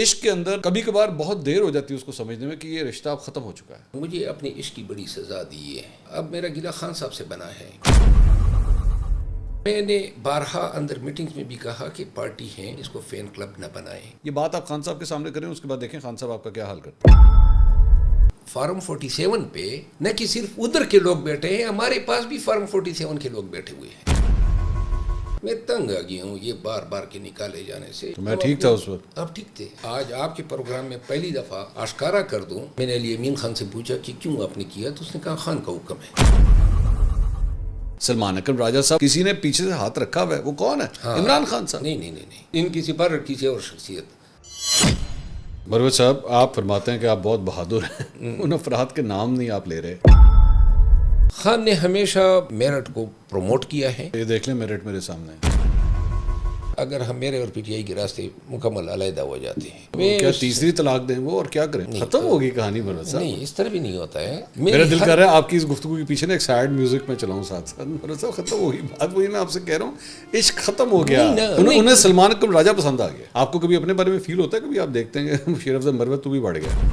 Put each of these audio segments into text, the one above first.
عشق کے اندر کبھی کبھار بہت دیر ہو جاتی ہے اس کو سمجھنے میں کہ یہ رشتہ اب ختم ہو چکا ہے. مجھے اپنے عشق کی بڑی سزا دی ہے. اب میرا گلہ خان صاحب سے بنا ہے. میں نے بارہا اندر میٹنگز میں بھی کہا کہ پارٹی ہیں اس کو فین کلب نہ بنائیں. یہ بات آپ خان صاحب کے سامنے کریں, اس کے بعد دیکھیں خان صاحب آپ کا کیا حال کرتے ہیں. فارم 47 پہ نہ کہ صرف ادھر کے لوگ بیٹھے ہیں, ہمارے پاس بھی فارم 47 کے لوگ بیٹھے ہوئے ہیں. میں تنگ آ گیا ہوں یہ بار بار کے نکالے جانے سے. تو میں ٹھیک تھا اس وقت, آپ ٹھیک تھے. آج آپ کے پروگرام میں پہلی دفعہ آشکارا کر دوں. میں نے علی امین خان سے پوچھا کہ کیوں آپ نے کیا, تو اس نے کہا خان کا حکم ہے. سلمان اکرم راجہ صاحب کسی نے پیچھے سے ہاتھ رکھا ہوا ہے, وہ کون ہے؟ عمران خان صاحب. نہیں, ان کی سفارت کسی اور شخصیت. مروت صاحب آپ فرماتے ہیں کہ آپ بہت بہادر ہیں, ان افراد کے نام نہیں آپ لے رہے. خان نے ہمیشہ میرٹ کو پروموٹ کیا ہے. یہ دیکھ لیں میرٹ میرے سامنے. اگر ہم میرے اور پی ٹی آئی کے راستے مکمل علیحدہ ہو جاتے ہیں, کیا تیسری طلاق دیں وہ, اور کیا کریں؟ ختم ہوگی کہانی مروت صاحب. نہیں, اس طرح بھی نہیں ہوتا ہے. میرا دل کر رہا ہے آپ کی اس گفتگو کے پیچھے نا ایک سیڈ میوزک میں چلاؤں ساتھ ساتھ. مروت صاحب ختم ہوگی بات, وہی میں آپ سے کہہ رہا ہوں, عشق ختم ہو گیا. انہیں سلمان اکرم راجہ پسند آ گیا. آپ کو کبھی اپنے بارے میں فیل ہوتا ہے, کبھی آپ دیکھتے ہیں کہ شیر افضل مروت تو بھی بڑھ گیا.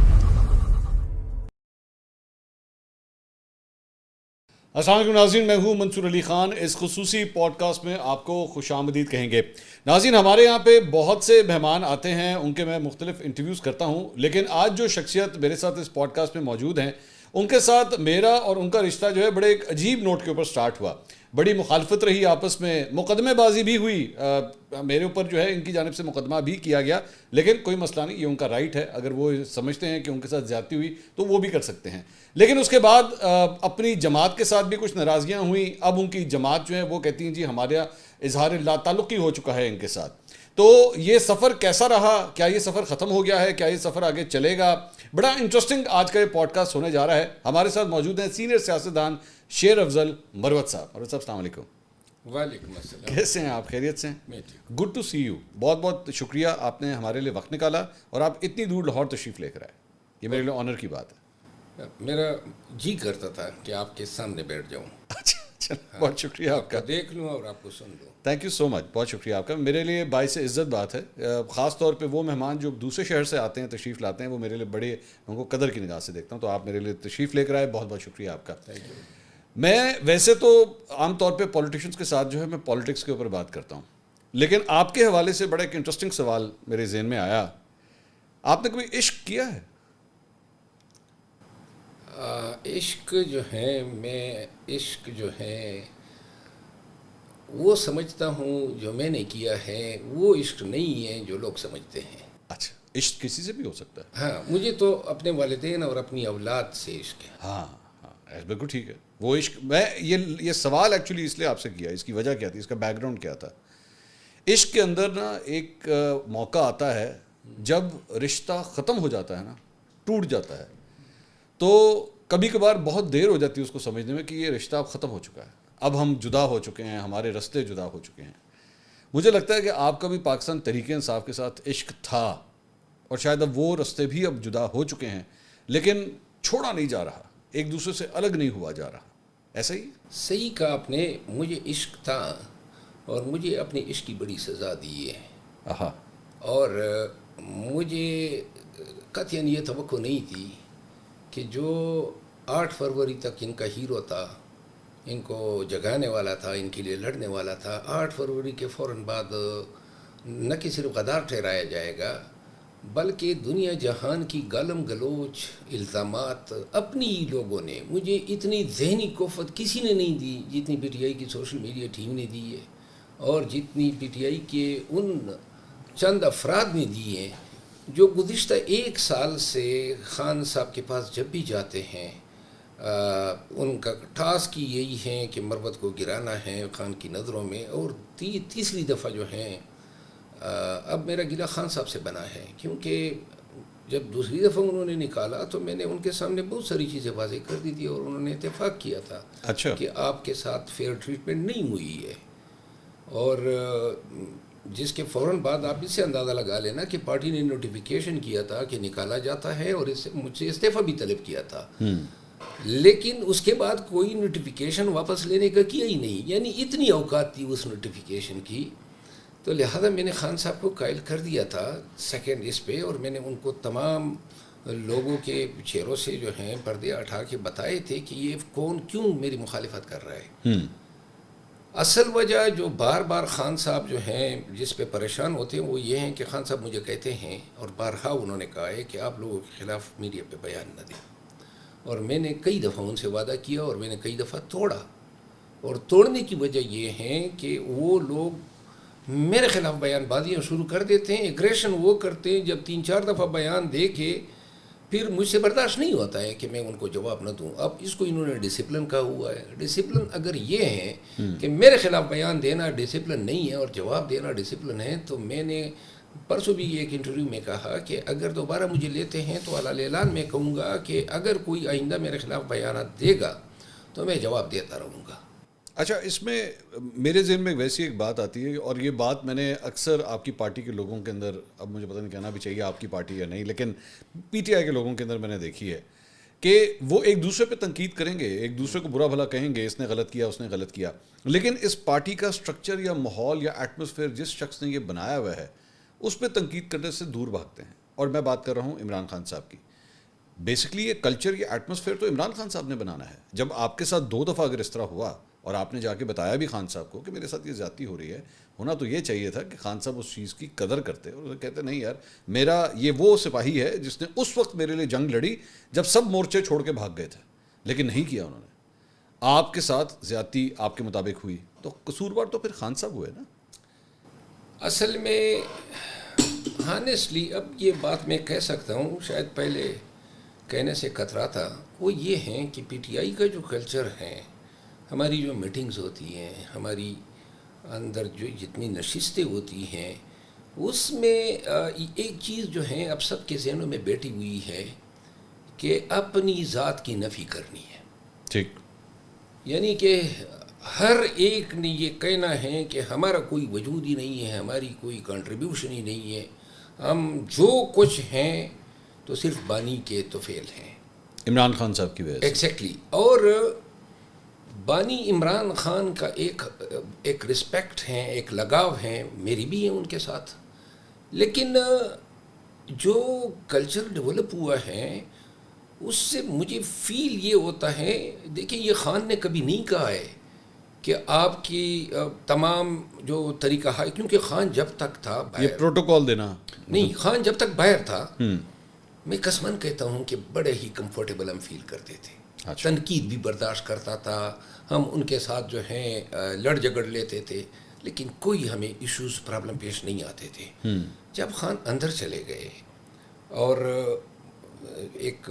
السلام علیکم ناظرین, میں ہوں منصور علی خان. اس خصوصی پوڈ کاسٹ میں آپ کو خوش آمدید کہیں گے. ناظرین, ہمارے یہاں پہ بہت سے مہمان آتے ہیں, ان کے میں مختلف انٹرویوز کرتا ہوں, لیکن آج جو شخصیت میرے ساتھ اس پوڈ کاسٹ میں موجود ہیں, ان کے ساتھ میرا اور ان کا رشتہ جو ہے بڑے ایک عجیب نوٹ کے اوپر سٹارٹ ہوا. بڑی مخالفت رہی آپس میں, مقدمے بازی بھی ہوئی, میرے اوپر جو ہے ان کی جانب سے مقدمہ بھی کیا گیا, لیکن کوئی مسئلہ نہیں, یہ ان کا رائٹ ہے. اگر وہ سمجھتے ہیں کہ ان کے ساتھ زیادتی ہوئی تو وہ بھی کر سکتے ہیں. لیکن اس کے بعد اپنی جماعت کے ساتھ بھی کچھ ناراضگیاں ہوئیں. اب ان کی جماعت جو ہے وہ کہتی ہیں جی ہمارا اظہار لا تعلقی ہو چکا ہے ان کے ساتھ. تو یہ سفر کیسا رہا, کیا یہ سفر ختم ہو گیا ہے, کیا یہ سفر آگے چلے گا؟ بڑا انٹرسٹنگ آج کا یہ پوڈ کاسٹ ہونے جا رہا ہے. ہمارے ساتھ موجود ہیں سینئر سیاستدان شیر افضل مروت صاحب. مروت صاحب السلام علیکم. وعلیکم السلام. کیسے ہیں آپ؟ خیریت سے ہیں؟ Good to see you. بہت بہت شکریہ, آپ نے ہمارے لیے وقت نکالا اور آپ اتنی دور لاہور تشریف لے کر آئے. یہ میرے لیے آنر کی بات ہے. میرا جی کرتا تھا کہ آپ کے سامنے بیٹھ جاؤں. اچھا, بہت شکریہ آپ کا. دیکھ لوں اور آپ کو سن لوں. تھینک یو سو مچ, بہت شکریہ آپ کا. میرے لیے باعث عزت بات ہے, خاص طور پہ وہ مہمان جو دوسرے شہر سے آتے ہیں, تشریف لاتے ہیں, وہ میرے لیے بڑے, ان کو قدر کی نگاہ سے دیکھتا ہوں. تو آپ میرے لیے تشریف لے کر آئے, بہت بہت شکریہ آپ کا. میں ویسے تو عام طور پہ پولیٹیشنس کے ساتھ جو ہے میں پالیٹکس کے اوپر بات کرتا ہوں, لیکن آپ کے حوالے سے بڑا ایک انٹرسٹنگ سوال میرے ذہن میں آیا. آپ نے کبھی عشق کیا ہے؟ عشق جو ہے, میں عشق جو ہے وہ سمجھتا ہوں جو میں نے کیا ہے وہ عشق نہیں ہے جو لوگ سمجھتے ہیں. اچھا, عشق کسی سے بھی ہو سکتا ہے. ہاں, مجھے تو اپنے والدین اور اپنی اولاد سے عشق ہے. ہاں, بالکل ٹھیک ہے. وہ عشق, میں یہ سوال ایکچولی اس لیے آپ سے کیا, اس کی وجہ کیا تھی, اس کا بیک گراؤنڈ کیا تھا. عشق کے اندر نا ایک موقع آتا ہے جب رشتہ ختم ہو جاتا ہے نا, ٹوٹ جاتا ہے, تو کبھی کبھار بہت دیر ہو جاتی ہے اس کو سمجھنے میں کہ یہ رشتہ اب ختم ہو چکا ہے, اب ہم جدا ہو چکے ہیں, ہمارے راستے جدا ہو چکے ہیں. مجھے لگتا ہے کہ آپ کا بھی پاکستان تحریک انصاف کے ساتھ عشق تھا, اور شاید اب وہ راستے بھی اب جدا ہو چکے ہیں, لیکن چھوڑا نہیں جا رہا, ایک دوسرے سے الگ نہیں ہوا جا رہا. ایسا ہی صحیح کہا آپ نے. مجھے عشق تھا اور مجھے اپنے عشق کی بڑی سزا دی ہے. اور مجھے قطعاً یہ توقع نہیں تھی کہ جو 8 فروری تک ان کا ہیرو تھا, ان کو جگانے والا تھا, ان کے لیے لڑنے والا تھا, 8 فروری کے فوراً بعد نہ کہ صرف غدار ٹھہرایا جائے گا, بلکہ دنیا جہان کی گالم گلوچ الزامات اپنی ہی لوگوں نے, مجھے اتنی ذہنی قوت کسی نے نہیں دی جتنی پی ٹی آئی کی سوشل میڈیا ٹیم نے دی ہے, اور جتنی پی ٹی آئی کے ان چند افراد نے دی ہیں جو گزشتہ 1 سال سے خان صاحب کے پاس جب بھی جاتے ہیں ان کا ٹاسک یہی ہے کہ مروت کو گرانا ہے خان کی نظروں میں. اور تیسری دفعہ جو ہیں اب میرا گلہ خان صاحب سے بنا ہے, کیونکہ جب دوسری دفعہ انہوں نے نکالا تو میں نے ان کے سامنے بہت ساری چیزیں واضح کر دی تھی, اور انہوں نے اتفاق کیا تھا کہ آپ کے ساتھ فیئر ٹریٹمنٹ نہیں ہوئی ہے. اور جس کے فوراً بعد آپ اس سے اندازہ لگا لینا کہ پارٹی نے نوٹیفیکیشن کیا تھا کہ نکالا جاتا ہے, اور اس سے مجھ سے استعفیٰ بھی طلب کیا تھا, لیکن اس کے بعد کوئی نوٹیفیکیشن واپس لینے کا کیا ہی نہیں. یعنی اتنی اوقات تھی اس نوٹیفیکیشن کی. تو لہٰذا میں نے خان صاحب کو قائل کر دیا تھا سیکنڈ اس پہ، اور میں نے ان کو تمام لوگوں کے چہروں سے جو ہیں پردے اٹھا کے بتائے تھے کہ یہ کون کیوں میری مخالفت کر رہا ہے. اصل وجہ جو بار بار خان صاحب جو ہیں جس پہ پریشان ہوتے ہیں وہ یہ ہیں کہ خان صاحب مجھے کہتے ہیں، اور بارہا انہوں نے کہا ہے کہ آپ لوگوں کے خلاف میڈیا پہ بیان نہ دیں. اور میں نے کئی دفعہ ان سے وعدہ کیا اور میں نے کئی دفعہ توڑا، اور توڑنے کی وجہ یہ ہے کہ وہ لوگ میرے خلاف بیان بازیاں شروع کر دیتے ہیں، ایگریشن وہ کرتے ہیں جب 3-4 دفعہ بیان دے کے پھر مجھ سے برداشت نہیں ہوتا ہے کہ میں ان کو جواب نہ دوں. اب اس کو انہوں نے ڈسپلن کہا ہوا ہے. ڈسپلن اگر یہ ہے کہ میرے خلاف بیان دینا ڈسپلن نہیں ہے اور جواب دینا ڈسپلن ہے، تو میں نے پرسوں بھی ایک انٹرویو میں کہا کہ اگر دوبارہ مجھے لیتے ہیں تو علی اعلان میں کہوں گا کہ اگر کوئی آئندہ میرے خلاف بیانات دے گا تو میں جواب دیتا رہوں گا. اچھا، اس میں میرے ذہن میں ویسی ایک بات آتی ہے، اور یہ بات میں نے اکثر آپ کی پارٹی کے لوگوں کے اندر، اب مجھے پتہ نہیں کہنا بھی چاہیے آپ کی پارٹی یا نہیں، لیکن پی ٹی آئی کے لوگوں کے اندر میں نے دیکھی ہے کہ وہ ایک دوسرے پہ تنقید کریں گے، ایک دوسرے کو برا بھلا کہیں گے، اس نے غلط کیا، اس نے غلط کیا، لیکن اس پارٹی کا سٹرکچر یا ماحول یا ایٹماسفیئر جس شخص نے یہ بنایا ہوا ہے اس پہ تنقید کرنے سے دور بھاگتے ہیں. اور میں بات کر رہا ہوں عمران خان صاحب کی. بیسکلی یہ کلچر، یہ ایٹماسفیئر تو عمران خان صاحب نے بنانا ہے. جب آپ کے ساتھ 2 دفعہ اگر اس طرح ہوا اور آپ نے جا کے بتایا بھی خان صاحب کو کہ میرے ساتھ یہ زیادتی ہو رہی ہے، ہونا تو یہ چاہیے تھا کہ خان صاحب اس چیز کی قدر کرتے اور کہتے نہیں یار، میرا یہ وہ سپاہی ہے جس نے اس وقت میرے لیے جنگ لڑی جب سب مورچے چھوڑ کے بھاگ گئے تھے، لیکن نہیں کیا انہوں نے. آپ کے ساتھ زیادتی آپ کے مطابق ہوئی تو قصوروار تو پھر خان صاحب ہوئے نا. اصل میں ہانیسٹلی اب یہ بات میں کہہ سکتا ہوں، شاید پہلے کہنے سے کترا تھا، وہ یہ ہیں کہ پی ٹی آئی کا جو کلچر ہے، ہماری جو میٹنگز ہوتی ہیں، ہماری اندر جو جتنی نشستیں ہوتی ہیں، اس میں ایک چیز جو ہے اب سب کے ذہنوں میں بیٹھی ہوئی ہے کہ اپنی ذات کی نفی کرنی ہے. ٹھیک. یعنی کہ ہر ایک نے یہ کہنا ہے کہ ہمارا کوئی وجود ہی نہیں ہے، ہماری کوئی کنٹریبیوشن ہی نہیں ہے، ہم جو کچھ ہیں تو صرف بانی کے طفیل ہیں، عمران خان صاحب کی وجہ سے. ایگزیکٹلی. اور بانی عمران خان کا ایک رسپیکٹ ہے، ایک لگاؤ ہے، میری بھی ہے ان کے ساتھ، لیکن جو کلچر ڈیولپ ہوا ہے اس سے مجھے فیل یہ ہوتا ہے، دیکھیں یہ خان نے کبھی نہیں کہا ہے کہ آپ کی تمام جو طریقہ ہے، کیونکہ خان جب تک تھا یہ پروٹوکول دینا نہیں، خان جب تک باہر تھا میں قسماً کہتا ہوں کہ بڑے ہی کمفرٹیبل ہم فیل کرتے تھے. تنقید بھی برداشت کرتا تھا، ہم ان کے ساتھ جو ہیں لڑ جھگڑ لیتے تھے، لیکن کوئی ہمیں ایشوز پرابلم پیش نہیں آتے تھے. جب خان اندر چلے گئے اور ایک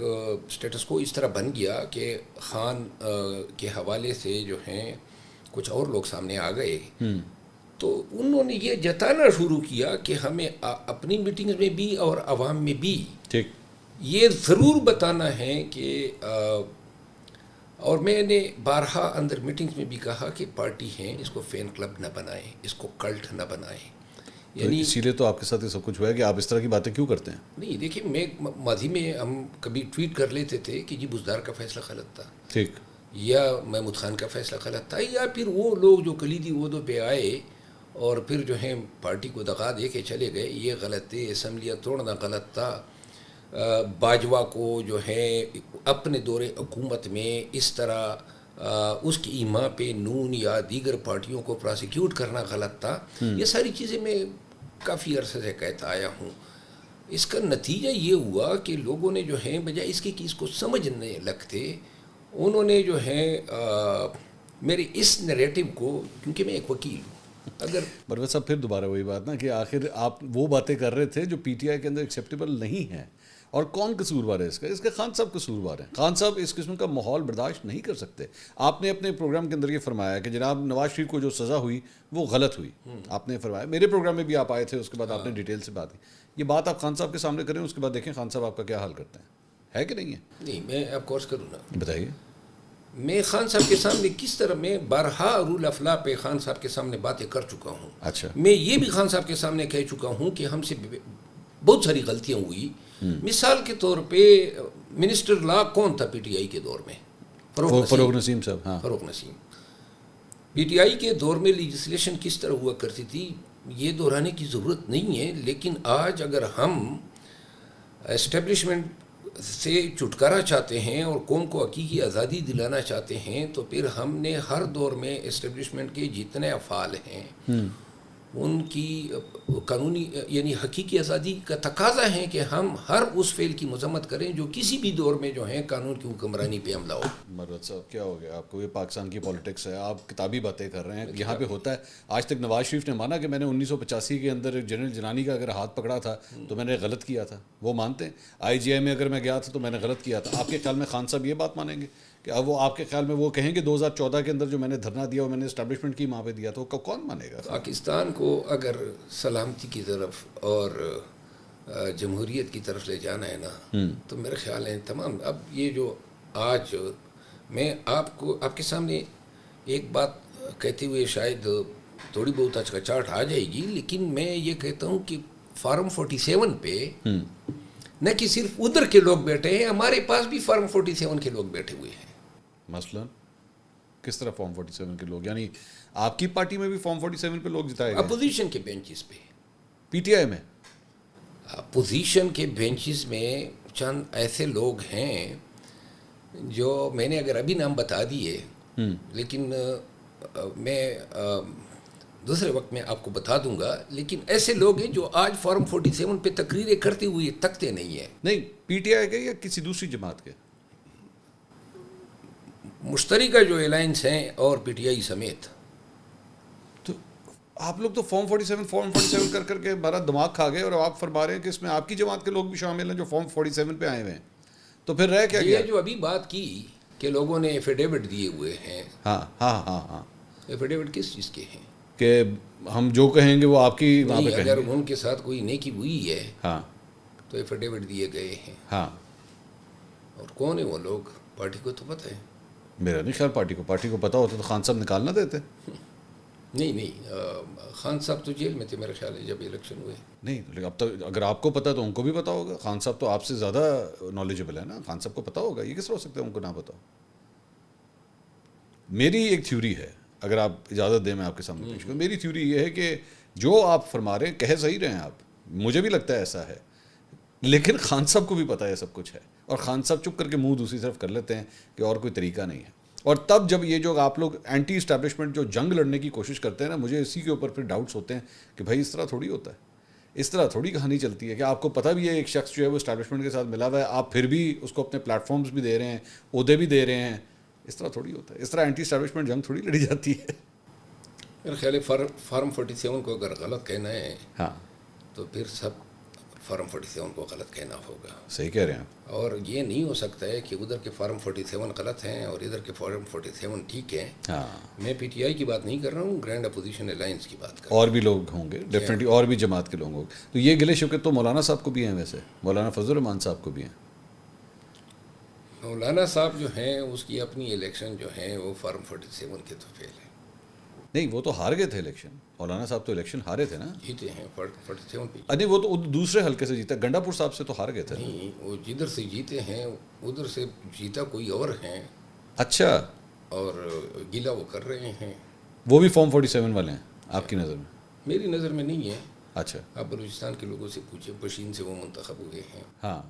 سٹیٹس کو اس طرح بن گیا کہ خان کے حوالے سے جو ہیں کچھ اور لوگ سامنے آ گئے، تو انہوں نے یہ جتانا شروع کیا کہ ہمیں اپنی میٹنگز میں بھی اور عوام میں بھی یہ ضرور بتانا ہے کہ اور میں نے بارہا اندر میٹنگز میں بھی کہا کہ پارٹی ہیں، اس کو فین کلب نہ بنائیں، اس کو کلٹ نہ بنائیں. یعنی اسی لیے تو آپ کے ساتھ یہ سب کچھ ہوا ہے کہ آپ اس طرح کی باتیں کیوں کرتے ہیں. نہیں دیکھیں، میں ماضی میں ہم کبھی ٹویٹ کر لیتے تھے کہ جی بزدار کا فیصلہ غلط تھا، ٹھیک، یا محمود خان کا فیصلہ غلط تھا، یا پھر وہ لوگ جو کلیدی عہدوں پہ آئے اور پھر جو ہے پارٹی کو دغا دے کے چلے گئے، یہ غلط تھے، اسمبلیاں توڑنا غلط تھا. باجوہ کو جو ہے اپنے دور حکومت میں اس طرح اس کی ایما پہ نون یا دیگر پارٹیوں کو پراسیکیوٹ کرنا غلط تھا. یہ ساری چیزیں میں کافی عرصے سے کہتا آیا ہوں. اس کا نتیجہ یہ ہوا کہ لوگوں نے جو ہے بجائے اس کے کہ اس کو سمجھنے لگتے، انہوں نے جو ہے میرے اس نیریٹو کو، کیونکہ میں ایک وکیل ہوں، اگر پرویز صاحب پھر دوبارہ وہی بات نا کہ آخر آپ وہ باتیں کر رہے تھے جو پی ٹی آئی کے اندر ایکسیپٹیبل نہیں ہیں، اور کون قصوروار ہے اس کا خان صاحب قصوروار ہیں. خان صاحب اس قسم کا ماحول برداشت نہیں کر سکتے. آپ نے اپنے پروگرام کے اندر یہ فرمایا کہ جناب نواز شریف کو جو سزا ہوئی وہ غلط ہوئی. آپ نے فرمایا، میرے پروگرام میں بھی آپ آئے تھے، اس کے بعد آپ نے ڈیٹیل سے بات کی. یہ بات آپ خان صاحب کے سامنے کریں، اس کے بعد دیکھیں خان صاحب آپ کا کیا حال کرتے ہیں، ہے کہ نہیں ہے؟ نہیں، میں آپ کورس کروں نا، بتائیے. میں خان صاحب کے سامنے کس طرح میں بارہا رول افلا پہ خان صاحب کے سامنے باتیں کر چکا ہوں. اچھا، میں یہ بھی خان صاحب کے سامنے کہہ چکا ہوں کہ ہم سے بہت ساری غلطیاں ہوئی. مثال کے طور پہ منسٹر لا کون تھا پی ٹی آئی کے دور میں؟ فروغ نسیم صاحب. ہاں، فروغ نسیم. پی ٹی آئی کے دور میں لیجسلیشن کس طرح ہوا کرتی تھی؟ یہ دہرانے کی ضرورت نہیں ہے، لیکن آج اگر ہم اسٹیبلشمنٹ سے چھٹکارا چاہتے ہیں اور قوم کو حقیقی آزادی دلانا چاہتے ہیں تو پھر ہم نے ہر دور میں اسٹیبلشمنٹ کے جتنے افعال ہیں ان کی قانونی یعنی حقیقی آزادی کا تقاضا ہے کہ ہم ہر اس فعل کی مذمت کریں جو کسی بھی دور میں جو ہیں قانون کی حکمرانی پہ حملہ ہو۔ مروت صاحب کیا ہو گیا آپ کو؟ یہ پاکستان کی پالیٹکس ہے، آپ کتابی باتیں کر رہے ہیں، یہاں پہ ہوتا ہے۔ آج تک نواز شریف نے مانا کہ میں نے 1985 کے اندر جنرل جنانی کا اگر ہاتھ پکڑا تھا تو میں نے غلط کیا تھا، وہ مانتے ہیں۔ IGI میں اگر میں گیا تھا تو میں نے غلط کیا تھا۔ آپ کے خیال میں خان صاحب یہ بات مانیں گے کہ اب وہ آپ کے خیال میں وہ کہیں گے 2014 کے اندر جو میں نے دھرنا دیا وہ میں نے اسٹیبلشمنٹ کی ماں پہ دیا تھا، وہ کون مانے گا؟ پاکستان کو اگر سلامتی کی طرف اور جمہوریت کی طرف لے جانا ہے نا تو میرے خیال ہے تمام اب یہ جو آج میں آپ کے سامنے ایک بات کہتے ہوئے شاید تھوڑی بہت ہچکچاہٹ آ جائے گی، لیکن میں یہ کہتا ہوں کہ فارم 47 پہ نہ کہ صرف ادھر کے لوگ بیٹھے ہیں، ہمارے پاس بھی فارم 47 کے لوگ بیٹھے ہوئے ہیں۔ مثلا کس طرح فارم 47 کے لوگ؟ یعنی آپ کی پارٹی میں بھی فارم 47 پہ لوگ جتائے گئے؟ اپوزیشن کے بینچز پہ، PTI میں اپوزیشن کے بینچز میں چند ایسے لوگ ہیں جو میں نے اگر ابھی نام بتا دیے لیکن میں دوسرے وقت میں آپ کو بتا دوں گا، لیکن ایسے لوگ ہیں جو آج فارم 47 پہ تقریریں کرتے ہوئے تکتے نہیں ہیں۔ نہیں PTI کے یا کسی دوسری جماعت کے؟ مشترکہ جو الائنس ہیں اور PTI سمیت۔ تو آپ لوگ تو فارم 47 کر کر کے ہمارا دماغ کھا گئے، اور آپ فرما رہے ہیں کہ اس میں آپ کی جماعت کے لوگ بھی شامل ہیں جو فارم 47 پہ آئے ہوئے ہیں، تو پھر رہ کیا گیا؟ یہ جو ابھی بات کی کہ لوگوں نے ایفیڈیوٹ دیے ہوئے ہیں، ہاں ایفیڈیوٹ کس چیز کے ہیں؟ کہ ہم جو کہیں گے وہ آپ کی وہاں پہ کہیں اگر گے۔ ان کے ساتھ کوئی نیکی ہوئی ہے ہاں تو ایفیڈیوٹ دیے گئے ہیں۔ ہاں، اور کون ہے وہ لوگ؟ پارٹی کو تو پتہ ہے۔ میرا نہیں خیال پارٹی کو پتا ہوتا تو خان صاحب نکالنا دیتے۔ نہیں خان صاحب تو جیل میں تھے میرے خیال ہے جب الیکشن ہوئے۔ نہیں لیکن اب تک اگر آپ کو پتا تو ان کو بھی پتا ہوگا۔ خان صاحب تو آپ سے زیادہ نالجبل ہے نا، خان صاحب کو پتا ہوگا، یہ کس طرح ہو سکتا ہے ان کو نہ پتا ہو؟ میری ایک تھیوری ہے، اگر آپ اجازت دیں میں آپ کے سامنے پیش کروں۔ میری تھیوری یہ ہے کہ جو آپ فرما رہے ہیں کہہ صحیح رہے ہیں آپ، مجھے بھی لگتا ہے ایسا ہے، لیکن خان صاحب کو بھی پتا ہے سب کچھ ہے، اور خان صاحب چپ کر کے منہ دوسری طرف کر لیتے ہیں کہ اور کوئی طریقہ نہیں ہے۔ اور تب جب یہ جو آپ لوگ اینٹی اسٹیبلشمنٹ جو جنگ لڑنے کی کوشش کرتے ہیں نا، مجھے اسی کے اوپر پھر ڈاؤٹس ہوتے ہیں کہ بھائی اس طرح تھوڑی ہوتا ہے، اس طرح تھوڑی کہانی چلتی ہے کہ آپ کو پتہ بھی ہے ایک شخص جو ہے وہ اسٹیبلشمنٹ کے ساتھ ملا ہوا ہے، آپ پھر بھی اس کو اپنے پلیٹ فارمز بھی دے رہے ہیں، عہدے بھی دے رہے ہیں۔ اس طرح تھوڑی ہوتا ہے، اس طرح اینٹی اسٹیبلشمنٹ جنگ تھوڑی لڑی جاتی ہے۔ میرے خیال ہے فارم 47 کو اگر غلط کہنا ہے ہاں تو پھر سب فارم 47 کو غلط کہنا ہوگا۔ صحیح کہہ رہے ہیں آپ۔ اور یہ نہیں ہو سکتا ہے کہ ادھر کے فارم 47 غلط ہیں اور ادھر کے فارم 47 ٹھیک ہیں۔ ہاں میں PTI کی بات نہیں کر رہا ہوں، گرینڈ اپوزیشن الائنس کی بات کر رہا ہوں۔ اور بھی لوگ ہوں گے ڈیفینیٹلی، اور بھی جماعت کے لوگ ہوں گے۔ تو یہ گلے شکوے تو مولانا صاحب کو بھی ہیں، ویسے مولانا فضل الرحمان صاحب کو بھی ہیں۔ مولانا صاحب جو ہیں اس کی اپنی الیکشن جو ہیں وہ فارم 47 کے تو فیل ہے۔ نہیں وہ تو ہار گئے تھے الیکشن، مولانا صاحب تو الیکشن ہارے تھے نا۔ جیتے ہیں 47 پہ۔ نہیں وہ تو دوسرے حلقے سے جیتا، گنڈا پور صاحب سے تو ہار گئے تھے۔ نہیں وہ جدھر سے جیتے ہیں ادھر سے جیتا کوئی اور ہیں، اچھا، اور گلہ وہ کر رہے ہیں۔ وہ بھی فارم 47 والے ہیں آپ کی نظر میں؟ میری نظر میں نہیں ہے، اچھا، آپ بلوچستان کے لوگوں سے پوچھیں، پشین سے وہ منتخب ہوئے ہیں۔ ہاں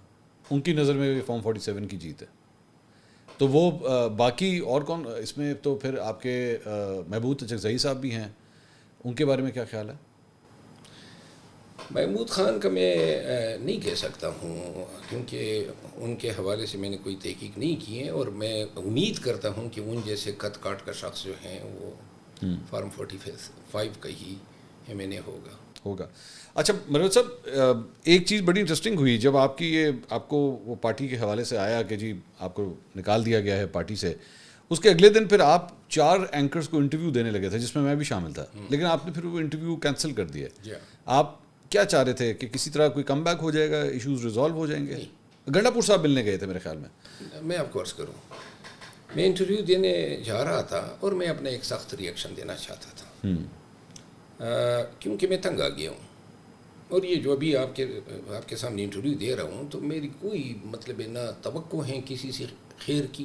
ان کی نظر میں فارم 47 کی جیت ہے۔ تو وہ باقی اور کون اس میں؟ تو پھر آپ کے محمود اچکزئی صاحب بھی ہیں، ان کے بارے میں کیا خیال ہے؟ محمود خان کا میں نہیں کہہ سکتا ہوں کیونکہ ان کے حوالے سے میں نے کوئی تحقیق نہیں کی ہے، اور میں امید کرتا ہوں کہ ان جیسے کت کاٹ کا شخص جو ہیں وہ فارم 45 کا ہی MNA ہوگا۔ اچھا مروت صاحب، ایک چیز بڑی انٹرسٹنگ ہوئی جب آپ کی یہ آپ کو وہ پارٹی کے حوالے سے آیا کہ جی آپ کو نکال دیا گیا ہے پارٹی سے، اس کے اگلے دن پھر آپ 4 اینکرز کو انٹرویو دینے لگے تھے، جس میں بھی شامل تھا، لیکن آپ نے پھر وہ انٹرویو کینسل کر دیا۔ آپ کیا چاہ رہے تھے کہ کسی طرح کوئی کم بیک ہو جائے گا، ایشوز ریزالو ہو جائیں گے؟ گنڈا پور صاحب ملنے گئے تھے میرے خیال میں۔ میں آپ کو عرض کروں، میں انٹرویو دینے جا رہا تھا اور میں اپنا ایک سخت ریئیکشن دینا چاہتا تھا، کیونکہ میں تنگ آ گیا ہوں، اور یہ جو ابھی آپ کے سامنے انٹرویو دے رہا ہوں تو میری کوئی مطلب نہ توقع ہے کسی سے خیر کی،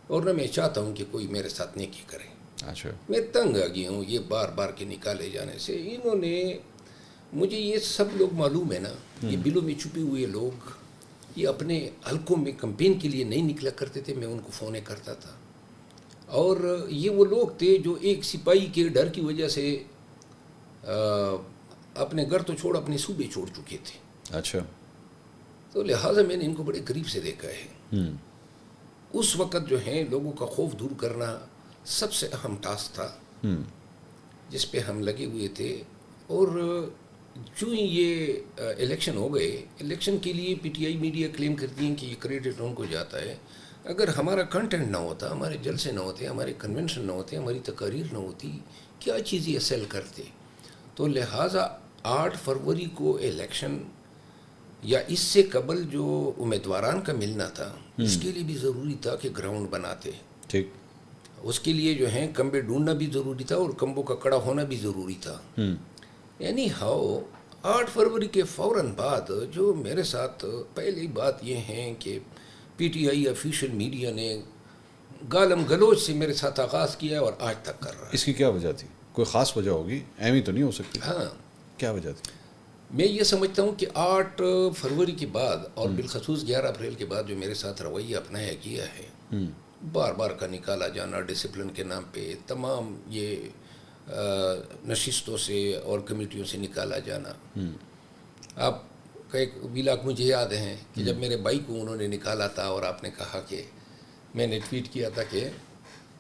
اور نہ میں چاہتا ہوں کہ کوئی میرے ساتھ نیکی کرے۔ اچھا. میں تنگ آ گیا ہوں یہ بار بار کے نکالے جانے سے. انہوں نے مجھے یہ سب لوگ معلوم ہے نا, یہ بلوں میں چھپے ہوئے لوگ, یہ اپنے حلقوں میں کمپین کے لیے نہیں نکلا کرتے تھے, میں ان کو فونیں کرتا تھا. اور یہ وہ لوگ تھے جو ایک سپاہی کے ڈر کی وجہ سے اپنے گھر تو چھوڑ اپنے صوبے چھوڑ چکے تھے. اچھا. تو لہٰذا میں نے ان کو بڑے قریب سے دیکھا ہے. اس وقت جو ہے لوگوں کا خوف دور کرنا سب سے اہم ٹاسک تھا جس پہ ہم لگے ہوئے تھے. اور جو ہی یہ الیکشن ہو گئے, الیکشن کے لیے پی ٹی آئی میڈیا کلیم کرتی ہیں کہ یہ کریڈٹ ان کو جاتا ہے. اگر ہمارا کنٹینٹ نہ ہوتا, ہمارے جلسے نہ ہوتے, ہمارے کنونشن نہ ہوتے, ہماری تقاریر نہ ہوتی, کیا چیز یہ سیل کرتے. تو لہٰذا 8 فروری کو الیکشن یا اس سے قبل جو امیدواران کا ملنا تھا, اس کے لیے بھی ضروری تھا کہ گراؤنڈ بناتے. ٹھیک. اس کے لیے جو ہے کمبے ڈھونڈنا بھی ضروری تھا اور کمبوں کا کڑا ہونا بھی ضروری تھا. یعنی 8 فروری کے فوراً بعد جو میرے ساتھ پہلی بات یہ ہے کہ P T I official media نے گالم گلوچ سے میرے ساتھ آغاز کیا اور آج تک کر رہا ہے. اس کی کیا وجہ تھی؟ کوئی خاص وجہ ہوگی, اہم ہی تو نہیں ہو سکتی. ہاں, کیا وجہ تھی؟ میں یہ سمجھتا ہوں کہ 8 فروری کے بعد اور بالخصوص 11 اپریل کے بعد جو میرے ساتھ رویہ اپنایا گیا ہے, بار بار کا نکالا جانا ڈسپلن کے نام پہ, تمام یہ نشستوں سے اور کمیٹیوں سے نکالا جانا. آپ کا ایک ویلاگ مجھے یاد ہے کہ جب میرے بھائی کو انہوں نے نکالا تھا اور آپ نے کہا کہ میں نے ٹویٹ کیا تھا کہ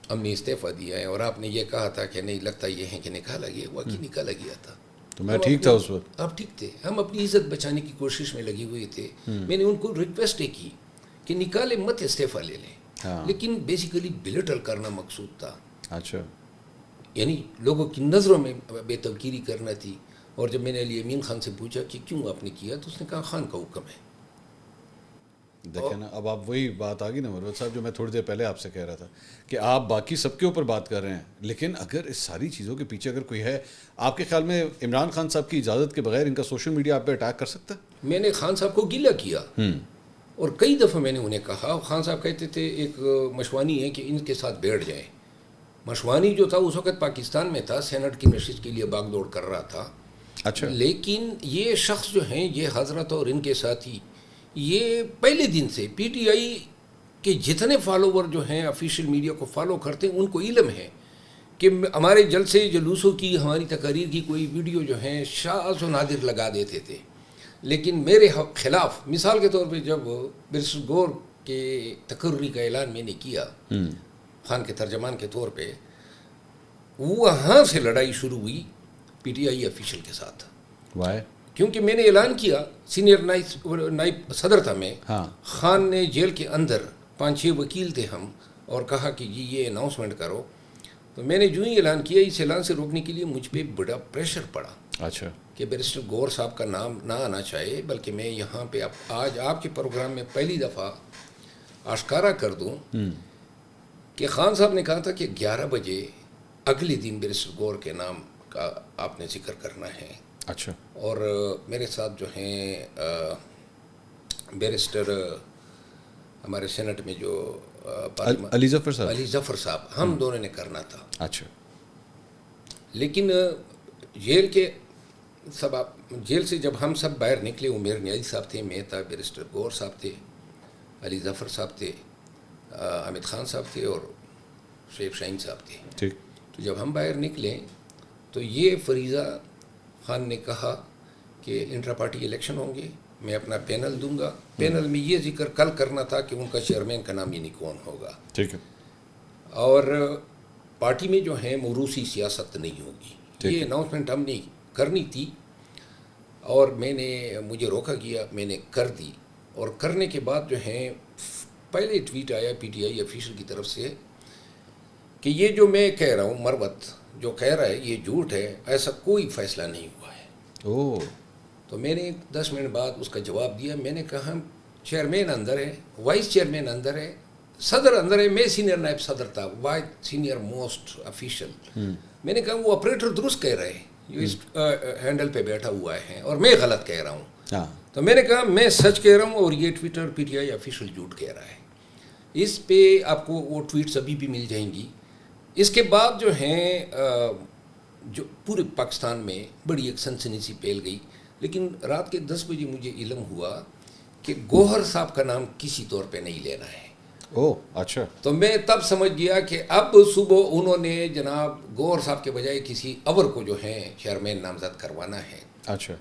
ہم نے استعفیٰ دیا ہے, اور آپ نے یہ کہا تھا کہ نہیں لگتا یہ ہے کہ نکالا گیا. واقعی نکالا گیا تھا. تو میں ٹھیک تھا اس وقت. آپ ٹھیک تھے. ہم اپنی عزت بچانے کی کوشش میں لگے ہوئے تھے. میں نے ان کو ریکویسٹ کی کہ نکالے مت, استعفیٰ لے لیں. لیکن بیسیکلی بلیٹل کرنا مقصود تھا. اچھا. یعنی لوگوں کی نظروں میں بے توقیری کرنا تھی. اور جب میں نے علی امین خان سے پوچھا کہ کیوں آپ نے کیا, تو اس نے کہا خان کا حکم ہے. دیکھیں نا, اب آپ وہی بات آ گئی نا مروت صاحب جو میں تھوڑی دیر پہلے آپ سے کہہ رہا تھا کہ آپ باقی سب کے اوپر بات کر رہے ہیں, لیکن اگر اس ساری چیزوں کے پیچھے اگر کوئی ہے, آپ کے خیال میں عمران خان صاحب کی اجازت کے بغیر ان کا سوشل میڈیا آپ پہ اٹیک کر سکتا ہے؟ میں نے خان صاحب کو گلہ کیا اور کئی دفعہ میں نے انہیں کہا. خان صاحب کہتے تھے ایک مشوانی ہے کہ ان کے ساتھ بیٹھ جائیں. مشوانی جو تھا اس وقت پاکستان میں تھا, سینٹ کی نشست کے لیے باغ دوڑ کر رہا تھا. اچھا. لیکن یہ شخص جو ہیں, یہ حضرت اور ان کے ساتھی, یہ پہلے دن سے پی ٹی آئی کے جتنے فالوور جو ہیں آفیشیل میڈیا کو فالو کرتے ہیں, ان کو علم ہے کہ ہمارے جلسے جلوسوں کی, ہماری تقاریر کی کوئی ویڈیو جو ہیں شاذ و نادر لگا دیتے تھے. لیکن میرے خلاف, مثال کے طور پہ جب برسٹر گور کے تقرری کا اعلان میں نے کیا خان کے ترجمان کے طور پہ, وہاں سے لڑائی شروع ہوئی پی ٹی آئی آفیشیل کے ساتھ. وائے؟ کیونکہ میں نے اعلان کیا, سینئر نائب صدر تھا میں. خان نے جیل کے اندر 5-6 وکیل تھے ہم, اور کہا کہ جی یہ اناؤنسمنٹ کرو. تو میں نے جو ہی اعلان کیا, اس اعلان سے روکنے کے لیے مجھ پہ بڑا پریشر پڑا. اچھا. کہ بیرسٹر گور صاحب کا نام نہ آنا چاہیے, بلکہ میں یہاں پہ آج آپ کے پروگرام میں پہلی دفعہ آشکارا کر دوں کہ خان صاحب نے کہا تھا کہ 11 بجے اگلے دن بیرسٹر گور کے نام کا آپ نے ذکر کرنا ہے. اچھا. اور میرے ساتھ جو ہیں بیرسٹر ہمارے سینٹ میں جو علی ظفر صاحب, ہم دونوں نے کرنا تھا. اچھا. لیکن جیل سے جب ہم سب باہر نکلے, عمیر نیازی صاحب تھے, میں تھا, بیرسٹر گور صاحب تھے, علی ظفر صاحب تھے, حامد خان صاحب تھے اور شعیب شاہین صاحب تھے. ٹھیک. تو جب ہم باہر نکلے تو یہ فریضہ خان نے کہا کہ انٹرا پارٹی الیکشن ہوں گے, میں اپنا پینل دوں گا. پینل میں یہ ذکر کل کرنا تھا کہ ان کا چیئرمین کا نام یعنی کون ہوگا. ٹھیک ہے. اور پارٹی میں جو ہے موروثی سیاست نہیں ہوگی. یہ اناؤنسمنٹ ہم نے کرنی تھی اور مجھے روکا گیا, میں نے کر دی. اور کرنے کے بعد جو ہے پہلے ٹویٹ آیا پی ٹی آئی آفیشیل کی طرف سے کہ یہ جو میں کہہ رہا ہوں, مروت جو کہہ رہا ہے یہ جھوٹ ہے, ایسا کوئی فیصلہ نہیں ہوا ہے. تو میں نے 10 منٹ بعد اس کا جواب دیا. میں نے کہا چیئرمین اندر ہے, وائس چیئرمین اندر ہے, صدر اندر ہے, میں سینئر نائب صدر تھا, وائس سینئر موسٹ آفیشیل. میں نے کہا وہ آپریٹر درست کہہ رہے ہیں جو اس ہینڈل پہ بیٹھا ہوا ہے, اور میں غلط کہہ رہا ہوں. تو میں نے کہا میں سچ کہہ رہا ہوں اور یہ Twitter P T I official جھوٹ کہہ رہا ہے. اس پہ آپ کو وہ ٹویٹس ابھی بھی مل جائیں گی. اس کے بعد جو ہیں جو پورے پاکستان میں بڑی ایک سنسنی سی پھیل گئی، لیکن رات کے 10 بجے مجھے علم ہوا کہ گوہر صاحب کا نام کسی طور پہ نہیں لینا ہے. اچھا. تو میں تب سمجھ گیا کہ اب صبح انہوں نے جناب گوہر صاحب کے بجائے کسی اور کو جو ہے چیئرمین نامزد کروانا ہے. اچھا.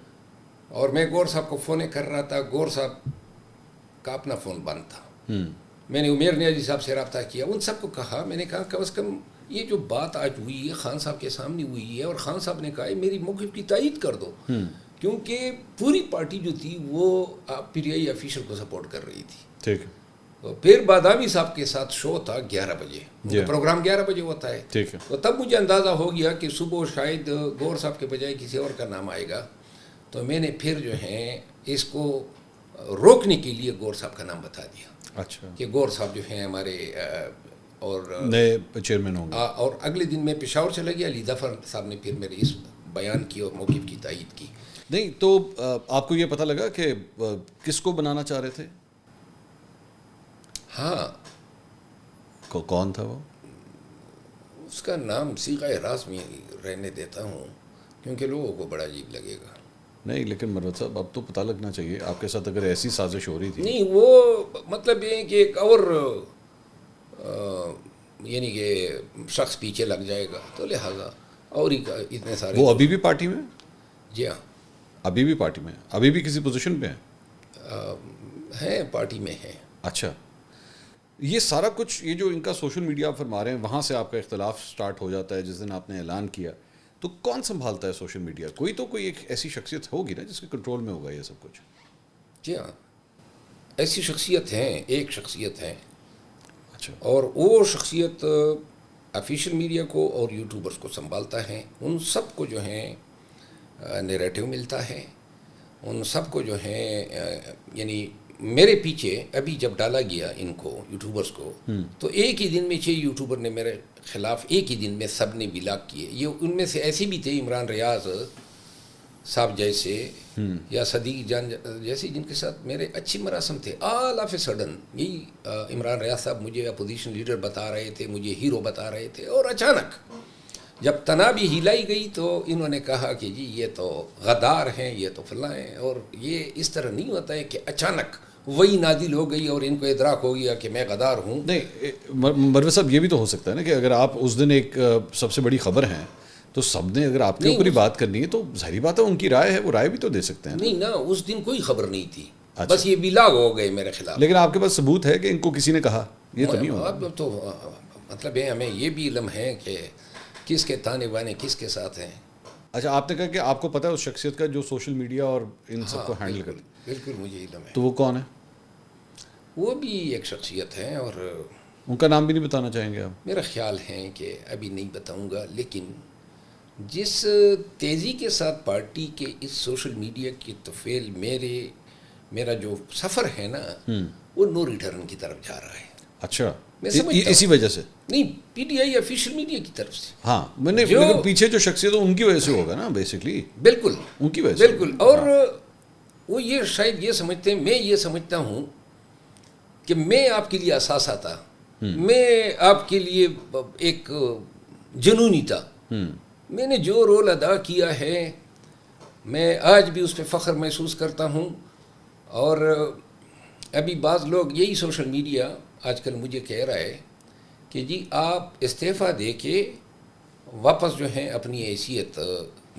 اور میں گوہر صاحب کو فون کر رہا تھا، گوہر صاحب کا اپنا فون بند تھا. میں نے عمیر نیازی صاحب سے رابطہ کیا، ان سب کو کہا، میں نے کہا کم از کم یہ جو بات آج ہوئی ہے خان صاحب کے سامنے ہوئی ہے، اور خان صاحب نے کہا میری موقف کی تائید کر دو، کیونکہ پوری پارٹی جو تھی وہ پی ٹی آئی آفیشل کو سپورٹ کر رہی تھی. ٹھیک. تو پھر بادامی صاحب کے ساتھ شو تھا 11 بجے، پروگرام 11 بجے ہوتا ہے. ٹھیک ہے. تو تب مجھے اندازہ ہو گیا کہ صبح شاید گوہر صاحب کے بجائے کسی اور کا نام آئے گا. تو میں نے پھر جو ہے اس کو روکنے کے لیے گوہر صاحب کا نام بتا دیا. اچھا. کہ گوہر صاحب جو ہیں ہمارے اور نئے چیئرمین ہوں گے. اور اگلے دن میں پشاور چلا گیا. علی ظفر صاحب نے پھر میرے اس بیان کی اور موقف کی تائید کی. نہیں تو آپ کو یہ پتہ لگا کہ کس کو بنانا چاہ رہے تھے؟ ہاں. کون تھا وہ؟ اس کا نام صیغہ راز میں رہنے دیتا ہوں کیونکہ لوگوں کو بڑا عجیب لگے گا. نہیں لیکن مروت صاحب اب تو پتہ لگنا چاہیے آپ کے ساتھ اگر ایسی سازش ہو رہی تھی. نہیں وہ مطلب یہ کہ ایک اور یعنی کہ شخص پیچھے لگ جائے گا تو لہٰذا اور ہی اتنے سارے. وہ ابھی بھی پارٹی میں؟ جی ہاں ابھی بھی پارٹی میں، ابھی بھی کسی پوزیشن پہ ہیں، پارٹی میں ہیں. اچھا. یہ سارا کچھ یہ جو ان کا سوشل میڈیا آپ فرما رہے ہیں وہاں سے آپ کا اختلاف سٹارٹ ہو جاتا ہے جس دن آپ نے اعلان کیا، تو کون سنبھالتا ہے سوشل میڈیا؟ کوئی ایک ایسی شخصیت ہوگی نا جس کے کنٹرول میں ہوگا یہ سب کچھ. جی ہاں ایسی شخصیت ہیں، ایک شخصیت ہے. اچھا. اور وہ شخصیت آفیشیل میڈیا کو اور یوٹیوبرز کو سنبھالتا ہے. ان سب کو جو ہیں نیریٹو ملتا ہے، ان سب کو جو ہے یعنی میرے پیچھے ابھی جب ڈالا گیا ان کو یوٹیوبرز کو تو ایک ہی دن میں 6 یوٹیوبر نے میرے خلاف ایک ہی دن میں سب نے بلاک کیے. یہ ان میں سے ایسے بھی تھے عمران ریاض صاحب جیسے یا صدیق جان جیسے جن کے ساتھ میرے اچھی مراسم تھے. آل آف اے سڈن یہی عمران ریاض صاحب مجھے اپوزیشن لیڈر بتا رہے تھے، مجھے ہیرو بتا رہے تھے، اور اچانک جب تنابی ہلائی گئی تو انہوں نے کہا کہ جی یہ تو غدار ہیں، یہ تو فلاں ہیں. اور یہ اس طرح نہیں ہوتا ہے کہ اچانک وہی نازل ہو گئی اور ان کو ادراک ہو گیا کہ میں غدار ہوں. نہیں مروت صاحب یہ بھی تو ہو سکتا ہے نا کہ اگر آپ اس دن ایک سب سے بڑی خبر ہیں تو سب نے اگر آپ کے اوپر ہی بات کرنی ہے تو ظاہری بات ہے ان کی رائے ہے، وہ رائے بھی تو دے سکتے ہیں. نہیں نا اس دن کوئی خبر نہیں تھی. بس یہ بلاگ ہو گئے میرے خلاف. لیکن آپ کے پاس ثبوت ہے کہ ان کو کسی نے کہا؟ یہ تو نہیں ہوگا. اب تو مطلب ہے ہمیں یہ بھی علم ہے کہ کس کے تانے بانے کس کے ساتھ ہیں. اچھا آپ نے کہا کہ آپ کو پتہ ہے اس شخصیت کا جو سوشل میڈیا اور ان سب کو ہینڈل کرتا ہے. بالکل مجھے علم ہے. تو وہ کون ہے؟ وہ بھی ایک شخصیت ہے اور ان کا نام بھی نہیں بتانا چاہیں گے آپ؟ میرا خیال ہے کہ ابھی نہیں بتاؤں گا. لیکن جس تیزی کے ساتھ پارٹی کے اس سوشل میڈیا کی طفیل میرا جو سفر ہے نا وہ نو ریٹرن کی طرف جا رہا ہے. اچھا اسی وجہ سے؟ نہیں P T I official media کی طرف سے. ہاں میں نے پیچھے جو شخصیت ہے ان کی وجہ سے ہوگا نا بیسکلی. بالکل ان کی وجہ سے بالکل. اور وہ یہ شاید یہ سمجھتے ہیں، میں یہ سمجھتا ہوں کہ میں آپ کے لیے اثاثہ تھا، میں آپ کے لیے ایک جنونی تھا. میں نے جو رول ادا کیا ہے میں آج بھی اس پہ فخر محسوس کرتا ہوں. اور ابھی بعض لوگ یہی سوشل میڈیا آج کل مجھے کہہ رہا ہے کہ جی آپ استعفیٰ دے کے واپس جو ہیں اپنی حیثیت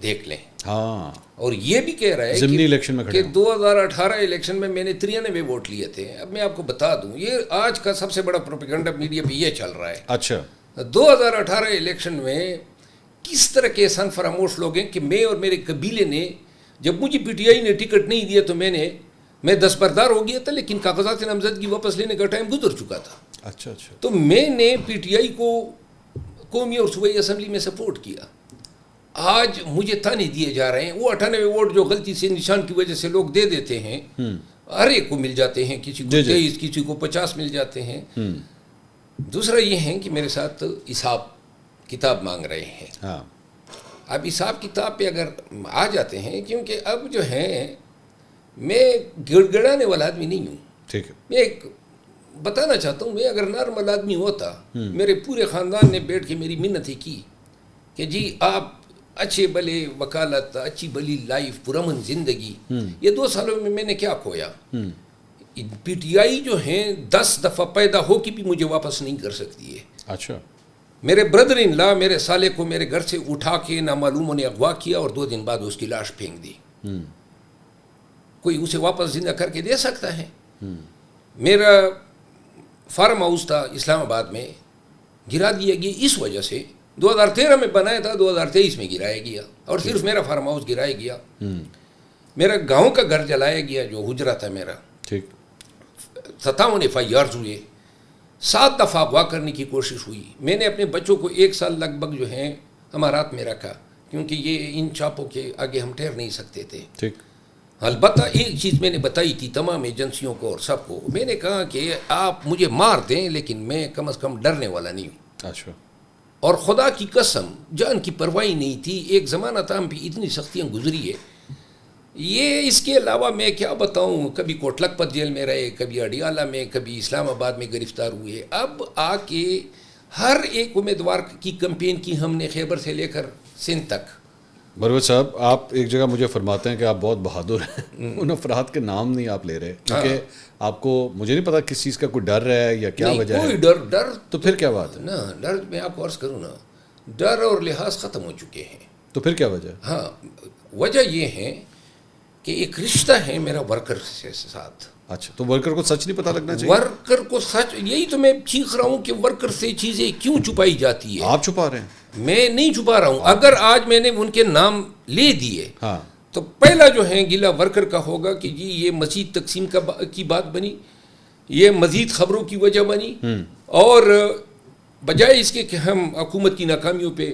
دیکھ لیں. ہاں. اور یہ بھی کہہ رہا ہے کہ 2018 الیکشن میں نے 93 ووٹ لیے تھے. اب میں آپ کو بتا دوں یہ آج کا سب سے بڑا پروپیگنڈا میڈیا پہ یہ چل رہا ہے. اچھا 2018 الیکشن میں کس طرح کے احسان فراموش لوگ ہیں کہ میں اور میرے قبیلے نے جب مجھے پی ٹی آئی نے ٹکٹ نہیں دیا تو میں دستبردار ہو گیا تھا، لیکن کاغذات نامزدگی واپس لینے کا ٹائم گزر چکا تھا. اچھا اچھا. تو میں نے پی ٹی آئی کو قومی اور صوبائی اسمبلی میں سپورٹ کیا. آج مجھے تانے دیے جا رہے ہیں. وہ 98 ووٹ جو غلطی سے نشان کی وجہ سے لوگ دے دیتے ہیں، ہر ایک کو مل جاتے ہیں، کسی کو 23 کسی کو 50 مل جاتے ہیں. دوسرا یہ ہے کہ میرے ساتھ حساب کتاب مانگ رہے ہیں. اب حساب کتاب پہ اگر آ جاتے ہیں، کیونکہ اب جو ہے میں گڑ گڑانے والا آدمی نہیں ہوں. ٹھیک ہے. میں ایک بتانا چاہتا ہوں میں اگر نارمل آدمی ہوتا میرے پورے خاندان نے بیٹھ کے میری منتیں کی کہ جی آپ اچھے بھلے وکالت اچھی بھلی لائف پرامن زندگی یہ 2 سالوں میں نے کیا کھویا. پی ٹی آئی جو ہیں 10 دفعہ پیدا ہو کے بھی مجھے واپس نہیں کر سکتی ہے. اچھا. میرے بردر ان لا میرے سالے کو میرے گھر سے اٹھا کے نامعلوموں نے اغوا کیا اور 2 دن بعد اس کی لاش پھینک دی. کوئی اسے واپس زندہ کر کے دے سکتا ہے؟ میرا فارم ہاؤس تھا اسلام آباد میں گرا دیا گیا اس وجہ سے. 2013 میں بنایا تھا 2023 میں گرایا گیا اور صرف میرا فارم ہاؤس گرایا گیا. میرا گاؤں کا گھر جلایا گیا جو حجرہ تھا میرا. 57 FIRs ہوئے. 7 دفعہ اغوا کرنے کی کوشش ہوئی. میں نے اپنے بچوں کو 1 سال لگ بھگ جو ہے امارات میں رکھا کیونکہ یہ ان چاپوں کے آگے ہم ٹھہر نہیں سکتے تھے. البتہ ایک چیز میں نے بتائی تھی تمام ایجنسیوں کو اور سب کو. میں نے کہا کہ آپ مجھے مار دیں لیکن میں کم از کم ڈرنے والا نہیں ہوں. اچھا. اور خدا کی قسم جان کی پرواہی نہیں تھی. ایک زمانہ تھا ہم بھی اتنی سختیاں گزری ہے. یہ اس کے علاوہ میں کیا بتاؤں, کبھی کوٹ لکھپت جیل میں رہے, کبھی اڈیالہ میں, کبھی اسلام آباد میں گرفتار ہوئے. اب آ کے ہر ایک امیدوار کی کمپین کی ہم نے خیبر سے لے کر سندھ تک. مروت صاحب آپ ایک جگہ مجھے فرماتے ہیں کہ آپ بہت بہادر ہیں. ان افراد کے نام نہیں آپ لے رہے کیونکہ آپ کو مجھے نہیں پتا کس چیز کا کوئی ڈر ہے یا کیا وجہ ہے. کوئی ڈر تو پھر کیا بات ہے نا. ڈر میں آپ کو عرض کروں نا, ڈر اور لحاظ ختم ہو چکے ہیں. تو پھر کیا وجہ ہے؟ ہاں وجہ یہ ہے کہ ایک رشتہ ہے میرا ورکر سے ساتھ. اچھا تو ورکر کو سچ نہیں پتا لگنا چاہیے؟ ورکر کو سچ, یہی تو میں چیخ رہا ہوں کہ ورکر سے چیزیں کیوں چھپائی جاتی ہے. آپ چھپا رہے ہیں. میں نہیں چھپا رہا ہوں. اگر آج میں نے ان کے نام لے دیے تو پہلا جو ہے گلہ ورکر کا ہوگا کہ جی یہ مزید تقسیم کی بات بنی, یہ مزید خبروں کی وجہ بنی, اور بجائے اس کے کہ ہم حکومت کی ناکامیوں پہ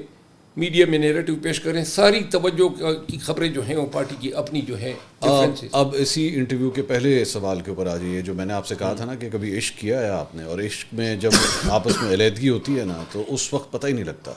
میڈیا میں نیریٹو پیش کریں, ساری توجہ کی خبریں جو ہیں وہ پارٹی کی اپنی جو ہے. اب اسی انٹرویو کے پہلے سوال کے اوپر آ جائیے. جو میں نے آپ سے کہا تھا نا کہ کبھی عشق کیا ہے آپ نے, اور عشق میں جب آپس میں علیحدگی ہوتی ہے نا تو اس وقت پتہ ہی نہیں لگتا,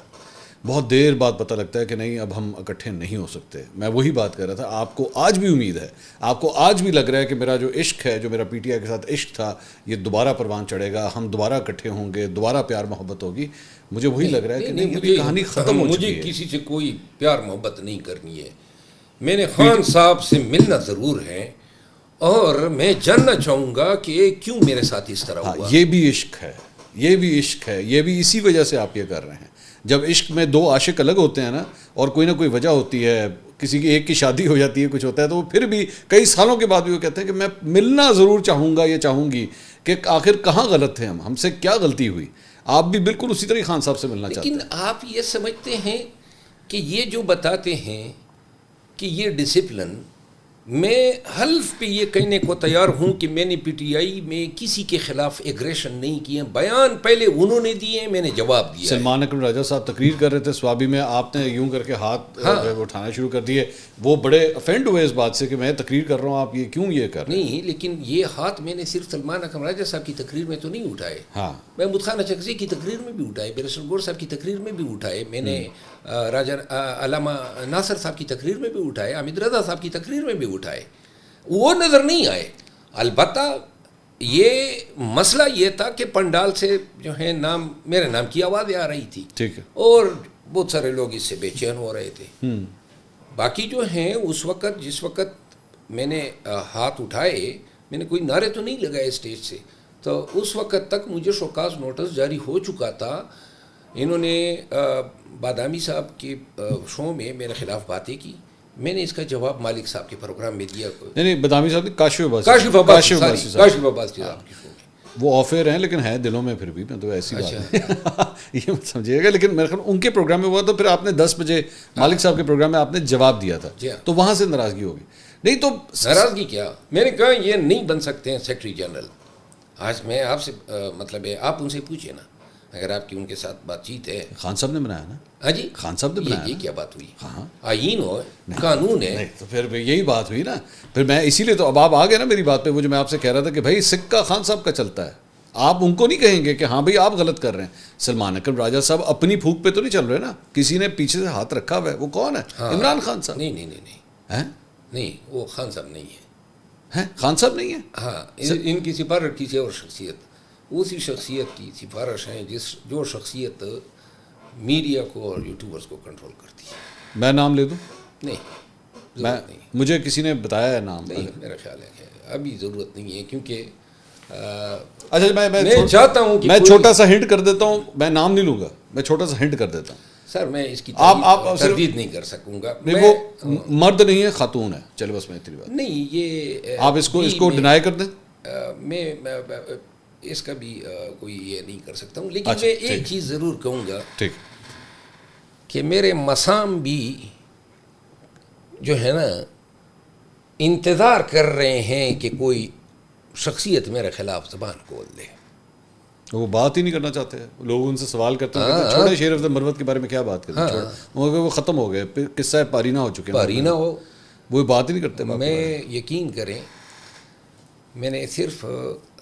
بہت دیر بعد پتہ لگتا ہے کہ نہیں اب ہم اکٹھے نہیں ہو سکتے. میں وہی بات کر رہا تھا. آپ کو آج بھی امید ہے, آپ کو آج بھی لگ رہا ہے کہ میرا جو عشق ہے, جو میرا پی ٹی آئی کے ساتھ عشق تھا, یہ دوبارہ پروان چڑھے گا, ہم دوبارہ اکٹھے ہوں گے, دوبارہ پیار محبت ہوگی. مجھے وہی لگ رہا ہے کہ نہیں یہ کہانی ختم ہو چکی ہے. مجھے کسی سے کوئی پیار محبت نہیں کرنی ہے. میں نے خان صاحب سے ملنا ضرور ہے اور میں جاننا چاہوں گا کہ کیوں میرے ساتھ اس طرح ہوا. یہ بھی عشق ہے, یہ بھی عشق ہے, یہ بھی اسی وجہ سے آپ یہ کر رہے ہیں. جب عشق میں 2 عاشق الگ ہوتے ہیں نا, اور کوئی نہ کوئی وجہ ہوتی ہے, کسی کی ایک کی شادی ہو جاتی ہے, کچھ ہوتا ہے, تو وہ پھر بھی کئی سالوں کے بعد بھی وہ کہتے ہیں کہ میں ملنا ضرور چاہوں گا یا چاہوں گی کہ آخر کہاں غلط تھے ہم سے کیا غلطی ہوئی. آپ بھی بالکل اسی طرح خان صاحب سے ملنا چاہتے ہیں. لیکن آپ یہ سمجھتے ہیں کہ یہ جو بتاتے ہیں کہ یہ ڈسپلن, میں حلف پہ یہ کہنے کو تیار ہوں کہ میں نے پی ٹی آئی میں کسی کے خلاف ایگریشن نہیں کیے. بیان پہلے انہوں نے دیے, میں نے جواب دیا. سلمان اکرم راجہ صاحب تقریر کر رہے تھے سوابی میں, آپ نے یوں کر کے ہاتھ اٹھانا شروع کر دیے. وہ بڑے افینڈ ہوئے اس بات سے کہ میں تقریر کر رہا ہوں, آپ یہ کیوں یہ کر رہے ہیں؟ نہیں, لیکن یہ ہاتھ میں نے صرف سلمان اکرم راجہ صاحب کی تقریر میں تو نہیں اٹھائے. محمود خان اچکزئی کی تقریر میں بھی اٹھائے, بیرسٹر گور صاحب کی تقریر میں بھی اٹھائے, میں نے راجہ علامہ ناصر صاحب کی تقریر میں بھی اٹھائے, حامد رضا صاحب کی تقریر میں بھی اٹھائے. وہ نظر نہیں آئے. البتہ یہ مسئلہ یہ تھا کہ پنڈال سے جو ہے میرے نام کی آوازیں آ رہی تھی, اور بہت سارے لوگ اس سے بے چین ہو رہے تھے. باقی جو ہیں اس وقت جس وقت میں نے ہاتھ اٹھائے, میں نے کوئی نعرے تو نہیں لگائے اسٹیج سے, تو اس وقت تک مجھے شوکاز نوٹس جاری ہو چکا تھا. انہوں نے بادامی صاحب کے شو میں میرے خلاف باتیں کی, میں نے اس کا جواب مالک صاحب کے پروگرام میں دیا. نہیں بادامی صاحب کاشف عباس وہ آفر ہیں لیکن ہیں دلوں میں پھر بھی, میں تو ایسی بات یہ مت سمجھیے گا. لیکن میرے خیال ان کے پروگرام میں ہوا تو پھر آپ نے 10 بجے مالک صاحب کے پروگرام میں آپ نے جواب دیا تھا, تو وہاں سے ناراضگی ہوگی. نہیں تو ناراضگی کیا, میں نے کہا یہ نہیں بن سکتے ہیں سیکرٹری جنرل. آج میں آپ سے مطلب ہے آپ ان سے پوچھیں نا, اگر آپ کی ان کے ساتھ بات چیت ہے. خان صاحب نے بنایا نا. ہاں جی, خان صاحب نے بنایا. یہ کیا بات ہوئی؟ آئین ہو, قانون ہے, تو پھر یہی بات ہوئی نا. پھر میں اسی لیے تو اب آپ آ گئے نا میری بات پہ. وہ جو میں آپ سے کہہ رہا تھا کہ بھائی سکہ خان صاحب کا چلتا ہے, آپ ان کو نہیں کہیں گے کہ ہاں بھائی آپ غلط کر رہے ہیں. سلمان اکرم راجہ صاحب اپنی پھوک پہ تو نہیں چل رہے نا, کسی نے پیچھے سے ہاتھ رکھا ہوا ہے. وہ کون ہے؟ عمران خان صاحب. نہیں وہ خان صاحب نہیں ہے. خان صاحب نہیں ہے. ہاں, ان کی سفارت کسی اور شخصیت. اسی شخصیت کی سفارش ہیں جو شخصیت میڈیا کو اور یوٹیوبرز کو کنٹرول کرتی ہے. میں نام لے دوں؟ نہیں, مجھے کسی نے بتایا ہے نام. نہیں, میرا خیال ہے کہ ابھی ضرورت نہیں ہے, کیونکہ اچھا میں چاہتا ہوں کہ میں چھوٹا سا ہنٹ کر دیتا ہوں, میں نام نہیں لوں گا, میں چھوٹا سا ہنٹ کر دیتا ہوں. سر میں اس کی تردید نہیں کر سکوں گا. وہ مرد نہیں ہے, خاتون ہے. چلے بس میں اتنی بات. نہیں, یہ آپ اس کو ڈینائی کر دیں. میں اس کا بھی کوئی یہ نہیں کر سکتا ہوں, لیکن میں ایک چیز ضرور کہوں گا کہ میرے مسام بھی جو ہے نا انتظار کر رہے ہیں کہ کوئی شخصیت میرے خلاف زبان کھول دے. وہ بات ہی نہیں کرنا چاہتے, لوگ ان سے سوال کرتے ہیں چھوڑے شیر افضل مروت کے بارے میں کیا بات کرتے ہیں, وہ ختم ہو گئے, قصہ پارینہ ہو چکے ہیں, پارینہ ہو, وہ بات ہی نہیں کرتے. میں یقین کریں میں نے صرف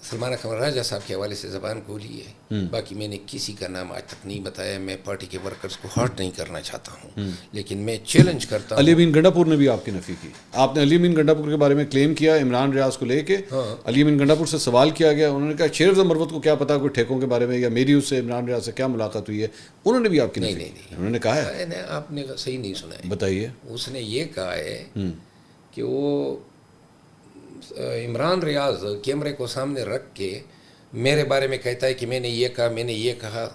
سلمان اکمل راجہ صاحب کے حوالے سے زبان کھولی ہے, باقی میں نے کسی کا نام آج تک نہیں بتایا. میں پارٹی کے ورکرز کو ہرٹ نہیں کرنا چاہتا ہوں, لیکن میں چیلنج کرتا ہوں. علی امین گنڈا پور نے بھی آپ کی نفی کی. آپ نے علی امین گنڈا پور کے بارے میں کلیم کیا عمران ریاض کو لے کے. علی امین گنڈا پور سے سوال کیا گیا, انہوں نے کہا شیر افضل مروت کو کیا پتا کوئی ٹھیکوں کے بارے میں, یا میری اس سے عمران ریاض سے کیا ملاقات ہوئی ہے. انہوں نے بھی آپ کی نفی کی. انہوں نے کہا ہے, آپ نے صحیح نہیں سنا ہے. بتائیے. اس نے یہ کہا ہے کہ وہ عمران ریاض کیمرے کو سامنے رکھ کے میرے بارے میں کہتا ہے کہ میں نے یہ کہا, میں نے یہ کہا.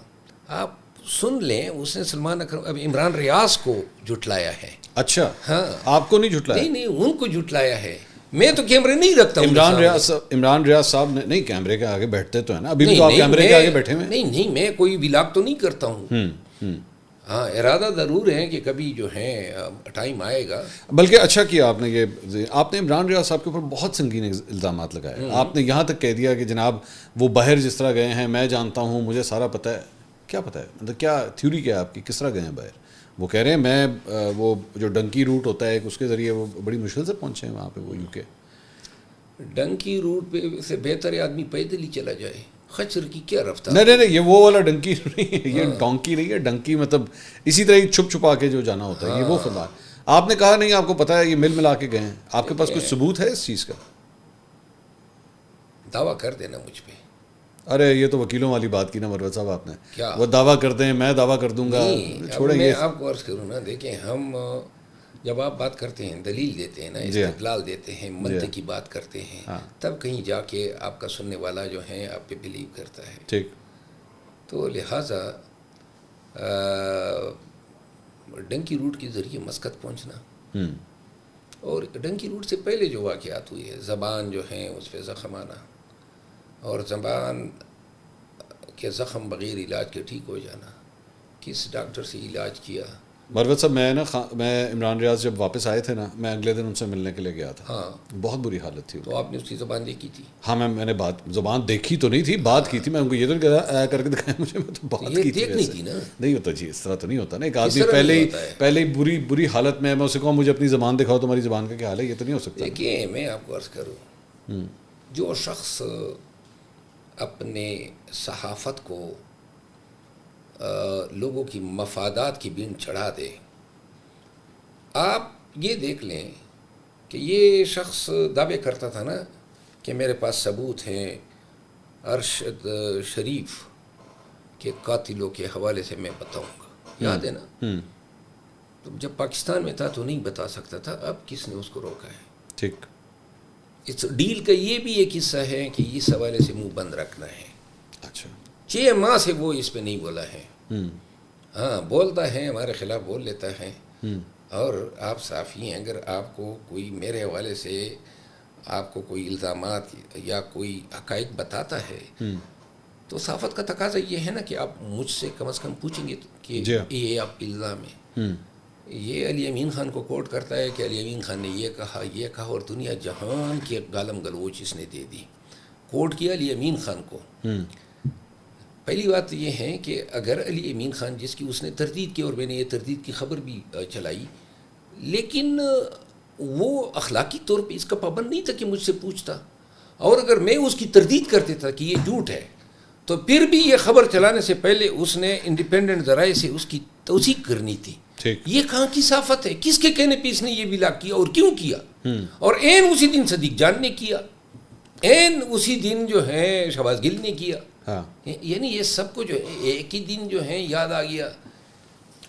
آپ سن لیں, اس نے سلمان اکرم عمران ریاض کو جھٹلایا ہے. اچھا, ہاں, آپ کو نہیں جھٹلایا؟ نہیں, ان کو جھٹلایا ہے. میں تو کیمرے نہیں رکھتا ہوں. عمران ریاض صاحب نے نہیں, کیمرے کے آگے بیٹھتے تو ہیں نا, ابھی بھی تو آپ کیمرے کے آگے بیٹھے ہوئے. نہیں, میں کوئی ولاگ تو نہیں کرتا ہوں. ہاں, ارادہ ضرور ہے کہ کبھی جو ہے ٹائم آئے گا. بلکہ اچھا کیا آپ نے, یہ آپ نے عمران ریاض صاحب کے اوپر بہت سنگین الزامات لگائے. آپ نے یہاں تک کہہ دیا کہ جناب وہ باہر جس طرح گئے ہیں میں جانتا ہوں, مجھے سارا پتہ ہے. کیا پتہ ہے, مطلب کیا تھیوری کیا ہے آپ کی, کس طرح گئے ہیں باہر؟ وہ کہہ رہے ہیں میں وہ جو ڈنکی روٹ ہوتا ہے اس کے ذریعے وہ بڑی مشکل سے پہنچے ہیں وہاں پہ, وہ UK. ڈنکی روٹ پہ سے بہتر ہے آدمی پیدل ہی چلا جائے. خچر کی کیا رفتار؟ نہیں, یہ وہ والا ڈنکی نہیں ہے, یہ ڈونکی نہیں ہے. ڈنکی مطلب اسی طرح ہی چھپ چھپا کے جو جانا ہوتا ہے, یہ وہ فرمان. آپ نے کہا نہیں, آپ کو پتا ہے یہ مل ملا کے گئے ہیں. آپ کے پاس کوئی ثبوت ہے اس چیز کا؟ دعویٰ کر دینا مجھ پہ. ارے یہ تو وکیلوں والی بات کی نا مروت صاحب آپ نے. کیا وہ دعویٰ کر دیں, میں دعویٰ کر دوں گا, چھوڑیں. میں آپ کو عرض کروں نا, دیکھیں ہم جب آپ بات کرتے ہیں, دلیل دیتے ہیں نا, استدلال دیتے ہیں, منطق کی بات کرتے ہیں, تب کہیں جا کے آپ کا سننے والا جو ہے آپ پہ بلیو کرتا ہے. ٹھیک. تو لہٰذا ڈنکی روٹ کے ذریعے مسقط پہنچنا, اور ڈنکی روٹ سے پہلے جو واقعات ہوئی ہے, زبان جو ہے اس پہ زخم آنا, اور زبان کے زخم بغیر علاج کے ٹھیک ہو جانا, کس ڈاکٹر سے علاج کیا. مروت صاحب میں عمران ریاض جب واپس آئے تھے نا, میں اگلے دن ان سے ملنے کے لیے گیا تھا. ہاں, بہت بری حالت تھی. تو آپ نے اس کی زبان دیکھی تھی؟ ہاں, میں نے زبان دیکھی تو نہیں تھی, بات کی تھی. میں ان کو یہ تو کر کے دکھایا مجھے, میں تو بات کی تھی. نہیں ہوتا جی, اس طرح تو نہیں ہوتا نا. ایک آدمی پہلے ہی بری حالت میں اسے کہوں مجھے اپنی زبان دکھاؤ, تمہاری زبان کا کیا حال ہے, یہ تو نہیں ہو سکتا. دیکھیے میں آپ کو عرض کروں, جو شخص اپنے صحافت کو لوگوں کی مفادات کی بین چڑھا دے, آپ یہ دیکھ لیں کہ یہ شخص دعوے کرتا تھا نا کہ میرے پاس ثبوت ہیں ارشد شریف کے قاتلوں کے حوالے سے میں بتاؤں گا, یاد ہے نا. تو جب پاکستان میں تھا تو نہیں بتا سکتا تھا, اب کس نے اس کو روکا ہے؟ ٹھیک. اس ڈیل کا یہ بھی ایک حصہ ہے کہ اس حوالے سے منہ بند رکھنا ہے. اچھا, 6 ماہ سے وہ اس پہ نہیں بولا ہے. ہاں, بولتا ہے, ہمارے خلاف بول لیتا ہے. اور آپ صحافی ہیں, اگر آپ کو کوئی میرے حوالے سے آپ کو کوئی الزامات یا کوئی حقائق بتاتا ہے تو صحافت کا تقاضا یہ ہے نا کہ آپ مجھ سے کم از کم پوچھیں گے کہ یہ آپ الزام ہے. یہ علی امین خان کو کوٹ کرتا ہے کہ علی امین خان نے یہ کہا, اور دنیا جہان کی گالم گلوچ اس نے دے دی. کوٹ کیا علی امین خان کو. پہلی بات یہ ہے کہ اگر علی امین خان, جس کی اس نے تردید کی اور میں نے یہ تردید کی خبر بھی چلائی, لیکن وہ اخلاقی طور پہ اس کا پابند نہیں تھا کہ مجھ سے پوچھتا, اور اگر میں اس کی تردید کرتے تھا کہ یہ جھوٹ ہے تو پھر بھی یہ خبر چلانے سے پہلے اس نے انڈیپینڈنٹ ذرائع سے اس کی توثیق کرنی تھی. یہ کہاں کی صحافت ہے؟ کس کے کہنے پہ اس نے یہ ولاگ کیا اور کیوں کیا؟ اور عین اسی دن صدیق جان نے کیا. این اسی دن جو ہے شہباز گل نے کیا. یعنی یہ سب کو جو ہے ایک ہی دن جو ہے یاد آ گیا.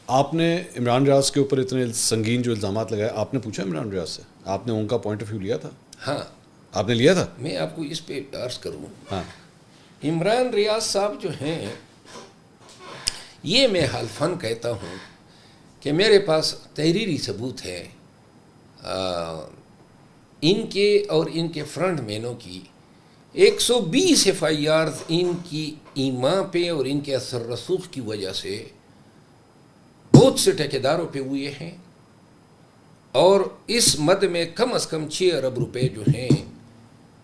آپ نے عمران ریاض کے اوپر اتنے سنگین جو الزامات لگائے, آپ نے پوچھا عمران ریاض سے, آپ نے ان کا پوائنٹ آف ویو لیا تھا؟ ہاں آپ نے لیا تھا. میں آپ کو اس پہ عرض کروں. ہاں عمران ریاض صاحب جو ہیں, یہ میں حلفاً کہتا ہوں کہ میرے پاس تحریری ثبوت ہے ان کے اور ان کے فرنٹ مینوں کی 120 FIRs ان کی ایما پہ اور ان کے اثر رسوخ کی وجہ سے بہت سے ٹھیکیداروں پہ ہوئے ہیں, اور اس مد میں کم از کم 6 ارب روپے جو ہیں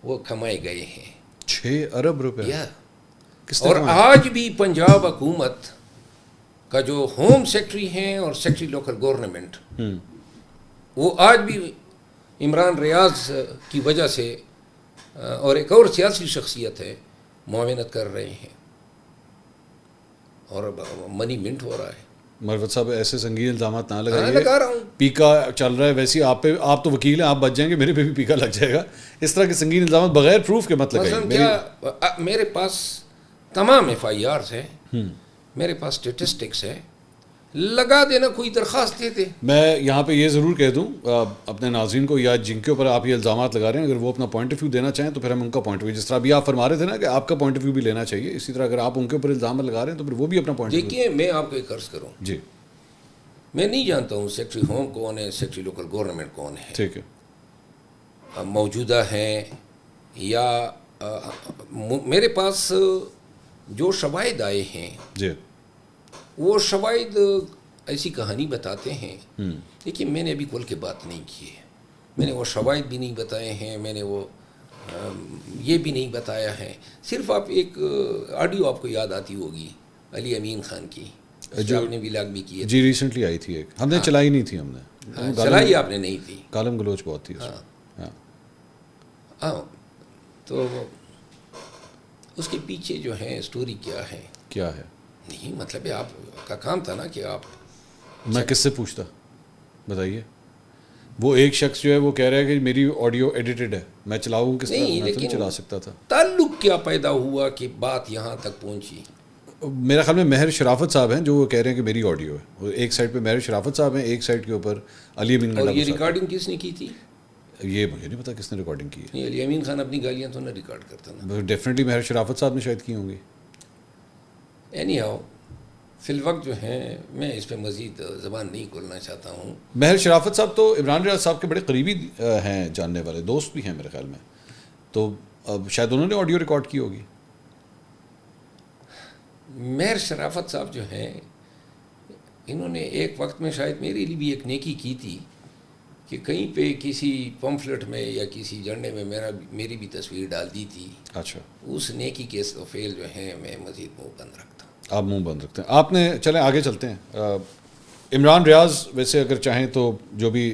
وہ کمائے گئے ہیں. 6 ارب روپے. اور آج بھی پنجاب حکومت کا جو ہوم سیکٹری ہیں اور سیکٹری لوکل گورنمنٹ, وہ آج بھی عمران ریاض کی وجہ سے اور ایک اور سیاسی شخصیت ہے معاونت کر رہے ہیں, اور منی منٹ ہو رہا ہے. مروت صاحب ایسے سنگین الزامات نہ لگا رہا ہوں. پیکا چل رہا ہے ویسے آپ پہ, آپ تو وکیل ہیں, آپ بچ جائیں گے, میرے پہ بھی پیکا لگ جائے گا. اس طرح کے سنگین الزامات بغیر پروف کے مت لگائیں. میرے پاس تمام FIRs ہیں, میرے پاس اسٹیٹسٹکس ہے, لگا دینا, کوئی درخواست دیتے. میں یہاں پہ یہ ضرور کہہ دوں اپنے ناظرین کو, یا جن کے اوپر آپ یہ الزامات لگا رہے ہیں, اگر وہ اپنا پوائنٹ آف ویو دینا چاہیں تو پھر ہم ان کا پوائنٹ آف ویو, جس طرح ابھی آپ فرما رہے تھے نا کہ آپ کا پوائنٹ آف ویو بھی لینا چاہیے, اسی طرح اگر آپ ان کے اوپر الزامات لگا رہے ہیں تو پھر وہ بھی اپنا پوائنٹ آف ویو. دیکھیے میں آپ کو ایک عرض کروں. جی. میں نہیں جانتا ہوں سیکٹری ہوم کون ہے, سیکٹری لوکل گورنمنٹ کون ہے. ٹھیک ہے. موجودہ ہیں یا میرے پاس جو شواہد آئے ہیں, جی, وہ شواہد ایسی کہانی بتاتے ہیں. دیکھیے میں نے ابھی کھل کے بات نہیں کی ہے, میں نے وہ شواہد بھی نہیں بتائے ہیں, میں نے وہ یہ بھی نہیں بتایا ہے. صرف آپ ایک آڈیو آپ کو یاد آتی ہوگی علی امین خان کی, جو آپ نے ولاگ بھی کی ہے. جی ریسنٹلی آئی تھی ایک, ہم نے چلائی نہیں تھی, ہم نے چلائی آپ نے نہیں تھی. کالم گلوچ بہت تھی. ہاں تو اس کے پیچھے جو ہے اسٹوری کیا ہے نہیں, مطلب آپ کا کام تھا نا کہ آپ, میں کس سے پوچھتا بتائیے. وہ ایک شخص جو ہے وہ کہہ رہا ہے کہ میری آڈیو ایڈیٹڈ ہے, میں چلاؤں کس طرح؟ میں تو نہیں چلا سکتا تھا. تعلق کیا پیدا ہوا کہ بات یہاں تک پہنچی؟ میرا خیال میں مہر شرافت صاحب ہیں جو وہ کہہ رہے ہیں کہ میری آڈیو ہے. ایک سائڈ پہ مہر شرافت صاحب ہیں, ایک سائڈ کے اوپر علی امین. اور یہ ریکارڈنگ کس نے کی تھی؟ یہ مجھے نہیں پتا کس نے ریکارڈنگ کی ہے. علی امین خان اپنی گالیاں تو نہ ریکارڈ کرتا نا. ڈیفینیٹلی مہر شرافت صاحب نے شاید کی ہوں گی. اینی ہاؤ فی الوقت جو ہے میں اس پہ مزید زبان نہیں کھولنا چاہتا ہوں. مہر شرافت صاحب تو عمران ریاض صاحب کے بڑے قریبی ہیں, جاننے والے دوست بھی ہیں میرے خیال میں, تو شاید انہوں نے آڈیو ریکارڈ کی ہوگی. مہر شرافت صاحب جو ہیں, انہوں نے ایک وقت میں شاید میرے لیے بھی ایک نیکی کی تھی کہ کہیں پہ کسی پمفلٹ میں یا کسی جھنڈے میں میری بھی تصویر ڈال دی تھی. اچھا. اس نیکی کے فعل جو ہیں میں مزید منہ بند رکھتا ہوں. آپ منہ بند رکھتے ہیں. آپ نے, چلیں آگے چلتے ہیں. عمران ریاض ویسے اگر چاہیں تو جو بھی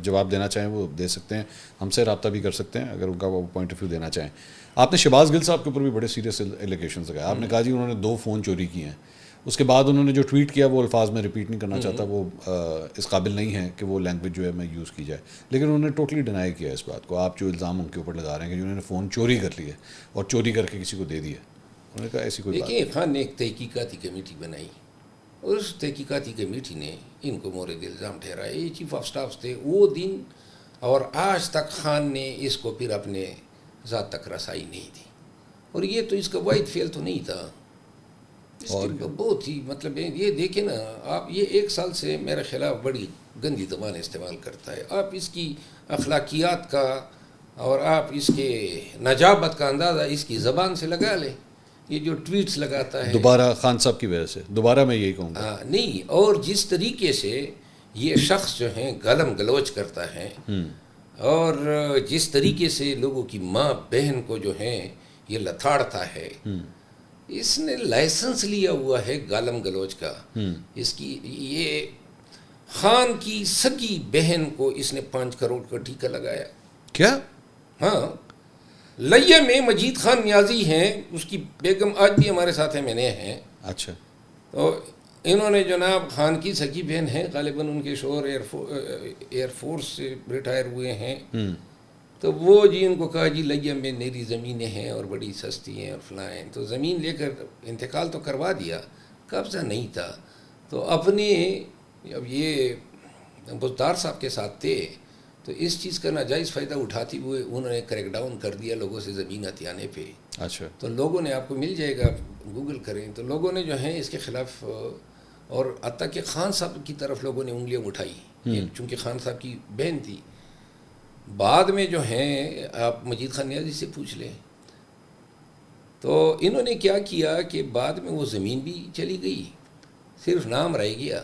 جواب دینا چاہیں وہ دے سکتے ہیں, ہم سے رابطہ بھی کر سکتے ہیں اگر ان کا وہ پوائنٹ آف ویو دینا چاہیں. آپ نے شہباز گل صاحب کے اوپر بھی بڑے سیریس ایلیگیشنز لگائے. آپ نے کہا جی انہوں نے 2 فون چوری کیے ہیں. اس کے بعد انہوں نے جو ٹویٹ کیا وہ الفاظ میں ریپیٹ نہیں کرنا چاہتا, وہ اس قابل نہیں ہے کہ وہ لینگویج جو ہے میں یوز کی جائے, لیکن انہوں نے ٹوٹلی ڈینائی کیا اس بات کو. آپ جو الزام ان کے اوپر لگا رہے ہیں کہ انہوں نے فون چوری کر لیے اور چوری کر کے کسی کو دے دیا, انہوں نے کہا ایسی کوئی بات. دیکھیے خان نے ایک تحقیقاتی کمیٹی بنائی اور اس تحقیقاتی کمیٹی نے ان کو مورد الزام ٹھہرایا. یہ چیف آف سٹاف تھے وہ دن, اور آج تک خان نے اس کو پھر اپنے ذات تک رسائی نہیں دی. اور یہ تو اس کا واحد فعل تو نہیں تھا, بہت ہی مطلب یہ دیکھیں نا آپ, یہ 1 سال سے میرے خلاف بڑی گندی زبان استعمال کرتا ہے. آپ اس کی اخلاقیات کا اور آپ اس کے نجابت کا اندازہ اس کی زبان سے لگا لیں. یہ جو ٹویٹس لگاتا ہے دوبارہ خان صاحب کی وجہ سے, دوبارہ میں یہی کہوں گا نہیں, اور جس طریقے سے یہ شخص جو ہیں گالم گلوچ کرتا ہے, اور جس طریقے سے لوگوں کی ماں بہن کو جو ہیں یہ لتاڑتا ہے, اس نے لائسنس لیا ہوا ہے گالم گلوچ کا. اس کی یہ خان کی سگی بہن کو اس نے 5 کروڑ کا ٹیکہ لگایا. کیا؟ ہاں, لیہ میں مجید خان نیازی ہیں, اس کی بیگم آج بھی ہمارے ساتھ میں ہیں. اچھا. تو انہوں نے جناب خان کی سگی بہن ہیں, غالباً ان کے شوہر ایئر فورس سے ریٹائر ہوئے ہیں, تو وہ جی ان کو کہا جی لیا میں میری زمینیں ہیں اور بڑی سستی ہیں اور فلاں ہیں، تو زمین لے کر انتقال تو کروا دیا، قبضہ نہیں تھا. تو اپنے اب یہ بزدار صاحب کے ساتھ تھے تو اس چیز کا ناجائز فائدہ اٹھاتی ہوئے انہوں نے کریک ڈاؤن کر دیا لوگوں سے زمین ہتھیانے پہ. اچھا. تو لوگوں نے، آپ کو مل جائے گا گوگل کریں، تو لوگوں نے جو ہیں اس کے خلاف، اور حتیٰ کہ خان صاحب کی طرف لوگوں نے انگلیاں اٹھائی چونکہ خان صاحب کی بہن تھی. بعد میں جو ہیں آپ مجید خان نیازی سے پوچھ لیں، تو انہوں نے کیا کیا کہ بعد میں وہ زمین بھی چلی گئی، صرف نام رہ گیا.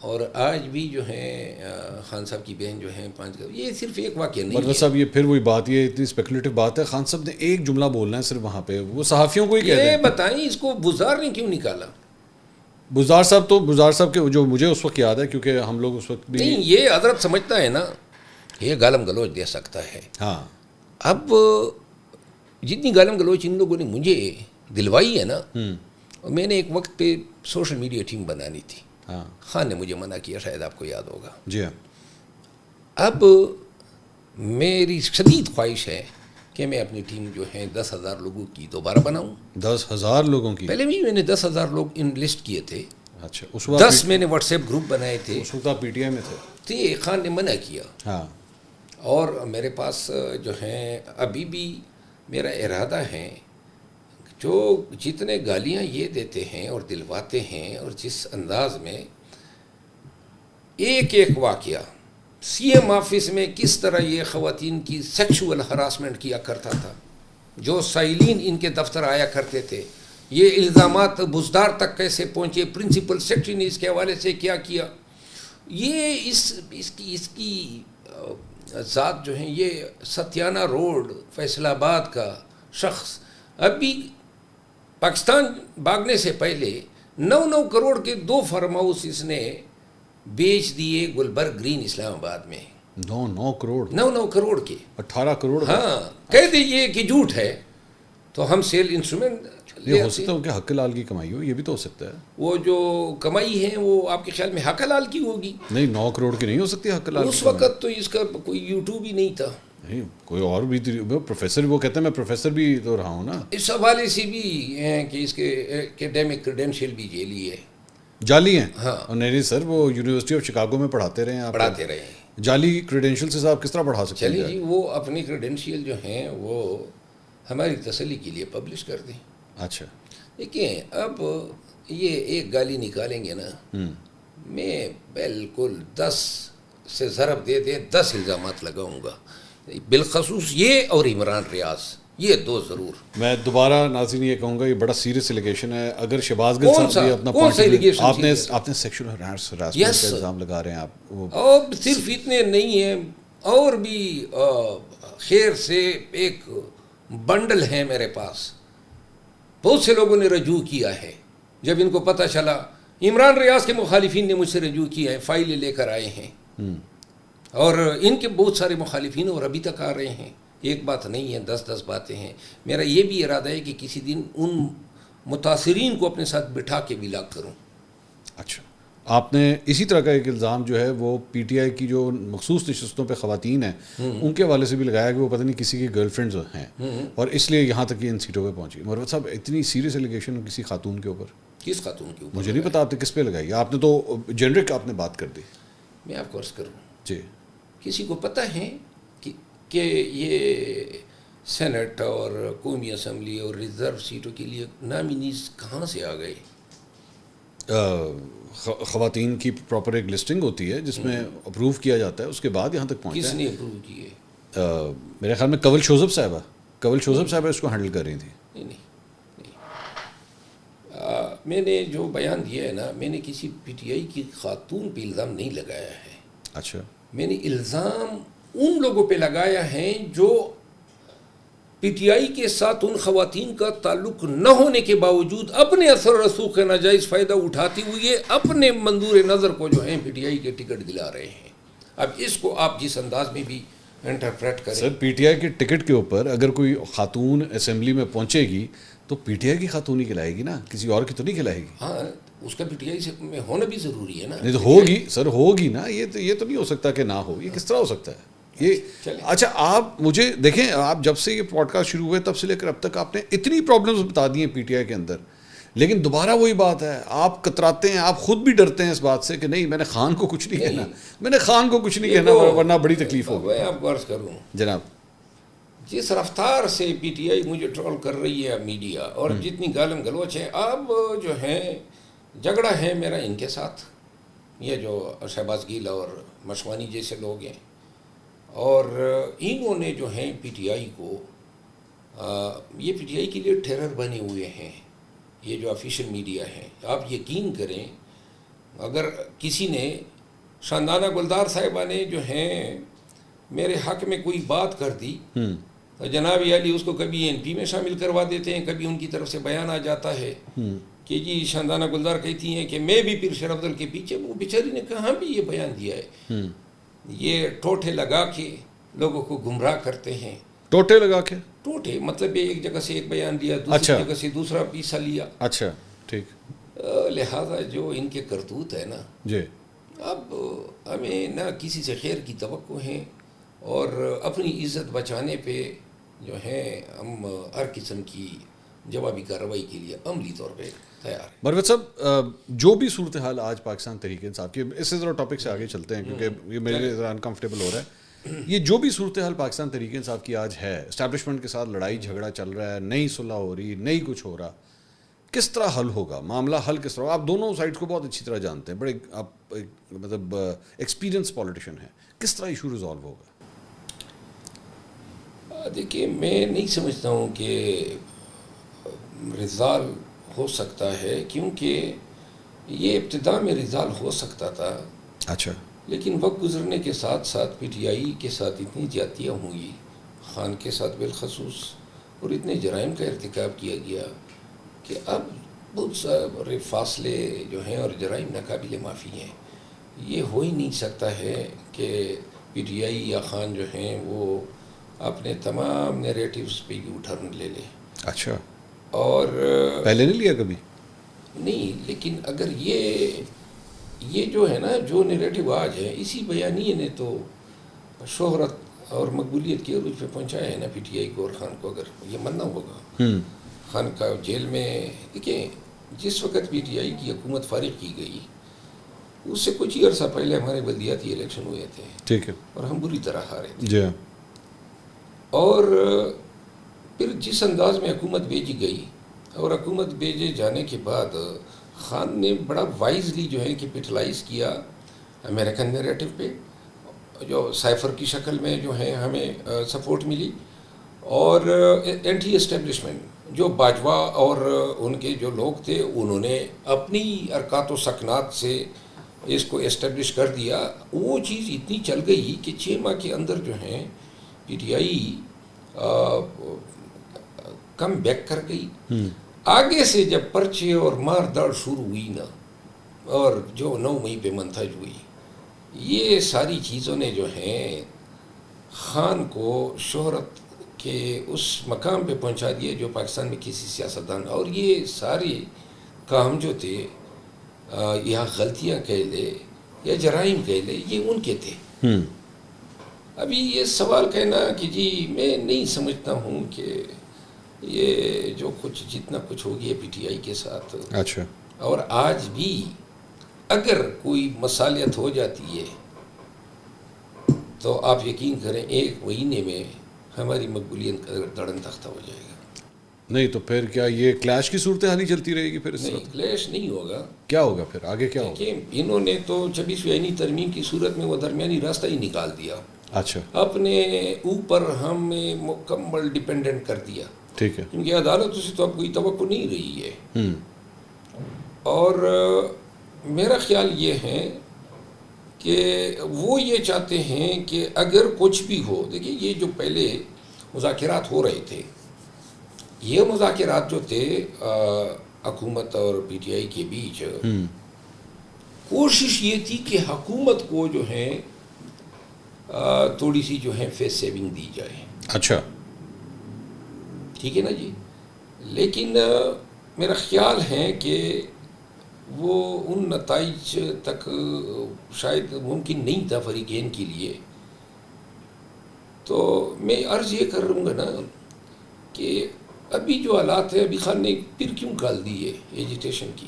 اور آج بھی جو ہیں خان صاحب کی بہن جو ہیں 5 یہ صرف ایک واقعہ نہیں ہے صاحب. یہ پھر وہی بات، یہ اتنی اسپیکولیٹو بات ہے. خان صاحب نے ایک جملہ بولنا ہے صرف وہاں پہ، وہ صحافیوں کو ہی کہہ یہ بتائیں اس کو بزدار نے کیوں نکالا؟ بزدار صاحب کے جو مجھے اس وقت یاد ہے، کیونکہ ہم لوگ اس وقت بھی نہیں، یہ حضرت سمجھتا ہے نا یہ گالم گلوچ دے سکتا ہے. ہاں. اب جتنی گالم گلوچ ان لوگوں نے مجھے دلوائی ہے نا، میں نے ایک وقت پہ سوشل میڈیا ٹیم بنانی تھی. خان نے مجھے منع کیا، شاید آپ کو یاد ہوگا. جی ہاں. اب میری شدید خواہش ہے کہ میں اپنی ٹیم جو ہے 10,000 لوگوں کی دوبارہ بناؤں. 10,000 لوگوں کی؟ پہلے بھی میں نے 10,000 لوگ انلسٹ کیے تھے. اچھا. 10 میں نے واٹس ایپ گروپ بنائے تھے. اس وقت آپ پی ٹی آئی میں تھے؟ خان نے منع کیا. ہاں. اور میرے پاس جو ہیں ابھی بھی میرا ارادہ ہے، جو جتنے گالیاں یہ دیتے ہیں اور دلواتے ہیں اور جس انداز میں ایک واقعہ سی ایم آفس میں کس طرح یہ خواتین کی سیکشول ہراسمنٹ کیا کرتا تھا، جو سائلین ان کے دفتر آیا کرتے تھے، یہ الزامات بزدار تک کیسے پہنچے، پرنسپل سیکرٹری نے اس کے حوالے سے کیا کیا، یہ اس کی ذات جو ہیں، یہ ستیانہ روڈ فیصل آباد کا شخص ابھی پاکستان بھاگنے سے پہلے 9 کروڑ کے 2 فارم ہاؤس اس نے بیچ دیے گلبرگ گرین اسلام آباد میں. 9 کروڑ؟ 9 کروڑ کے 18 کروڑ. ہاں. کہہ دیجیے کہ جھوٹ ہے تو ہم سیل انسٹرومنٹ یہ ہو سکتا ہے کہ حق لال کی کمائی ہو، یہ بھی تو ہو سکتا ہے. وہ جو کمائی ہے وہ آپ کے خیال میں حق لال کی ہوگی؟ نہیں، 9 کروڑ کی نہیں ہو سکتی حق لال. اس وقت تو اس کا کوئی یوٹیوب ہی نہیں تھا. نہیں، کوئی اور بھی پروفیسر، وہ کہتے ہیں میں پروفیسر بھی تو رہا ہوں نا. اس حوالے سے بھی ہیں کہ اس کے ایکیڈیمک کریڈینشیل بھی جیلی ہے، جعلی ہیں. ہاں. اور نہیں سر، وہ یونیورسٹی آف شکاگو میں پڑھاتے رہے ہیں. پڑھاتے رہے ہیں. جعلی کریڈینشیل سے صاحب کس طرح پڑھا سکتے ہیں؟ چلیے جی، وہ اپنی کریڈینشیل جو ہیں وہ ہماری تسلی کے لیے پبلش کر دیں. اچھا. دیکھیں، اب یہ ایک گالی نکالیں گے نا، میں بالکل 10 سے ضرب دے 10 الزامات لگاؤں گا، بالخصوص یہ اور عمران ریاض، یہ 2 ضرور. میں دوبارہ ناظرین یہ کہوں گا، یہ بڑا سیریس ایلیگیشن ہے. اگر شہباز گل صاحب بھی اپنا آپ نے سیکشول ہراسمنٹ کا الزام لگا رہے ہیں آپ، اور صرف اتنے نہیں ہیں، اور بھی خیر سے ایک بنڈل ہے میرے پاس. بہت سے لوگوں نے رجوع کیا ہے. جب ان کو پتہ چلا، عمران ریاض کے مخالفین نے مجھ سے رجوع کیا ہے، فائلیں لے کر آئے ہیں، اور ان کے بہت سارے مخالفین اور ابھی تک آ رہے ہیں. ایک بات نہیں ہے، 10 باتیں ہیں. میرا یہ بھی ارادہ ہے کہ کسی دن ان متاثرین کو اپنے ساتھ بٹھا کے بھی لاگ کروں. اچھا. آپ نے اسی طرح کا ایک الزام جو ہے وہ پی ٹی آئی کی جو مخصوص نشستوں پہ خواتین ہیں ان کے حوالے سے بھی لگایا کہ وہ پتہ نہیں کسی کی گرل فرینڈز ہیں اور اس لیے یہاں تک ان سیٹوں پہ پہنچی. مروت صاحب، اتنی سیریس ایلیگیشن کسی خاتون کے اوپر؟ کس خاتون کے اوپر؟ مجھے نہیں پتا آپ نے کس پہ لگائی. آپ نے تو جنرک آپ نے بات کر دی. میں آپ کو عرض کروں جی، کسی کو پتہ ہے کہ یہ سینٹ اور قومی اسمبلی اور ریزرو سیٹوں کے لیے نامینیز کہاں سے آ گئے؟ خواتین کی پراپر ایک لسٹنگ ہوتی ہے جس میں اپروو کیا جاتا ہے، اس کے بعد یہاں تک پہنچتا ہے. کس نے اپروو کیے؟ میرے خیال میں کنول شوزب صاحبہ اس کو ہینڈل کر رہی تھی. نہیں. میں نے جو بیان دیا ہے نا، میں نے کسی پی ٹی آئی کی خاتون پہ الزام نہیں لگایا ہے. اچھا. میں نے الزام ان لوگوں پہ لگایا ہے جو پی ٹی آئی کے ساتھ ان خواتین کا تعلق نہ ہونے کے باوجود اپنے اثر و رسوخ کا ناجائز فائدہ اٹھاتے ہوئے اپنے منظور نظر کو جو ہیں پی ٹی آئی کے ٹکٹ دلا رہے ہیں. اب اس کو آپ جس انداز میں بھی انٹرپریٹ کریں. سر، پی ٹی آئی کے ٹکٹ کے اوپر اگر کوئی خاتون اسمبلی میں پہنچے گی تو پی ٹی آئی کی خاتون ہی کھلائے گی نا، کسی اور کی تو نہیں کھلائے گی. ہاں، اس کا پی ٹی آئی سے میں ہونا بھی ضروری ہے نا. نہیں تو ہوگی سر، ہوگی نا. یہ تو نہیں ہو سکتا کہ نہ ہو. یہ کس طرح ہو سکتا ہے؟ یہ اچھا آپ مجھے دیکھیں, آپ جب سے یہ پوڈ کاسٹ شروع ہوئے تب سے لے کر اب تک آپ نے اتنی پرابلمس بتا دی ہیں پی ٹی آئی کے اندر, لیکن دوبارہ وہی بات ہے, آپ کتراتے ہیں, آپ خود بھی ڈرتے ہیں اس بات سے کہ نہیں میں نے خان کو کچھ نہیں کہنا, میں نے خان کو کچھ نہیں کہنا ورنہ بڑی تکلیف ہوگی. میں آپ کو عرض کروں جناب, جس رفتار سے پی ٹی آئی مجھے ٹرول کر رہی ہے میڈیا, اور جتنی گالم گلوچ ہے, اب جو ہے جھگڑا ہے میرا ان کے ساتھ, یہ جو شہباز گیل اور مشوانی جیسے لوگ ہیں, اور انہوں نے جو ہیں پی ٹی آئی کو, یہ پی ٹی آئی کے لیے ٹیرر بنے ہوئے ہیں, یہ جو آفیشیل میڈیا ہے. آپ یقین کریں اگر کسی نے, شاندانہ گلدار صاحبہ نے جو ہیں میرے حق میں کوئی بات کر دی, تو جناب علی اس کو کبھی این پی میں شامل کروا دیتے ہیں, کبھی ان کی طرف سے بیان آ جاتا ہے کہ جی شاندانہ گلدار کہتی ہیں کہ میں بھی پیر شیر افضل کے پیچھے. وہ بیچاری نے کہاں بھی یہ بیان دیا ہے؟ یہ ٹوٹے لگا کے لوگوں کو گمراہ کرتے ہیں. ٹوٹے لگا کے, ٹوٹے مطلب ایک جگہ سے ایک بیان دیا, دوسری جگہ سے دوسرا پیسا لیا. اچھا ٹھیک. لہذا جو ان کے کرتوت ہے نا جی, اب ہمیں نہ کسی سے خیر کی توقع ہے, اور اپنی عزت بچانے پہ جو ہے ہم ہر قسم کی جوابی کارروائی کے لیے عملی طور پہ تیار ہیں. مروت صاحب, جو بھی صورتحال آج پاکستان تحریک انصاف کی, اس سے ذرا ٹاپک سے آگے چلتے ہیں کیونکہ یہ میرے لیے ذرا انکمفرٹیبل ہو رہا ہے. یہ جو بھی صورتحال پاکستان تحریک انصاف کی آج ہے, اسٹیبلشمنٹ کے ساتھ لڑائی جھگڑا چل رہا ہے, نئی صلح ہو رہی, نئی کچھ ہو رہا, کس طرح حل ہوگا معاملہ, حل کس طرح ہوگا؟ آپ دونوں سائڈ کو بہت اچھی طرح جانتے ہیں, بڑے آپ مطلب ایکسپیرینس پولیٹیشین ہیں, کس طرح ایشو ریزالو ہوگا؟ دیکھیے میں نہیں سمجھتا ہوں کہ رزال ہو سکتا ہے, کیونکہ یہ ابتدا میں رزال ہو سکتا تھا. اچھا. لیکن وقت گزرنے کے ساتھ ساتھ پی ٹی آئی کے ساتھ اتنی زیادتیاں ہوئی, خان کے ساتھ بالخصوص, اور اتنے جرائم کا ارتکاب کیا گیا کہ اب بہت سارے فاصلے جو ہیں اور جرائم ناقابل معافی ہیں. یہ ہو ہی نہیں سکتا ہے کہ پی ٹی آئی یا خان جو ہیں وہ اپنے تمام نیریٹیوز پہ یو ٹرن لے لے. اچھا. اور پہلے نہیں لیا کبھی؟ نہیں, لیکن اگر یہ جو ہے نا جو نیریٹیو آج ہے, اسی بیانیے نے تو شہرت اور مقبولیت کے عروج پہ پہنچایا ہے نا پی ٹی آئی کو اور خان کو. اگر یہ ماننا ہوگا, خان کا جیل میں, دیکھیں جس وقت پی ٹی آئی کی حکومت فارغ کی گئی اس سے کچھ ہی عرصہ پہلے ہمارے بلدیاتی الیکشن ہوئے تھے. ٹھیک ہے. اور ہم بری طرح ہارے تھے. جی. اور پھر جس انداز میں حکومت بھیجی گئی, اور حکومت بھیجے جانے کے بعد خان نے بڑا وائزلی جو ہے کیپٹلائز کیا امریکن نیریٹو پہ, جو سائفر کی شکل میں جو ہے ہمیں سپورٹ ملی, اور اینٹی اسٹیبلشمنٹ جو باجوہ اور ان کے جو لوگ تھے انہوں نے اپنی حرکات و سکنات سے اس کو اسٹیبلش کر دیا. وہ چیز اتنی چل گئی کہ 6 ماہ کے اندر جو ہیں P T I come back کر گئی. آگے سے جب پرچے اور مار داڑ شروع ہوئی نا, اور جو 9 مئی پہ منتھج ہوئی, یہ ساری چیزوں نے جو ہیں خان کو شہرت کے اس مقام پہ پہنچا دیا جو پاکستان میں کسی سیاستدان, اور یہ سارے کام جو تھے یا غلطیاں کہہ لے یا جرائم کہہ لے, یہ ان کے تھے. ابھی یہ سوال کہنا کہ جی میں نہیں سمجھتا ہوں کہ یہ جو کچھ جتنا کچھ ہو گیا پی ٹی آئی کے ساتھ. اچھا. اور آج بھی اگر کوئی مصالحت ہو جاتی ہے تو آپ یقین کریں 1 مہینے میں ہماری مقبولیت کا دڑن تختہ ہو جائے گا. نہیں تو پھر کیا یہ کلیش کی صورتحال ہی چلتی رہے گی پھر؟ نہیں, کلیش نہیں ہوگا. کیا ہوگا پھر آگے, کیا ہوگا؟ انہوں نے تو 26ویں آئینی ترمیم کی صورت میں وہ درمیانی راستہ ہی نکال دیا. اچھا. اپنے اوپر ہمیں مکمل ڈیپینڈنٹ کر دیا. ٹھیک ہے. کیونکہ عدالت سے تو اب کوئی توقع نہیں رہی ہے. اور میرا خیال یہ ہے کہ وہ یہ چاہتے ہیں کہ اگر کچھ بھی ہو, دیکھیے یہ جو پہلے مذاکرات ہو رہے تھے, یہ مذاکرات جو تھے حکومت اور پی ٹی آئی کے بیچ, کوشش یہ تھی کہ حکومت کو جو ہے تھوڑی سی جو ہے فیس سیونگ دی جائے. اچھا. ٹھیک ہے نا جی. لیکن میرا خیال ہے کہ وہ ان نتائج تک شاید ممکن نہیں تھا فریقین کے لیے تو میں عرض یہ کر رہوں گا نا کہ ابھی جو حالات ہے ابھی خان نے پھر کیوں ڈال دی ہے ایجیٹیشن کی،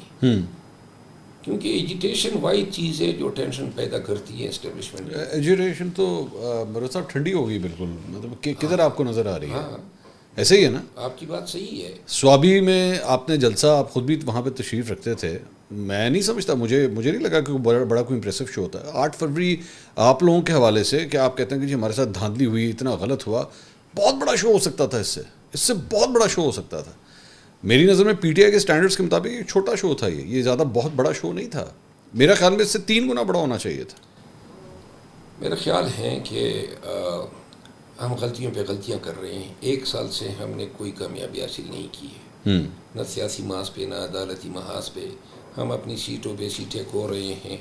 کیونکہ ایجیٹیشن واحد چیز ہے جو ٹینشن پیدا کرتی ہے اسٹیبلشمنٹ۔ ایجیٹیشن تو مرزا صاحب ٹھنڈی ہو گئی بالکل، مطلب کدھر آپ کو نظر آ رہی ہے؟ ایسے ہی ہے نا؟ آپ کی بات صحیح ہے۔ سوابی میں آپ نے جلسہ، آپ خود بھی وہاں پہ تشریف رکھتے تھے، میں نہیں سمجھتا، مجھے نہیں لگا کہ بڑا کوئی امپریسو شو ہوتا ہے۔ 8 فروری آپ لوگوں کے حوالے سے کہ آپ کہتے ہیں کہ جی ہمارے ساتھ دھاندلی ہوئی، اتنا غلط ہوا، بہت بڑا شو ہو سکتا تھا، اس سے بہت بڑا شو ہو سکتا تھا۔ میری نظر میں پی ٹی آئی کے سٹینڈرڈز کے مطابق یہ چھوٹا شو تھا، یہ زیادہ بہت بڑا شو نہیں تھا، میرا خیال میں اس سے 3 گنا بڑا ہونا چاہیے تھا۔ میرا خیال ہے کہ ہم غلطیوں پہ غلطیاں کر رہے ہیں۔ 1 سال سے ہم نے کوئی کامیابی حاصل نہیں کی ہے، نہ سیاسی محاذ پہ نہ عدالتی محاذ پہ۔ ہم اپنی سیٹوں پہ سیٹیں کھو رہے ہیں،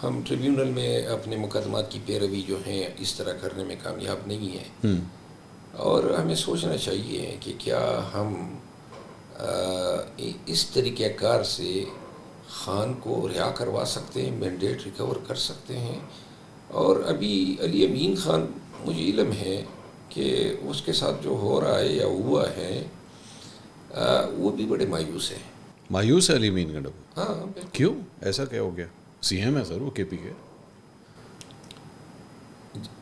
ہم ٹریبیونل میں اپنے مقدمات کی پیروی جو ہیں اس طرح کرنے میں کامیاب نہیں ہیں، اور ہمیں سوچنا چاہیے کہ کیا ہم اس طریقہ کار سے خان کو رہا کروا سکتے ہیں، مینڈیٹ ریکور کر سکتے ہیں۔ اور ابھی علی امین خان، مجھے علم ہے کہ اس کے ساتھ جو ہو رہا ہے یا ہوا ہے وہ بھی بڑے مایوس ہیں۔ مایوس ہے علی امین گڈو؟ ہاں، کیوں؟ ایسا کیا ہو گیا؟ سی ایم ہے سر وہ کے پی کے۔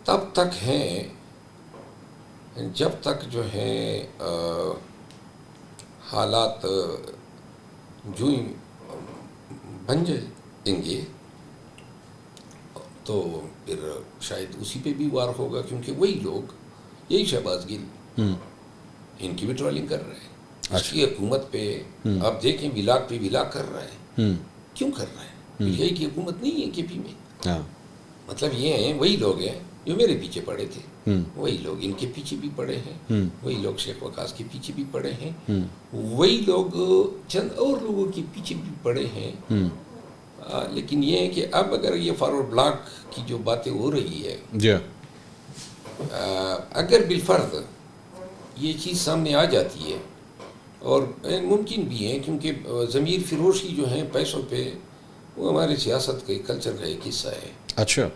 تب تک ہیں جب تک جو ہے حالات جو ہی بن جائیں گے تو پھر شاید اسی پہ بھی وار ہوگا، کیونکہ وہی لوگ، یہی شہباز گل، ان کی بھی ٹرولنگ کر رہے ہیں اس کی حکومت پہ۔ آپ دیکھیں ولاگ پہ ولاگ کر رہا ہے، کیوں کر رہا ہے؟ یہی کی حکومت نہیں ہے کے پی میں۔ مطلب یہ ہیں وہی لوگ ہیں جو میرے پیچھے پڑے تھے، وہی لوگ ان کے پیچھے بھی پڑے ہیں، وہی لوگ شیخ وقاص کے پیچھے بھی پڑے ہیں، وہی لوگ چند اور لوگوں کے پیچھے بھی پڑے ہیں۔ لیکن یہ ہے کہ اب اگر یہ فارورڈ بلاک کی جو باتیں ہو رہی ہے، اگر بالفرض یہ چیز سامنے آ جاتی ہے، اور ممکن بھی ہے کیونکہ ضمیر فروشی جو ہیں پیسوں پہ، وہ ہمارے سیاست کے کلچر کا ایک حصہ ہے۔ اچھا،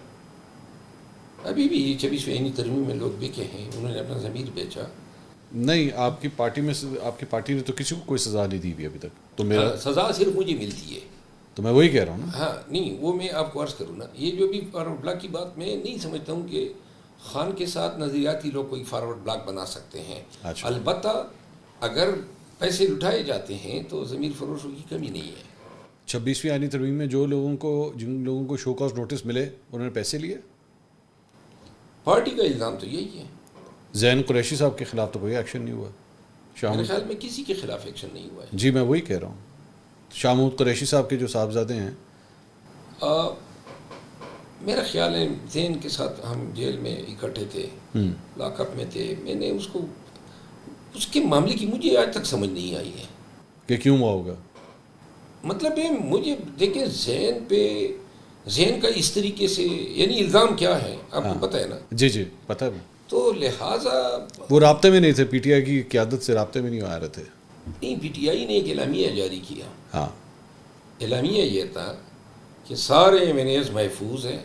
ابھی بھی 26ویں ترمیم میں لوگ بکے ہیں، انہوں نے اپنا ضمیر بیچا۔ نہیں، آپ کی پارٹی میں، آپ کی پارٹی نے تو کسی کو کوئی سزا نہیں دی ہوئی ابھی تک، تو میرا سزا صرف مجھے ملتی ہے، تو میں وہی کہہ رہا ہوں نا۔ ہاں نہیں، وہ میں آپ کو عرض کروں نا، یہ جو بھی فارورڈ بلاک کی بات، میں نہیں سمجھتا ہوں کہ خان کے ساتھ نظریاتی لوگ کوئی فارورڈ بلاک بنا سکتے ہیں۔ البتہ اگر پیسے لٹائے جاتے ہیں تو ضمیر فروشوں کی کمی نہیں ہے۔ 26ویں آئینی ترمیم میں جن لوگوں کو شو کاز نوٹس ملے انہوں نے پیسے لیے؟ پارٹی کا الزام تو یہی ہے۔ زین قریشی صاحب کے خلاف تو کوئی ایکشن نہیں ہوا؟ میرے خیال میں کسی کے خلاف ایکشن نہیں ہوا ہے۔ جی میں وہی کہہ رہا ہوں، شاہ محمود قریشی صاحب کے جو صاحبزادے ہیں، میرا خیال ہے زین کے ساتھ ہم جیل میں اکٹھے تھے، لاک اپ میں تھے، میں نے اس کے معاملے کی مجھے آج تک سمجھ نہیں آئی ہے کہ کیوں ہوا ہوگا۔ مطلب ہے مجھے دیکھیں زین کا اس طریقے سے، یعنی الزام کیا ہے آپ کو پتہ ہے نا؟ جی جی پتہ ہے، تو لہٰذا وہ رابطے میں نہیں تھے، پی ٹی آئی کی قیادت سے رابطے میں نہیں آ رہے تھے۔ نہیں، پی ٹی آئی نے ایک اعلامیہ جاری کیا۔ ہاں، اعلامیہ یہ تھا کہ سارے ایم این ایز محفوظ ہیں،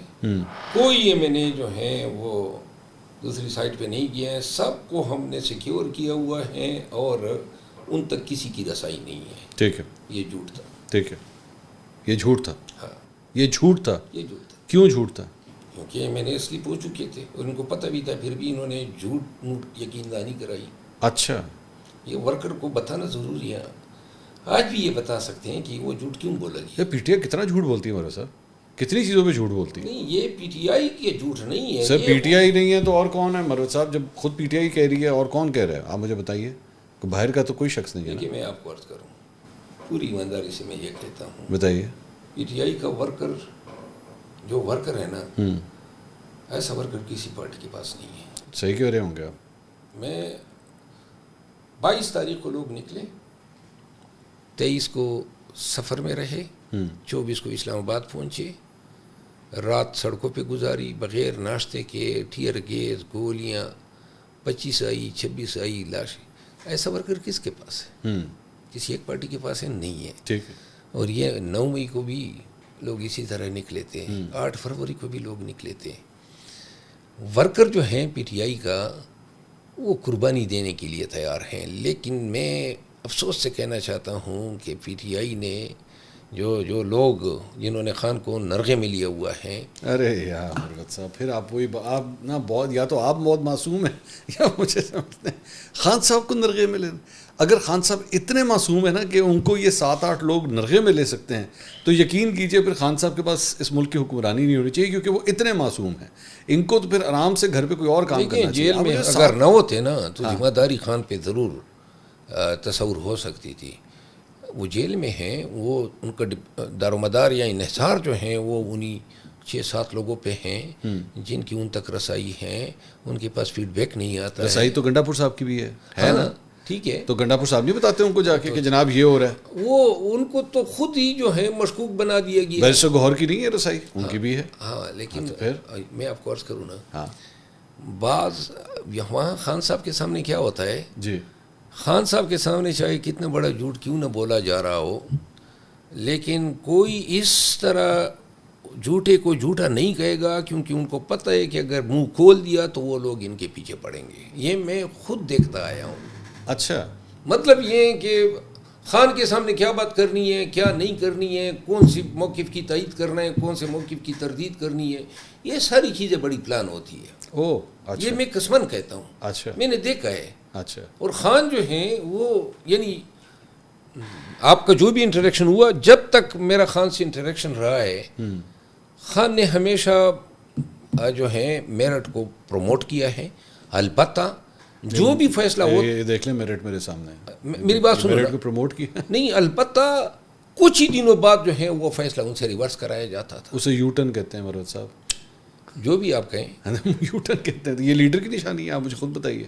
کوئی ایم این اے جو ہیں وہ دوسری سائٹ پہ نہیں گیا ہے، سب کو ہم نے سیکیور کیا ہوا ہے اور ان تک کسی کی رسائی نہیں ہے۔ ٹھیک ہے، یہ جھوٹ تھا۔ ٹھیک ہے، یہ جھوٹ تھا۔ ہاں، یہ جھوٹ تھا۔ یہ جھوٹ تھا۔ کیوں جھوٹ تھا؟ کیونکہ میں نے سلپ ہو چکے تھے اور ان کو پتہ بھی تھا، پھر بھی انہوں نے جھوٹ یقین دہانی کرائی۔ اچھا، یہ ورکر کو بتانا ضروری ہے۔ آج بھی یہ بتا سکتے ہیں کہ وہ جھوٹ کیوں بولا گیا۔ یہ پی ٹی آئی کتنا جھوٹ بولتی ہے ہمارا صاحب، کتنی چیزوں پہ جھوٹ بولتی ہے۔ نہیں، یہ پی ٹی آئی کے جھوٹ نہیں ہے سر، پی ٹی آئی نہیں ہے تو اور کون ہے مروت صاحب؟ جب خود پی ٹی آئی کہہ رہی ہے اور کون کہہ رہا ہے؟ آپ مجھے بتائیے، باہر کا تو کوئی شخص نہیں ہے۔ دیکھیے میں آپ کو عرض کروں، پوری ایمانداری سے میں یہ کہتا ہوں، بتائیے۔ پی ٹی آئی کا ورکر، جو ورکر ہے نا، ایسا ورکر کسی پارٹی کے پاس نہیں ہے۔ صحیح کہہ رہے ہوں گے آپ۔ میں 22 تاریخ کو لوگ نکلے، 23 کو سفر میں رہے، 24 کو اسلام آباد پہنچے، رات سڑکوں پہ گزاری بغیر ناشتے کے، ٹیئر گیس، گولیاں، 25 آئی، 26 آئی لاشیں۔ ایسا ورکر کس کے پاس ہے؟ کسی ایک پارٹی کے پاس ہے؟ نہیں ہے۔ ٹھیک ہے۔ اور یہ 9 مئی کو بھی لوگ اسی طرح نکلے تھے، 8 فروری کو بھی لوگ نکلے تھے۔ ورکر جو ہیں پی ٹی آئی کا وہ قربانی دینے کے لیے تیار ہیں، لیکن میں افسوس سے کہنا چاہتا ہوں کہ پی ٹی آئی نے جو لوگ جنہوں نے خان کو نرغے میں لیا ہوا ہے. ارے یار مرغت صاحب، پھر آپ وہی آپ نا بہت، یا تو آپ بہت معصوم ہیں یا مجھے سمجھتے ہیں خان صاحب کو نرغے میں لے. اگر خان صاحب اتنے معصوم ہیں نا کہ ان کو یہ 7-8 لوگ نرغے میں لے سکتے ہیں تو یقین کیجئے پھر خان صاحب کے پاس اس ملک کی حکمرانی نہیں ہونی چاہیے، کیونکہ وہ اتنے معصوم ہیں. ان کو تو پھر آرام سے گھر پہ کوئی اور کام کرنا چاہیے. جیل میں اگر نہ ہوتے نا تو ذمہ داری خان پہ ضرور تصور ہو سکتی تھی. وہ جیل میں ہیں، وہ ان کا دار و مدار یا انحصار جو ہیں وہ انہی 6-7 لوگوں پہ ہیں جن کی ان تک رسائی ہیں. ان کے پاس فیڈ بیک نہیں آتا. رسائی تو گنڈا پور صاحب کی بھی ہے نا. ٹھیک ہے، تو گنڈا پور صاحب نہیں بتاتے ان کو جا کے کہ جناب یہ ہو رہا ہے؟ وہ ان کو تو خود ہی جو ہے مشکوک بنا دیا گیا. بیرسٹر گوہر کی نہیں ہے رسائی؟ ان کی بھی ہے. ہاں لیکن پھر میں آپ کو عرض کروں نا، ہاں بعض وہاں خان صاحب کے سامنے کیا ہوتا ہے، جی خان صاحب کے سامنے چاہے کتنا بڑا جھوٹ کیوں نہ بولا جا رہا ہو، لیکن کوئی اس طرح جھوٹے کو جھوٹا نہیں کہے گا، کیونکہ ان کو پتہ ہے کہ اگر منہ کھول دیا تو وہ لوگ ان کے پیچھے پڑیں گے. یہ میں خود دیکھتا آیا ہوں. اچھا، مطلب یہ کہ خان کے سامنے کیا بات کرنی ہے، کیا نہیں کرنی ہے، کون سی موقف کی تائید کرنا ہے، کون سے موقف کی تردید کرنی ہے، یہ ساری چیزیں بڑی پلان ہوتی ہے. اچھا، یہ میں قسمن کہتا ہوں. اچھا، میں نے دیکھا ہے. اچھا. اور خان جو ہیں وہ یعنی آپ کا جو بھی انٹریکشن ہوا، جب تک میرا خان سے انٹریکشن رہا ہے، خان نے ہمیشہ جو ہے میرٹ کو پروموٹ کیا ہے. البتہ جو بھی فیصلہ ہو، دیکھ لیں میرٹ میرے سامنے، میری بات سنو، میرٹ کو پروموٹ کیا نہیں، البتہ کچھ ہی دنوں بعد جو ہے وہ فیصلہ ان سے ریورس کرایا جاتا تھا. اسے یو ٹرن کہتے ہیں مروت صاحب، جو بھی آپ کہیں یو ٹرن کہتے ہیں. یہ لیڈر کی نشانی ہے، آپ مجھے خود بتائیے.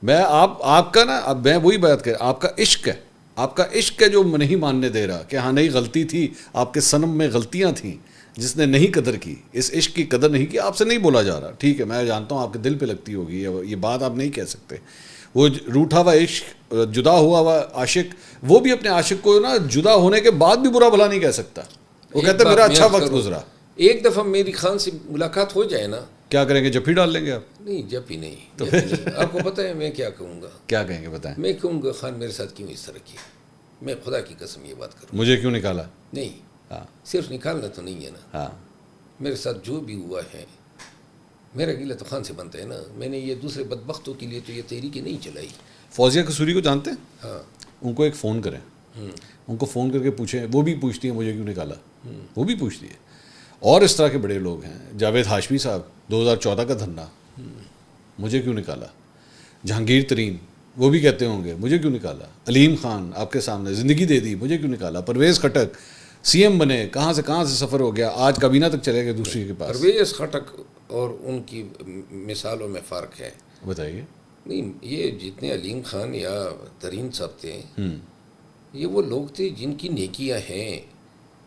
میں آپ کا نا، اب میں وہی بات کر، آپ کا عشق ہے، آپ کا عشق ہے جو نہیں ماننے دے رہا کہ ہاں نہیں غلطی تھی، آپ کے صنم میں غلطیاں تھیں جس نے نہیں قدر کی، اس عشق کی قدر نہیں کی. آپ سے نہیں بولا جا رہا، ٹھیک ہے، میں جانتا ہوں آپ کے دل پہ لگتی ہوگی، یہ بات آپ نہیں کہہ سکتے. وہ روٹھا ہوا عشق، جدا ہوا عاشق، وہ بھی اپنے عاشق کو نا جدا ہونے کے بعد بھی برا بھلا نہیں کہہ سکتا. وہ کہتا ہے میرا اچھا وقت گزرا. ایک دفعہ میری خان سے ملاقات ہو جائے نا، کیا کریں گے؟ جفی ڈال لیں گے آپ؟ نہیں جفی نہیں. آپ کو پتہ ہے میں کیا کہوں گا؟ کیا کہیں گے بتائیں؟ میں کہوں گا خان میرے ساتھ کیوں اس طرح کیا. میں خدا کی قسم یہ بات کروں. مجھے کیوں نکالا؟ نہیں، ہاں، صرف نکالنا تو نہیں ہے نا. ہاں، میرے ساتھ جو بھی ہوا ہے، میرا گلہ تو خان سے بنتا ہے نا. میں نے یہ دوسرے بدبختوں کے لیے تو یہ تحریکیں نہیں چلائی. فوزیہ قصوری کو جانتے ہیں؟ ہاں، ان کو ایک فون کریں، ان کو فون کر کے پوچھیں. وہ بھی پوچھتی ہیں مجھے کیوں نکالا، وہ بھی پوچھتی ہے. اور اس طرح کے بڑے لوگ ہیں، جاوید ہاشمی صاحب 2014 کا دھرنا، مجھے کیوں نکالا. جہانگیر ترین، وہ بھی کہتے ہوں گے مجھے کیوں نکالا. علیم خان آپ کے سامنے زندگی دے دی، مجھے کیوں نکالا. پرویز خٹک سی ایم بنے، کہاں سے سفر ہو گیا، آج کابینہ تک چلے گئے دوسری کے پاس. پرویز خٹک اور ان کی مثالوں میں فرق ہے. بتائیے. نہیں، یہ جتنے علیم خان یا ترین صاحب تھے، یہ وہ لوگ تھے جن کی نیکیاں ہیں،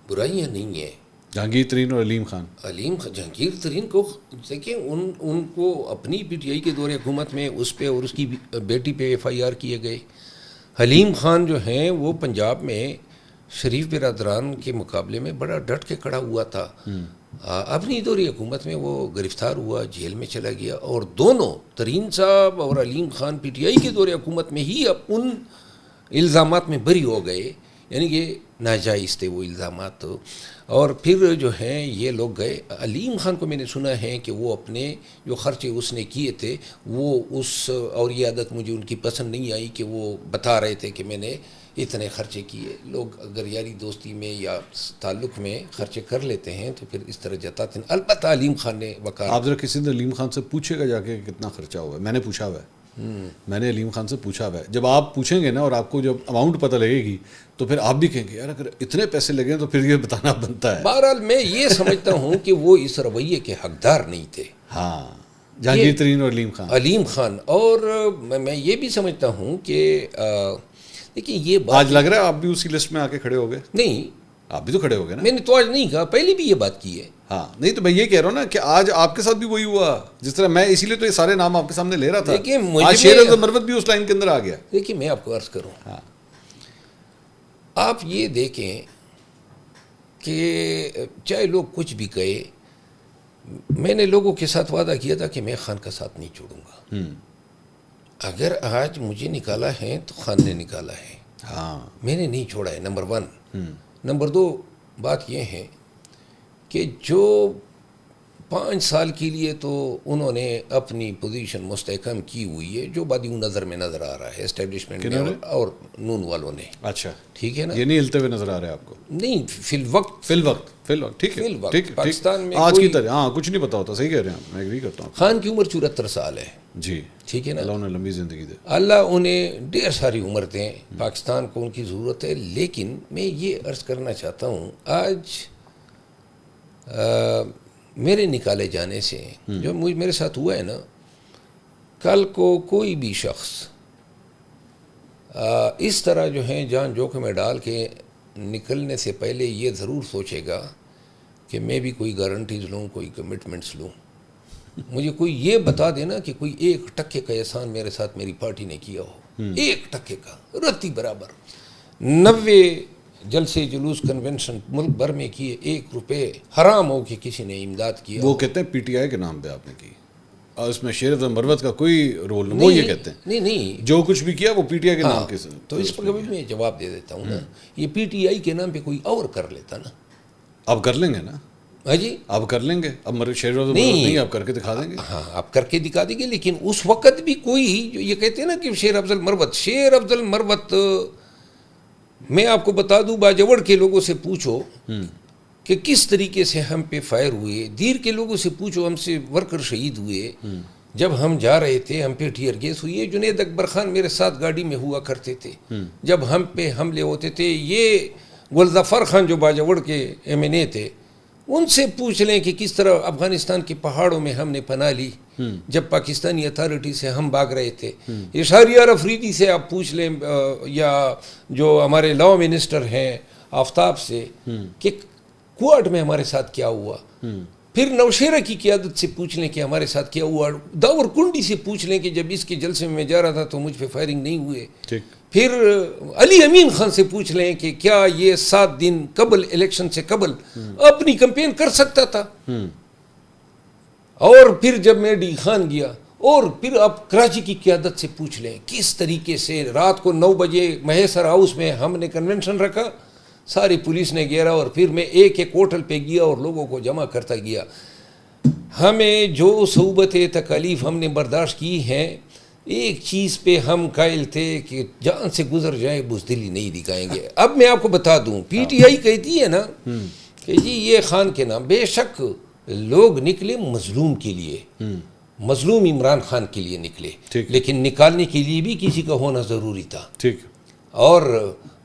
برائیاں نہیں ہیں. جہانگیر ترین اور علیم خان، جہانگیر ترین کو دیکھیں، ان کو اپنی پی ٹی آئی کے دور حکومت میں اس پہ اور اس کی بیٹی پہ ایف آئی آر کیے گئے. حلیم خان جو ہیں وہ پنجاب میں شریف برادران کے مقابلے میں بڑا ڈٹ کے کھڑا ہوا تھا. اپنی دوری حکومت میں وہ گرفتار ہوا، جیل میں چلا گیا. اور دونوں ترین صاحب اور علیم خان پی ٹی آئی کے دور حکومت میں ہی اب ان الزامات میں بری ہو گئے، یعنی کہ ناجائز تھے وہ الزامات. اور پھر جو ہیں یہ لوگ گئے. علیم خان کو میں نے سنا ہے کہ وہ اپنے جو خرچے اس نے کیے تھے وہ اور یہ عادت مجھے ان کی پسند نہیں آئی کہ وہ بتا رہے تھے کہ میں نے اتنے خرچے کیے. لوگ اگر یاری دوستی میں یا تعلق میں خرچے کر لیتے ہیں تو پھر اس طرح جتاتے ہیں. البتہ علیم خان نے وقار. آپ ذرا کسی دن علیم خان سے پوچھے گا جا کے کتنا خرچہ ہوا ہے. میں نے پوچھا ہوا ہے، میں نے علیم خان سے پوچھا ہوا ہے. جب آپ پوچھیں گے نا اور آپ کو جب اماؤنٹ پتہ لگے گی تو پھر آپ بھی کہیں گے یار اگر اتنے پیسے لگے تو پھر یہ بتانا بنتا ہے. بہرحال میں یہ سمجھتا ہوں کہ وہ اس رویے کے حقدار نہیں تھے. ہاں، جہانگیر ترین اور علیم خان. اور میں یہ بھی سمجھتا ہوں کہ دیکھیے یہ بات آج لگ رہا ہے آپ بھی اسی لسٹ میں آ کے کھڑے ہو گئے. نہیں، آپ بھی تو کھڑے ہو گئے نا. میں نے تو آج نہیں کہا، پہلے بھی یہ بات کی ہے. ہاں، نہیں تو میں یہ کہہ رہا ہوں نا کہ آج آپ کے ساتھ بھی وہی ہوا جس طرح میں اسی لیے تو یہ سارے نام آپ کے سامنے لے رہا تھا. آج شیر افضل مروت بھی اس لائن کے اندر آ گیا. دیکھیے میں آپ کو عرض کروں، ہاں، آپ یہ دیکھیں کہ چاہے لوگ کچھ بھی کہے، میں نے لوگوں کے ساتھ وعدہ کیا تھا کہ میں خان کا ساتھ نہیں چھوڑوں گا. اگر آج مجھے نکالا ہے تو خان نے نکالا ہے. ہاں میں نے نہیں چھوڑا ہے، نمبر 1. نمبر 2 بات یہ ہے کہ جو 5 سال کے لیے تو انہوں نے اپنی پوزیشن مستحکم کی ہوئی ہے، جو بادی نظر میں نظر آ رہا ہے اسٹیبلشمنٹ میں اور نون والوں نے. اچھا ٹھیک ہے نا، یہ نہیں ہلتے ہوئے نظر آ رہے آپ کو؟ نہیں، فی الوقت ٹھیک ہے پاکستان میں آج کی طرح ہاں کچھ نہیں پتا ہوتا. صحیح کہہ رہے ہیں، میں ایگری کرتا ہوں. خان کی عمر 74 سال ہے. جی ٹھیک ہے نا، اللہ انہیں لمبی زندگی دے. اللہ انہیں ڈھیر ساری عمر دیں. پاکستان کو ان کی ضرورت ہے. لیکن میں یہ عرض کرنا چاہتا ہوں، آج میرے نکالے جانے سے جو میرے ساتھ ہوا ہے نا، کل کو کوئی بھی شخص اس طرح جو ہے جان جوکھم میں ڈال کے نکلنے سے پہلے یہ ضرور سوچے گا کہ میں بھی کوئی گارنٹیز لوں، کوئی کمٹمنٹس لوں. مجھے کوئی یہ بتا دینا کہ کوئی 1% کا احسان میرے ساتھ میری پارٹی نے کیا ہو، 1% کا، رتی برابر. 90 جلسے جلوس کنونشن ملک بھر میں کیے، 1 روپے حرام ہو کہ کسی نے امداد کیا. وہ کہتے ہیں پی ٹی آئی کے نام پہ آپ نے کی، اور اس میں شیر افضل مروت کا کوئی رول نہیں. وہ یہ کہتے ہیں نہیں جو کچھ بھی کیا وہ پی ٹی آئی کے نام کے. تو اس پر کبھی میں جواب دے دیتا ہوں نا، یہ پی ٹی آئی کے نام پہ کوئی اور کر لیتا نا. اب کر لیں گے نا. ہاں جی، اب کر لیں گے. اب شیر افضل مروت نہیں، آپ کر کے دکھا دیں گے. ہاں آپ کر کے دکھا دیں گے. لیکن اس وقت بھی کوئی جو یہ کہتے ہیں نا کہ شیر افضل مروت میں آپ کو بتا دوں، باجوڑ کے لوگوں سے پوچھو کہ کس طریقے سے ہم پہ فائر ہوئے. دیر کے لوگوں سے پوچھو، ہم سے ورکر شہید ہوئے جب ہم جا رہے تھے. ہم پہ ٹیئر گیس ہوئی ہے. جنید اکبر خان میرے ساتھ گاڑی میں ہوا کرتے تھے جب ہم پہ حملے ہوتے تھے. یہ گلظفر خان جو باجوڑ کے ایم این اے تھے، ان سے پوچھ لیں کہ کس طرح افغانستان کے پہاڑوں میں ہم نے پناہ لی جب پاکستانی اتھارٹی سے ہم بھاگ رہے تھے. اشاریار افریدی سے آپ پوچھ لیں، یا جو ہمارے لاء منسٹر ہیں آفتاب سے، کہ کوارٹ میں ہمارے ساتھ کیا ہوا. پھر نوشیرہ کی قیادت سے پوچھ لیں کہ ہمارے ساتھ کیا ہوا. داور کنڈی سے پوچھ لیں کہ جب اس کے جلسے میں جا رہا تھا تو مجھ پہ فائرنگ نہیں ہوئے. پھر علی امین خان سے پوچھ لیں کہ کیا یہ 7 دن قبل الیکشن سے قبل اپنی کمپین کر سکتا تھا. اور پھر جب میں ڈی خان گیا، اور پھر آپ کراچی کی قیادت سے پوچھ لیں کس طریقے سے رات کو 9 بجے مہیسر ہاؤس میں ہم نے کنونشن رکھا، ساری پولیس نے گھیرا، اور پھر میں ایک ہوٹل پہ گیا اور لوگوں کو جمع کرتا گیا. ہمیں جو صعوبت تکالیف ہم نے برداشت کی ہیں، ایک چیز پہ ہم قائل تھے کہ جان سے گزر جائے بزدلی نہیں دکھائیں گے. اب میں آپ کو بتا دوں، پی ٹی آئی کہتی ہے نا کہ جی یہ خان کے نام، بے شک لوگ نکلے مظلوم کے لیے، مظلوم عمران خان کے لیے نکلے، لیکن نکالنے کے لیے بھی کسی کا ہونا ضروری تھا. اور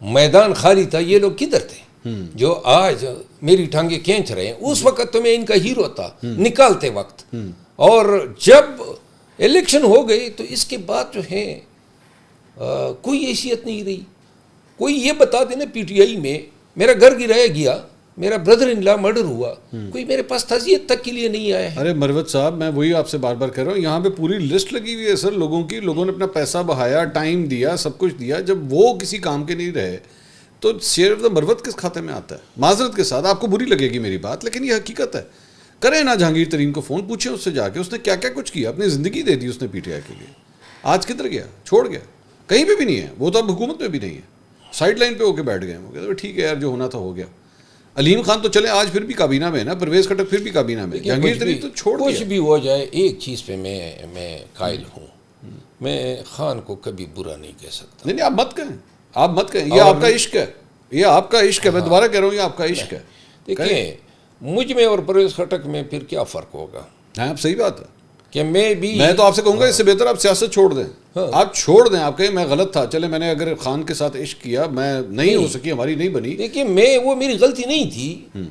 میدان خالی تھا. یہ لوگ کدھر تھے جو آج میری ٹانگیں کھینچ رہے ہیں؟ اس وقت تو میں ان کا ہیرو تھا نکالتے وقت. اور جب الیکشن ہو گئے تو اس کے بعد جو ہے کوئی حیثیت نہیں رہی. کوئی یہ بتا دینا پی ٹی آئی میں میرا گھر گرایا گیا، میرا بردر ان لا مرڈر ہوا، کوئی میرے پاس تعزیت تک کے لیے نہیں آیا ہے. ارے مروت صاحب، میں وہی آپ سے بار بار کہہ رہا ہوں، یہاں پہ پوری لسٹ لگی ہوئی ہے سر لوگوں کی. لوگوں نے اپنا پیسہ بہایا، ٹائم دیا، سب کچھ دیا. جب وہ کسی کام کے نہیں رہے تو شیر افضل مروت کس کھاتے میں آتا ہے؟ معذرت کے ساتھ آپ کو بری لگے گی میری بات، لیکن یہ حقیقت ہے. کریں نا جہانگیر ترین کو فون، پوچھیں اس سے جا کے اس نے کیا کیا کچھ کیا، اپنی زندگی دے دی اس نے پی ٹی آئی کے لیے. آج کدھر گیا؟ چھوڑ گیا، کہیں پہ بھی نہیں ہے. وہ تو اب حکومت میں بھی نہیں ہے، سائڈ لائن پہ ہو کے بیٹھ گئے. وہ کہتے ہیں ٹھیک ہے یار، جو ہونا تھا ہو گیا. علیم خان تو چلے آج پھر بھی کابینہ میں ہے نا، پرویز خٹک پھر بھی کابینہ میں. جہانگیر ترین تو چھوڑ دیا. کچھ بھی ہو جائے، ایک چیز پہ میں قائل ہوں، میں خان کو کبھی برا نہیں کہہ سکتا. نہیں آپ مت کہیں، آپ مت کہیں. یہ آپ کا عشق ہے، یہ آپ کا عشق ہے. میں دوبارہ کہہ رہا ہوں، یہ آپ کا عشق ہے. دیکھیں مجھ میں اور پرویز خٹک میں پھر کیا فرق ہوگا؟ ہاں صحیح بات ہے کہ میں تو آپ سے کہوں گا اس سے بہتر آپ سیاست چھوڑ دیں. آپ چھوڑ دیں، آپ کہیں میں غلط تھا، چلے میں نے اگر خان کے ساتھ عشق کیا، میں نہیں ہو سکی، ہماری نہیں بنی. دیکھیں وہ میری غلطی نہیں تھی،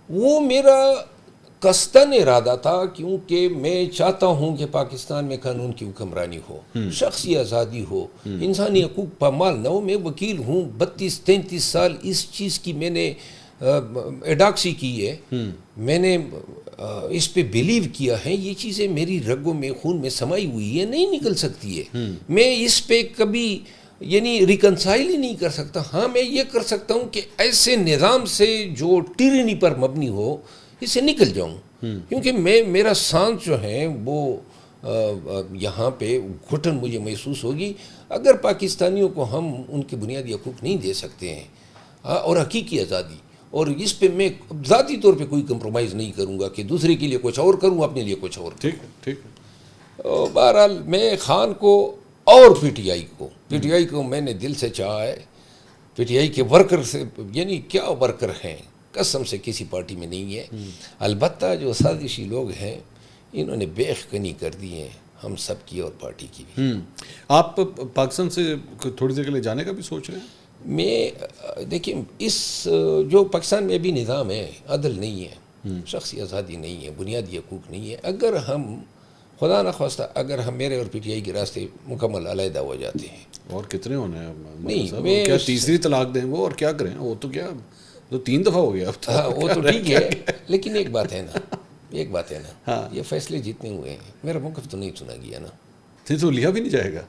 وہ میرا قصداً ارادہ تھا، کیونکہ میں چاہتا ہوں کہ پاکستان میں قانون کی حکمرانی ہو، شخصی آزادی ہو، انسانی حقوق پامال نہ ہو. میں وکیل ہوں، 32-33 سال اس چیز کی میں نے ایڈاکسی کی ہے. میں نے اس پہ بیلیو کیا ہے. یہ چیزیں میری رگوں میں، خون میں سمائی ہوئی ہے، نہیں نکل سکتی ہے. میں اس پہ کبھی ریکنسائل ہی نہیں کر سکتا. ہاں میں یہ کر سکتا ہوں کہ ایسے نظام سے جو ٹیرنی پر مبنی ہو، اس سے نکل جاؤں. کیونکہ میرا سانس جو ہے وہ یہاں پہ گھٹن مجھے محسوس ہوگی اگر پاکستانیوں کو ہم ان کے بنیادی حقوق نہیں دے سکتے ہیں اور حقیقی آزادی، اور اس پہ میں ذاتی طور پہ کوئی کمپرومائز نہیں کروں گا کہ دوسرے کے لیے کچھ اور کروں، اپنے لیے کچھ اور. ٹھیک. بہرحال میں خان کو اور پی ٹی آئی کو میں نے دل سے چاہا ہے. پی ٹی آئی کے ورکر سے، یعنی کیا ورکر ہیں، قسم سے کسی پارٹی میں نہیں ہے. البتہ جو سازشی لوگ ہیں انہوں نے بے یقینی کر دی ہیں ہم سب کی اور پارٹی کی بھی. آپ پاکستان سے تھوڑی دیر کے لیے جانے کا بھی سوچ رہے ہیں؟ میں دیکھیں، اس جو پاکستان میں بھی نظام ہے، عدل نہیں ہے، شخصی آزادی نہیں ہے، بنیادی حقوق نہیں ہے. اگر ہم خدا نخواستہ اگر ہم میرے اور پی ٹی آئی کے راستے مکمل علیحدہ ہو جاتے ہیں. اور کتنے ہونے ہیں؟ نہیں، کیا تیسری طلاق دیں وہ، اور کیا کریں؟ وہ تو کیا، تو 3 دفعہ ہو گیا اب تو. ہاں وہ تو ٹھیک ہے، لیکن ایک بات ہے نا، یہ فیصلے جتنے ہوئے ہیں میرا موقف تو نہیں سنا گیا نا. تو لیا بھی نہیں جائے گا،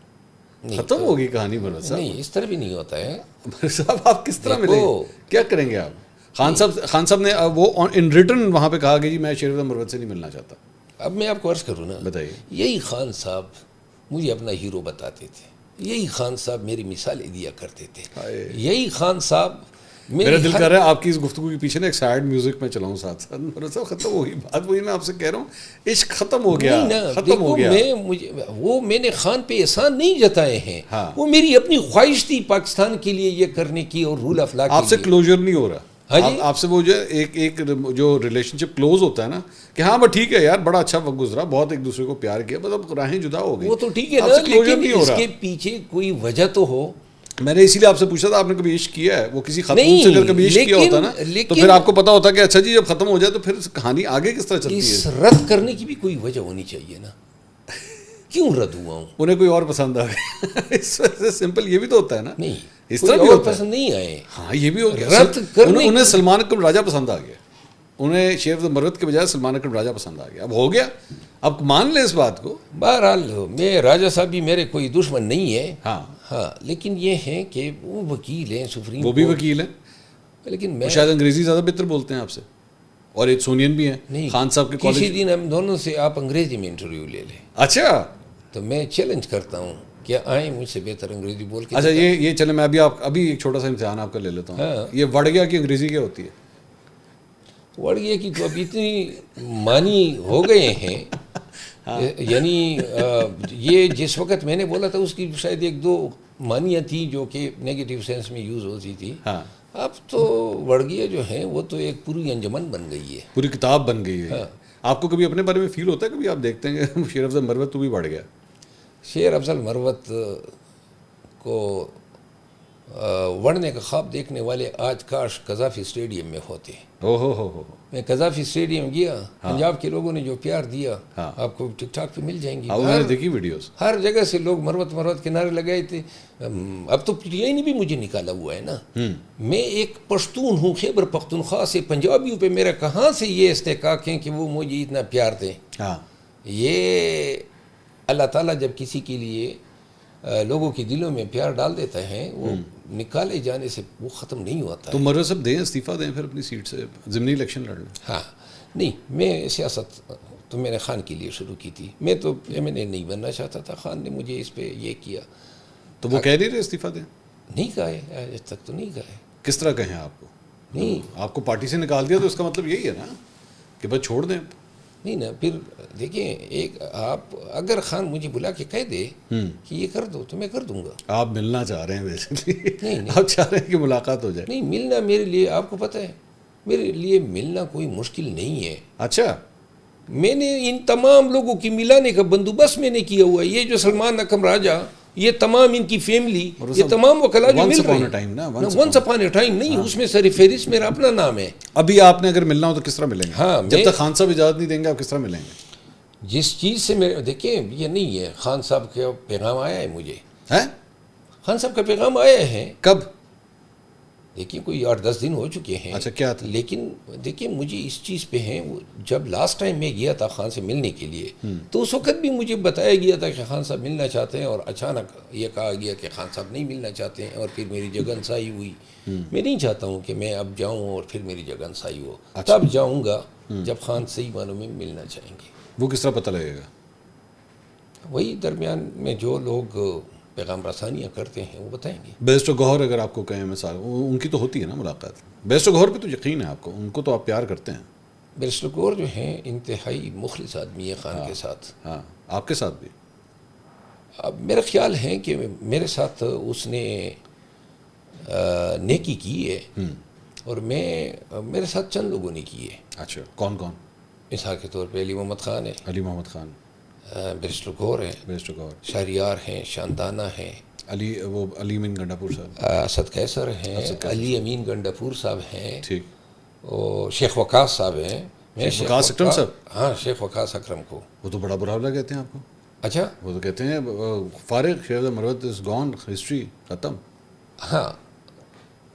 ختم ہوگی کہانی. بھرت صاحب نہیں، اس طرح بھی نہیں ہوتا ہے. بھرت صاحب آپ کس طرح ملیں گے؟ کیا کریں گے آپ؟ خان صاحب نے وہ ان ریٹرن وہاں پہ کہا کہ جی میں شیخ رضا مروت سے نہیں ملنا چاہتا. اب میں آپ کو عرض کروں نا، بتائیے. یہی خان صاحب مجھے اپنا ہیرو بتاتے تھے، یہی خان صاحب میری مثالیں دیا کرتے تھے، یہی خان صاحب. میرا دل کر رہا ہے آپ کی اس گفتگو کے پیچھے نا ایک سیڈ میوزک میں چلاؤں ساتھ ساتھ. مروت صاحب ختم ہوگی بات، وہی میں آپ سے کہہ رہا ہوں، عشق ختم ہو گیا، ختم ہو گیا. میں نے خان پہ احسان نہیں جتائے ہیں، وہ میری اپنی خواہش تھی پاکستان کے لیے یہ کرنے کی اور رول آف لا. آپ سے کلوجر نہیں ہو رہا. آپ سے وہ جو ایک جو ریلیشن شپ کلوز ہوتا ہے نا کہ ہاں بس ٹھیک ہے یار، بڑا اچھا وقت گزرا، بہت ایک دوسرے کو پیار کیا، بس اب راہیں جدا ہو گئی. وہ تو ٹھیک ہے نا، لیکن اس کے پیچھے کوئی وجہ تو ہو. میں نے اسی لیے آپ سے پوچھا تھا آپ نے کبھی عشق کیا ہے؟ وہ کسی خاتون سے اگر کبھی عشق کیا ہوتا نا تو پھر آپ کو پتا ہوتا کہ اچھا جی جب ختم ہو جائے تو پھر کہانی آگے کس طرح چلتی ہے. اس رد کرنے کی بھی کوئی وجہ ہونی چاہیے نا، کیوں رد ہوا ہوں؟ انہیں کوئی اور پسند آ گیا، اس وجہ سے سمپل یہ بھی تو ہوتا ہے نا. نہیں، اس طرح بھی ہوتا ہے، پسند نہیں آئے. ہاں یہ بھی ہو گیا. انہیں سلمان اکرم راجہ پسند آ گیا، انہیں شیخ رضا مروت کے بجائے سلمان اکرم راجہ پسند آ گیا. اب ہو گیا، اب مان لیں اس بات کو. بہرحال میں راجہ صاحب بھی میرے کوئی دشمن نہیں ہے. ہاں لیکن یہ ہے کہ وہ وکیل ہیں سپریم، وہ بھی وکیل ہیں، لیکن میں شاید انگریزی زیادہ بہتر بولتے ہیں آپ سے، اور ایک سونین بھی ہیں خان صاحب کے کالج. کسی دن ہم دونوں سے آپ انگریزی میں انٹرویو لے لیں. اچھا، تو میں چیلنج کرتا ہوں کہ آئیں مجھ سے بہتر انگریزی بول کے. اچھا یہ چلیں، میں ابھی ایک چھوٹا سا امتحان آپ کا لے لیتا ہوں. یہ وڑ گیا کی انگریزی کیا ہوتی ہے؟ وڑ گیا کی تو اب اتنی معنی ہو گئے ہیں، یعنی یہ جس وقت میں نے بولا تھا اس کی شاید 1-2 معنیاں تھیں جو کہ نیگیٹو سینس میں یوز ہوتی تھی. اب تو وڑ گیا جو ہے وہ تو ایک پوری انجمن بن گئی ہے، پوری کتاب بن گئی ہے. آپ کو کبھی اپنے بارے میں فیل ہوتا ہے، کبھی آپ دیکھتے ہیں کہ شیر افضل مروت تو بھی بڑھ گیا؟ شیر افضل مروت کو وڑنے کا خواب دیکھنے والے آج کاش قذافی اسٹیڈیم میں ہوتے. میں قذافی اسٹیڈیم گیا، پنجاب کے لوگوں نے جو پیار دیا، آپ کو ٹک ٹاک پہ مل جائیں گی، دیکھی ویڈیوز، ہر جگہ سے لوگ مروت کے نعرے لگائے تھے. اب تو پی ٹی آئی نے بھی مجھے نکالا ہوا ہے نا. میں ایک پشتون ہوں، خیبر پختونخوا سے. پنجابیوں پہ میرا کہاں سے یہ استحقاق ہے کہ وہ مجھے اتنا پیار دیں؟ یہ اللہ تعالیٰ جب کسی کے لیے لوگوں کے دلوں میں پیار ڈال دیتا ہے، وہ نکالے جانے سے وہ ختم نہیں ہوتا. تو مروت صاحب دیں استعفیٰ دیں پھر اپنی سیٹ سے، ضمنی الیکشن لڑ لیں. ہاں نہیں، میں سیاست تو میں نے خان کے لیے شروع کی تھی. میں تو MNA نہیں بننا چاہتا تھا، خان نے مجھے اس پہ یہ کیا. تو وہ کہہ نہیں رہے استعفیٰ دیں؟ نہیں کہا ہے آج تک تو نہیں کہا ہے. کس طرح کہیں آپ کو؟ نہیں، آپ کو پارٹی سے نکال دیا تو اس کا مطلب یہی ہے نا کہ بس چھوڑ دیں. نہیں نا، پھر دیکھیں، ایک آپ اگر خان مجھے بلا کے کہہ دے کہ یہ کر دو تو میں کر دوں گا. آپ ملنا چاہ رہے ہیں بیسیکلی؟ نہیں، آپ چاہ رہے ہیں کہ ملاقات ہو جائے؟ نہیں، ملنا میرے لیے آپ کو پتہ ہے میرے لیے ملنا کوئی مشکل نہیں ہے. اچھا، میں نے ان تمام لوگوں کی ملانے کا بندوبست میں نے کیا ہوا ہے. یہ جو سلمان اکرم راجہ، یہ تمام ان کی فیملی، یہ تمام وکلا جو مل رہے ہیں، ونس اپان اے ٹائم نہیں، اس میں سر فہرست میرا اپنا نام ہے. ابھی آپ نے اگر ملنا ہو تو کس طرح ملیں گے؟ ہاں، جب تک خان صاحب اجازت نہیں دیں گے آپ کس طرح ملیں گے؟ جس چیز سے میں دیکھیں، یہ نہیں ہے، خان صاحب کا پیغام آیا ہے مجھے. خان صاحب کا پیغام آیا ہے. کب؟ دیکھیے کوئی 8-10 دن ہو چکے ہیں. اچھا کیا تھا؟ لیکن دیکھیے مجھے اس چیز پہ ہیں، جب لاسٹ ٹائم میں گیا تھا خان سے ملنے کے لیے تو اس وقت بھی مجھے بتایا گیا تھا کہ خان صاحب ملنا چاہتے ہیں، اور اچانک یہ کہا گیا کہ خان صاحب نہیں ملنا چاہتے ہیں، اور پھر میری جگن سائی ہوئی. میں نہیں چاہتا ہوں کہ میں اب جاؤں اور پھر میری جگن سائی ہو. تب جاؤں گا جب خان صحیح معنوں میں ملنا چاہیں گے. وہ کس طرح پتہ لگے گا؟ وہی درمیان میں جو لوگ پیغام رسانیاں کرتے ہیں وہ بتائیں گے. بیرسٹر گوہر اگر آپ کو کہیں مثال، ان کی تو ہوتی ہے نا ملاقات. بیرسٹر گوہر پہ تو یقین ہے آپ کو، ان کو تو آپ پیار کرتے ہیں. بیرسٹر گوہر جو ہیں انتہائی مخلص آدمی ہے خان کے ساتھ. ہاں آپ کے ساتھ بھی. اب میرا خیال ہے کہ میرے ساتھ اس نے نیکی کی ہے، اور میرے ساتھ چند لوگوں نے کی ہے. اچھا کون کون؟ مثال کے طور پہ علی محمد خان ہے. علی محمد خان. بیرسٹر گوہر ہیں. بیرسٹر گوہر. شہریار ہیں، شاندانہ ہیں. علی امین گنڈا پور صاحب. اسد قیصر ہیں. علی امین گنڈا پور صاحب ہیں. ٹھیک. اور شیخ وقاص صاحب ہیں. شیخ وقاص اکرم صاحب. ہاں شیخ وقاص اکرم کو وہ تو بڑا برا حوالہ کہتے ہیں آپ کو. اچھا وہ تو کہتے ہیں فارغ شیخ مروت از گون، ہسٹری ختم. ہاں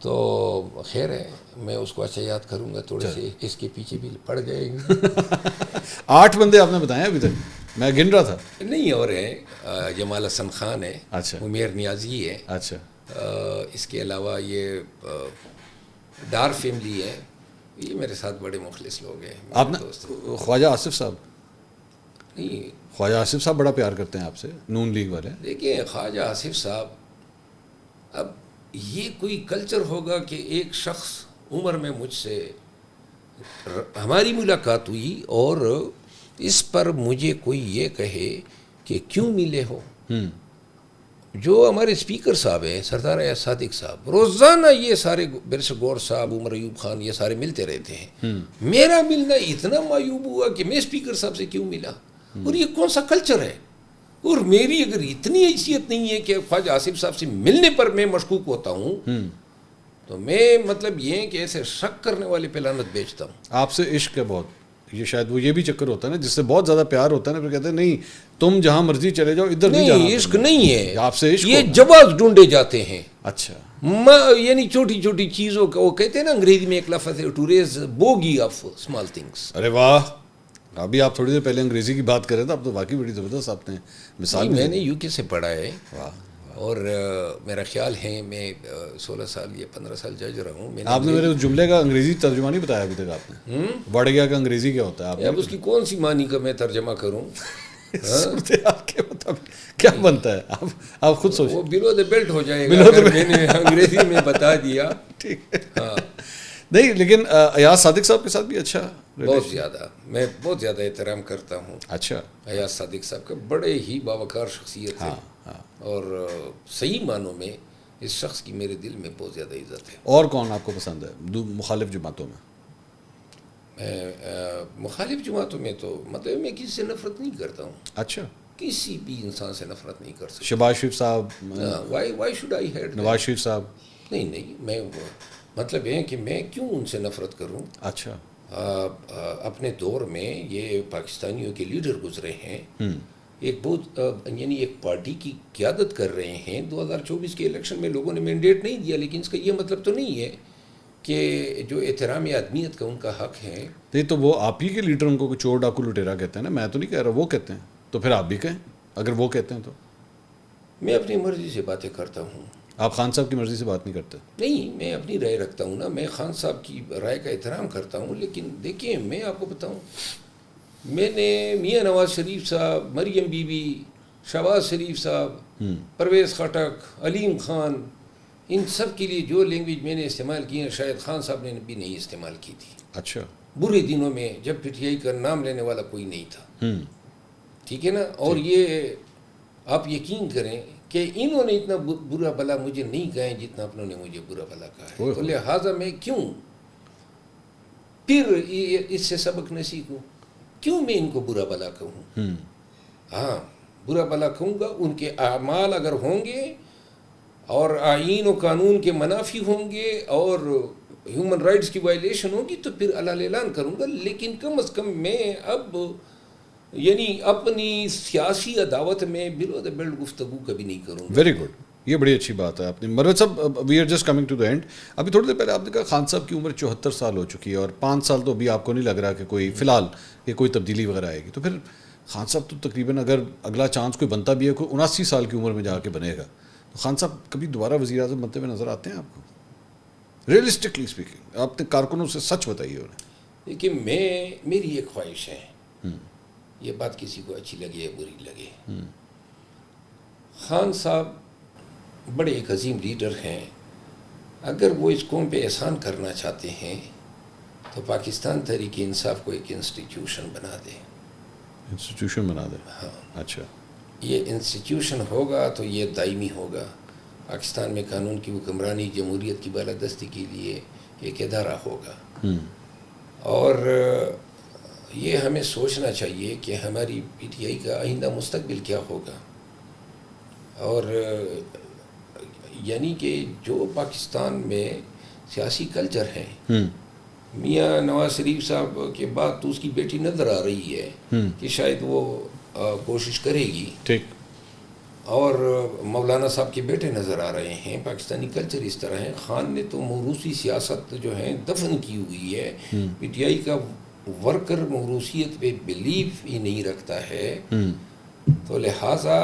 تو خیر ہے، میں اس کو اچھا یاد کروں گا. تھوڑے سے اس کے پیچھے بھی پڑ جائیں گے. 8 بندے آپ نے بتائے ابھی تک، میں گن رہا تھا. نہیں اور ہیں، جمال حسن خان ہے. اچھا. عمیر نیازی ہے. اچھا. اس کے علاوہ یہ ڈار فیملی ہے، یہ میرے ساتھ بڑے مخلص لوگ ہیں. آپ نے خواجہ آصف صاحب؟ نہیں، خواجہ آصف صاحب بڑا پیار کرتے ہیں آپ سے، نون لیگ والے. دیکھیں خواجہ آصف صاحب، اب یہ کوئی کلچر ہوگا کہ ایک شخص عمر میں مجھ سے ہماری ملاقات ہوئی اور اس پر مجھے کوئی یہ کہے کہ کیوں ملے ہو. جو ہمارے اسپیکر صاحب ہیں سردار ایاز صادق صاحب، روزانہ یہ سارے بیرسٹر گوہر صاحب، عمر ایوب خان، یہ سارے ملتے رہتے ہیں. میرا ملنا اتنا معیوب ہوا کہ میں اسپیکر صاحب سے کیوں ملا، اور یہ کون سا کلچر ہے. اور میری اگر اتنی حیثیت نہیں ہے کہ خواجہ آصف صاحب سے ملنے پر میں مشکوک ہوتا ہوں، تو میں مطلب یہ ہے کہ ایسے شک کرنے والے پہ لعنت بیچتا ہوں. آپ سے عشق ہے بہت، یہ شاید وہ یہ بھی چکر ہوتا ہے نا، جس سے بہت زیادہ پیار ہوتا ہے نا، پھر کہتے ہیں نہیں تم جہاں مرضی چلے جاؤ، ادھر نہیں جانا. عشق نہیں ہے، آپ سے عشق یہ جواز ڈھونڈے جاتے ہیں. اچھا. یعنی چھوٹی چھوٹی چیزوں کا، وہ کہتے ہیں نا انگریزی میں ایک لفظ ہے to raise bogey of small things. ارے واہ، ابھی آپ تھوڑی دیر پہلے انگریزی کی بات کر رہے تھے، اب تو واقعی بڑی زبردست آپ نے مثال. میں نے یو کے سے پڑھا ہے. واہ. اور میرا خیال ہے میں 16 سال یا 15 سال جج رہا ہوں. آپ نے میرے اس جملے کا انگریزی ترجمہ نہیں بتایا ابھی تک آپ نے. بڑھ گیا کا انگریزی کیا ہوتا ہے؟ اب اس کی کون سی معنی کا میں ترجمہ کروں؟ صورتحال کے مطابق کیا بنتا ہے آپ خود سوچیں. وہ بلو دا بیلٹ ہو جائے گا اگر میں نے انگریزی میں بتا دیا. ٹھیک ہے. ہاں نہیں لیکن ایاز صادق صاحب کے ساتھ بھی اچھا، بہت زیادہ، میں بہت زیادہ احترام کرتا ہوں. اچھا. ایاز صادق صاحب کا بڑے ہی باوقار شخصیت ہے، اور صحیح معنوں میں اس شخص کی میرے دل میں بہت زیادہ عزت ہے. اور کون آپ کو پسند ہے مخالف جماعتوں میں؟ مخالف جماعتوں میں تو مطلب میں کسی سے نفرت نہیں کرتا ہوں. اچھا. کسی بھی انسان سے نفرت نہیں کر سکتا. شہباز شریف صاحب، why should I hate. Nawaz Sharif صاحب. نہیں میں مطلب ہے کہ میں کیوں ان سے نفرت کروں. اچھا. اپنے دور میں یہ پاکستانیوں کے لیڈر گزرے ہیں، ایک بہت یعنی ایک پارٹی کی قیادت کر رہے ہیں. 2024 کے الیکشن میں لوگوں نے مینڈیٹ نہیں دیا، لیکن اس کا یہ مطلب تو نہیں ہے کہ جو احترام آدمیت کا ان کا حق ہے. نہیں تو وہ آپ ہی کے لیڈر ان کو چور ڈاکو لٹیرا کہتے ہیں نا، میں تو نہیں کہہ رہا، وہ کہتے ہیں، تو پھر آپ بھی کہیں اگر وہ کہتے ہیں تو. میں اپنی مرضی سے باتیں کرتا ہوں. آپ خان صاحب کی مرضی سے بات نہیں کرتے؟ نہیں، میں اپنی رائے رکھتا ہوں نا. میں خان صاحب کی رائے کا احترام کرتا ہوں، لیکن دیکھیں میں آپ کو بتاؤں، میں نے میاں نواز شریف صاحب، مریم بی بی، شہباز شریف صاحب، پرویز خٹک، علیم خان، ان سب کے لیے جو لینگویج میں نے استعمال کی ہے شاید خان صاحب نے بھی نہیں استعمال کی تھی. اچھا. برے دنوں میں جب پی ٹی آئی کا نام لینے والا کوئی نہیں تھا. ٹھیک ہے نا. اور یہ آپ یقین کریں کہ انہوں نے اتنا برا بلا مجھے نہیں کہا ہے جتنا انہوں نے مجھے برا بلا کہا ہے. تو لہٰذا میں کیوں پھر اس سے سبق نہ سیکھوں؟ کیوں میں ان کو برا بلا کہوں؟ ہاں برا بلا کہوں گا ان کے اعمال اگر ہوں گے اور آئین و قانون کے منافی ہوں گے اور ہیومن رائٹس کی وائلیشن ہوگی تو پھر علل اعلان کروں گا. لیکن کم از کم میں اب یعنی اپنی سیاسی عداوت میں بلو دا بیلٹ گفتگو کبھی نہیں کروں گا. Very good. یہ بڑی اچھی بات ہے. آپ نے مروت صاحب we are just coming to the end. ابھی تھوڑی دیر پہلے آپ نے کہا خان صاحب کی عمر 74 سال ہو چکی ہے اور 5 سال تو ابھی آپ کو نہیں لگ رہا کہ کوئی فی الحال کہ کوئی تبدیلی وغیرہ آئے گی. تو پھر خان صاحب تو تقریباً اگر اگلا چانس کوئی بنتا بھی ہے کوئی 79 سال کی عمر میں جا کے بنے گا, تو خان صاحب کبھی دوبارہ وزیر اعظم بنتے ہوئے نظر آتے ہیں آپ کو ریئلسٹکلی اسپیکنگ؟ آپ نے کارکنوں سے سچ بتائیے انہیں. دیکھیے میری ایک خواہش ہے, یہ بات کسی کو اچھی لگے یا بری لگے, خان صاحب بڑے ایک عظیم لیڈر ہیں. اگر وہ اس قوم پہ احسان کرنا چاہتے ہیں تو پاکستان تحریک انصاف کو ایک انسٹیٹیوشن بنا دیں. انسٹیٹیوشن بنا دیں؟ ہاں. اچھا. یہ انسٹیٹیوشن ہوگا تو یہ دائمی ہوگا. پاکستان میں قانون کی حکمرانی, جمہوریت کی بالادستی کے لیے ایک ادارہ ہوگا. اور یہ ہمیں سوچنا چاہیے کہ ہماری پی ٹی آئی کا آئندہ مستقبل کیا ہوگا. اور یعنی کہ جو پاکستان میں سیاسی کلچر ہے, میاں نواز شریف صاحب کے بعد تو اس کی بیٹی نظر آ رہی ہے کہ شاید وہ کوشش کرے گی, ٹھیک, اور مولانا صاحب کے بیٹے نظر آ رہے ہیں. پاکستانی کلچر اس طرح ہے. خان نے تو موروثی سیاست جو ہے دفن کی ہوئی ہے. پی ٹی آئی کا ورکر موروثیت پہ بلیف ہی نہیں رکھتا ہے. تو لہٰذا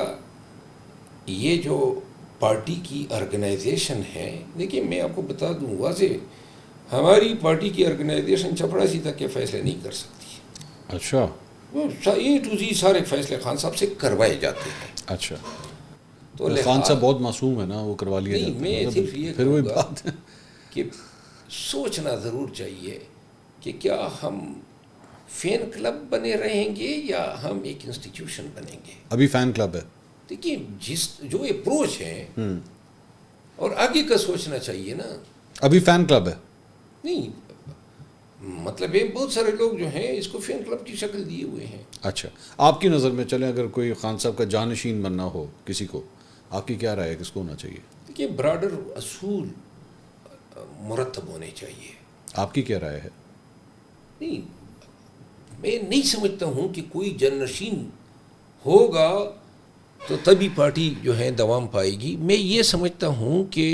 یہ جو پارٹی کی آرگنائزیشن ہے, دیکھیے میں آپ کو بتا دوں واضح, ہماری پارٹی کی آرگنائزیشن چپڑاسی تک کے فیصلے نہیں کر سکتی. اچھا. وہ اے ٹو زی سارے فیصلے خان صاحب سے کروائے جاتے ہیں. اچھا. تو خان صاحب بہت معصوم ہے نا, وہ کروا لیا نہیں, میں صرف یہ پھر وہی کہوں گا بات ہے کہ سوچنا ضرور چاہیے کہ کیا ہم فین کلب بنے رہیں گے یا ہم ایک انسٹیٹیوشن بنیں گے. ابھی فین کلب ہے. دیکھیے جو اپروچ ہے اور آگے کا سوچنا چاہیے نا. ابھی فین کلب ہے. نہیں, مطلب ہے بہت سارے لوگ جو ہیں اس کو فین کلب کی شکل دیے ہوئے ہیں. اچھا, آپ کی نظر میں چلیں اگر کوئی خان صاحب کا جانشین بننا ہو کسی کو, آپ کی کیا رائے ہے, کس کو ہونا چاہیے؟ دیکھیے براڈر اصول مرتب ہونے چاہیے. آپ کی کیا رائے ہے؟ نہیں, میں نہیں سمجھتا ہوں کہ کوئی جانشین ہوگا تو تبھی پارٹی جو ہے دوام پائے گی. میں یہ سمجھتا ہوں کہ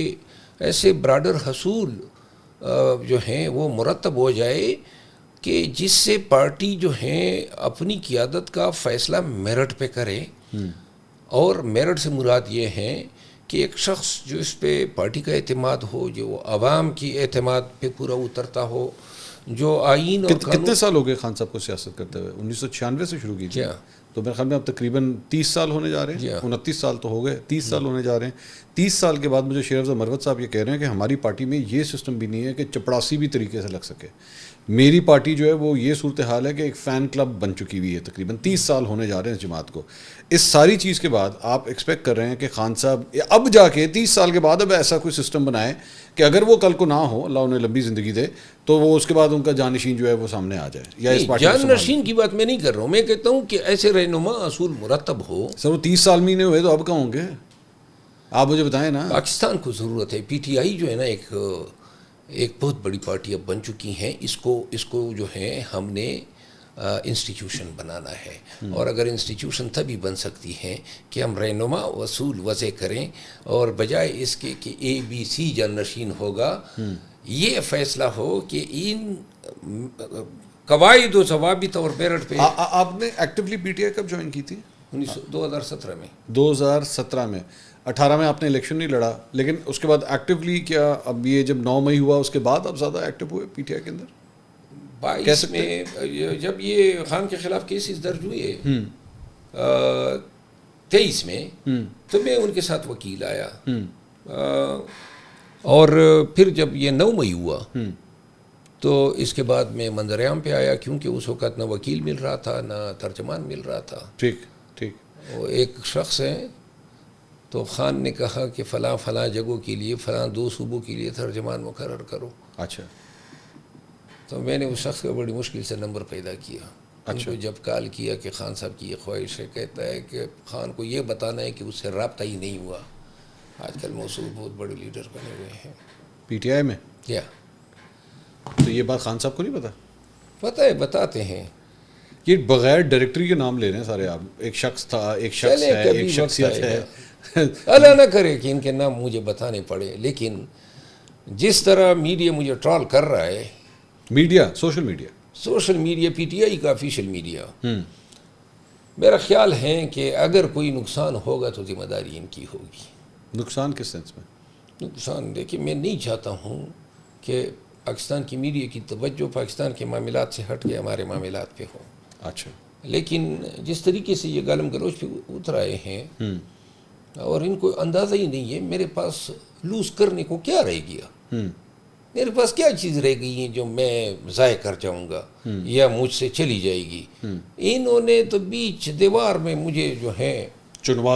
ایسے براڈر حصول جو ہیں وہ مرتب ہو جائے کہ جس سے پارٹی جو ہیں اپنی قیادت کا فیصلہ میرٹ پہ کرے. اور میرٹ سے مراد یہ ہے کہ ایک شخص جو اس پہ پارٹی کا اعتماد ہو, جو عوام کی اعتماد پہ پورا اترتا ہو, جو آئین اور کتنے سال ہو گئے خان صاحب کو سیاست کرتے ہوئے؟ 1996 سے شروع کی تھی, تو میرے خیال میں اب تقریباً 30 سال ہونے جا رہے ہیں. 29 سال تو ہو گئے, 30 سال ہونے جا رہے ہیں. 30 سال کے بعد مجھے شیر افضل مروت صاحب یہ کہہ رہے ہیں کہ ہماری پارٹی میں یہ سسٹم بھی نہیں ہے کہ چپڑاسی بھی طریقے سے لگ سکے. میری پارٹی جو ہے وہ یہ صورتحال ہے کہ ایک فین کلب بن چکی ہوئی ہے. تقریباً 30 سال ہونے جا رہے ہیں اس جماعت کو. اس ساری چیز کے بعد آپ ایکسپیکٹ کر رہے ہیں کہ خان صاحب اب جا کے 30 سال کے بعد اب ایسا کوئی سسٹم بنائے کہ اگر وہ کل کو نہ ہو, اللہ انہیں لمبی زندگی دے, تو وہ اس کے بعد ان کا جانشین جو ہے وہ سامنے آ جائے. یا اس پارٹی جانشین کی بات میں نہیں کر رہا ہوں, میں کہتا ہوں کہ ایسے رہنما اصول مرتب ہو. سر وہ 30 سال مہینے ہوئے تو اب کہاں ہوں گے, آپ مجھے بتائیں نا. پاکستان کو ضرورت ہے. پی ٹی آئی جو ہے نا ایک بہت بڑی پارٹی اب بن چکی ہیں. اس کو جو ہے ہم نے انسٹیٹیوشن بنانا ہے. اور اگر انسٹیٹیوشن تبھی بن سکتی ہیں کہ ہم رہنما اصول وضع کریں, اور بجائے اس کے کہ اے بی سی جانشین ہوگا, یہ فیصلہ ہو کہ ان قواعد و ضوابط اور میرٹ پہ. آپ نے ایکٹیولی پی ٹی آئی کب جوائن کی تھی؟ 2017 میں. 2017 میں. 18 میں آپ نے الیکشن نہیں لڑا, لیکن اس کے بعد ایکٹیولی کیا اب یہ جب 9 مئی ہوا اس کے بعد آپ زیادہ ایکٹیو ہوئے پی ٹی آئی کے اندر؟ 22 میں جب یہ خان کے خلاف کیسز درج ہوئے 23 میں, تو میں ان کے ساتھ وکیل آیا. اور پھر جب یہ 9 مئی ہوا تو اس کے بعد میں منظر عام پہ آیا, کیونکہ اس وقت نہ وکیل مل رہا تھا نہ ترجمان مل رہا تھا. ٹھیک ٹھیک. وہ ایک شخص ہیں, تو خان نے کہا کہ فلاں جگہوں کے لیے فلاں 2 صوبوں کے لیے ترجمان مقرر کرو. اچھا. تو میں نے اس شخص کا بڑی مشکل سے نمبر پیدا کیا. ان کو جب کال کیا کہ خان صاحب کی یہ خواہش ہے, کہتا ہے کہ خان کو یہ بتانا ہے کہ اس سے رابطہ ہی نہیں ہوا. آج کل موصول بہت بڑے لیڈر بنے ہوئے ہیں پی ٹی آئی میں. کیا تو یہ بات خان صاحب کو نہیں پتا؟ پتہ ہے, بتاتے ہیں. یہ بغیر ڈائریکٹری کے نام لے رہے ہیں سارے آپ. ایک شخص تھا, ایک شخص ہے, ایک شخصیت ہے. اللہ نہ کرے کہ ان کے نام مجھے بتانے پڑے، لیکن جس طرح میڈیا مجھے ٹرال کر رہا ہے، media, social media, P T I کا آفیشیل میڈیا، میرا خیال ہے کہ اگر کوئی نقصان ہوگا تو ذمہ داری ان کی ہوگی۔ نقصان کس سینس میں؟ نقصان دیکھیں، میں نہیں چاہتا ہوں کہ پاکستان کی میڈیا کی توجہ پاکستان کے معاملات سے ہٹ کے ہمارے معاملات پہ ہو۔ اچھا، لیکن جس طریقے سے یہ گالم گلوچ پہ اتر آئے ہیں اور ان کو اندازہ ہی نہیں ہے میرے پاس لوز کرنے کو کیا رہ گیا، میرے پاس کیا چیز رہ گئی ہے جو میں ضائع کر جاؤں گا یا مجھ سے چلی جائے گی۔ انہوں نے تو بیچ دیوار میں مجھے جو ہے چنوا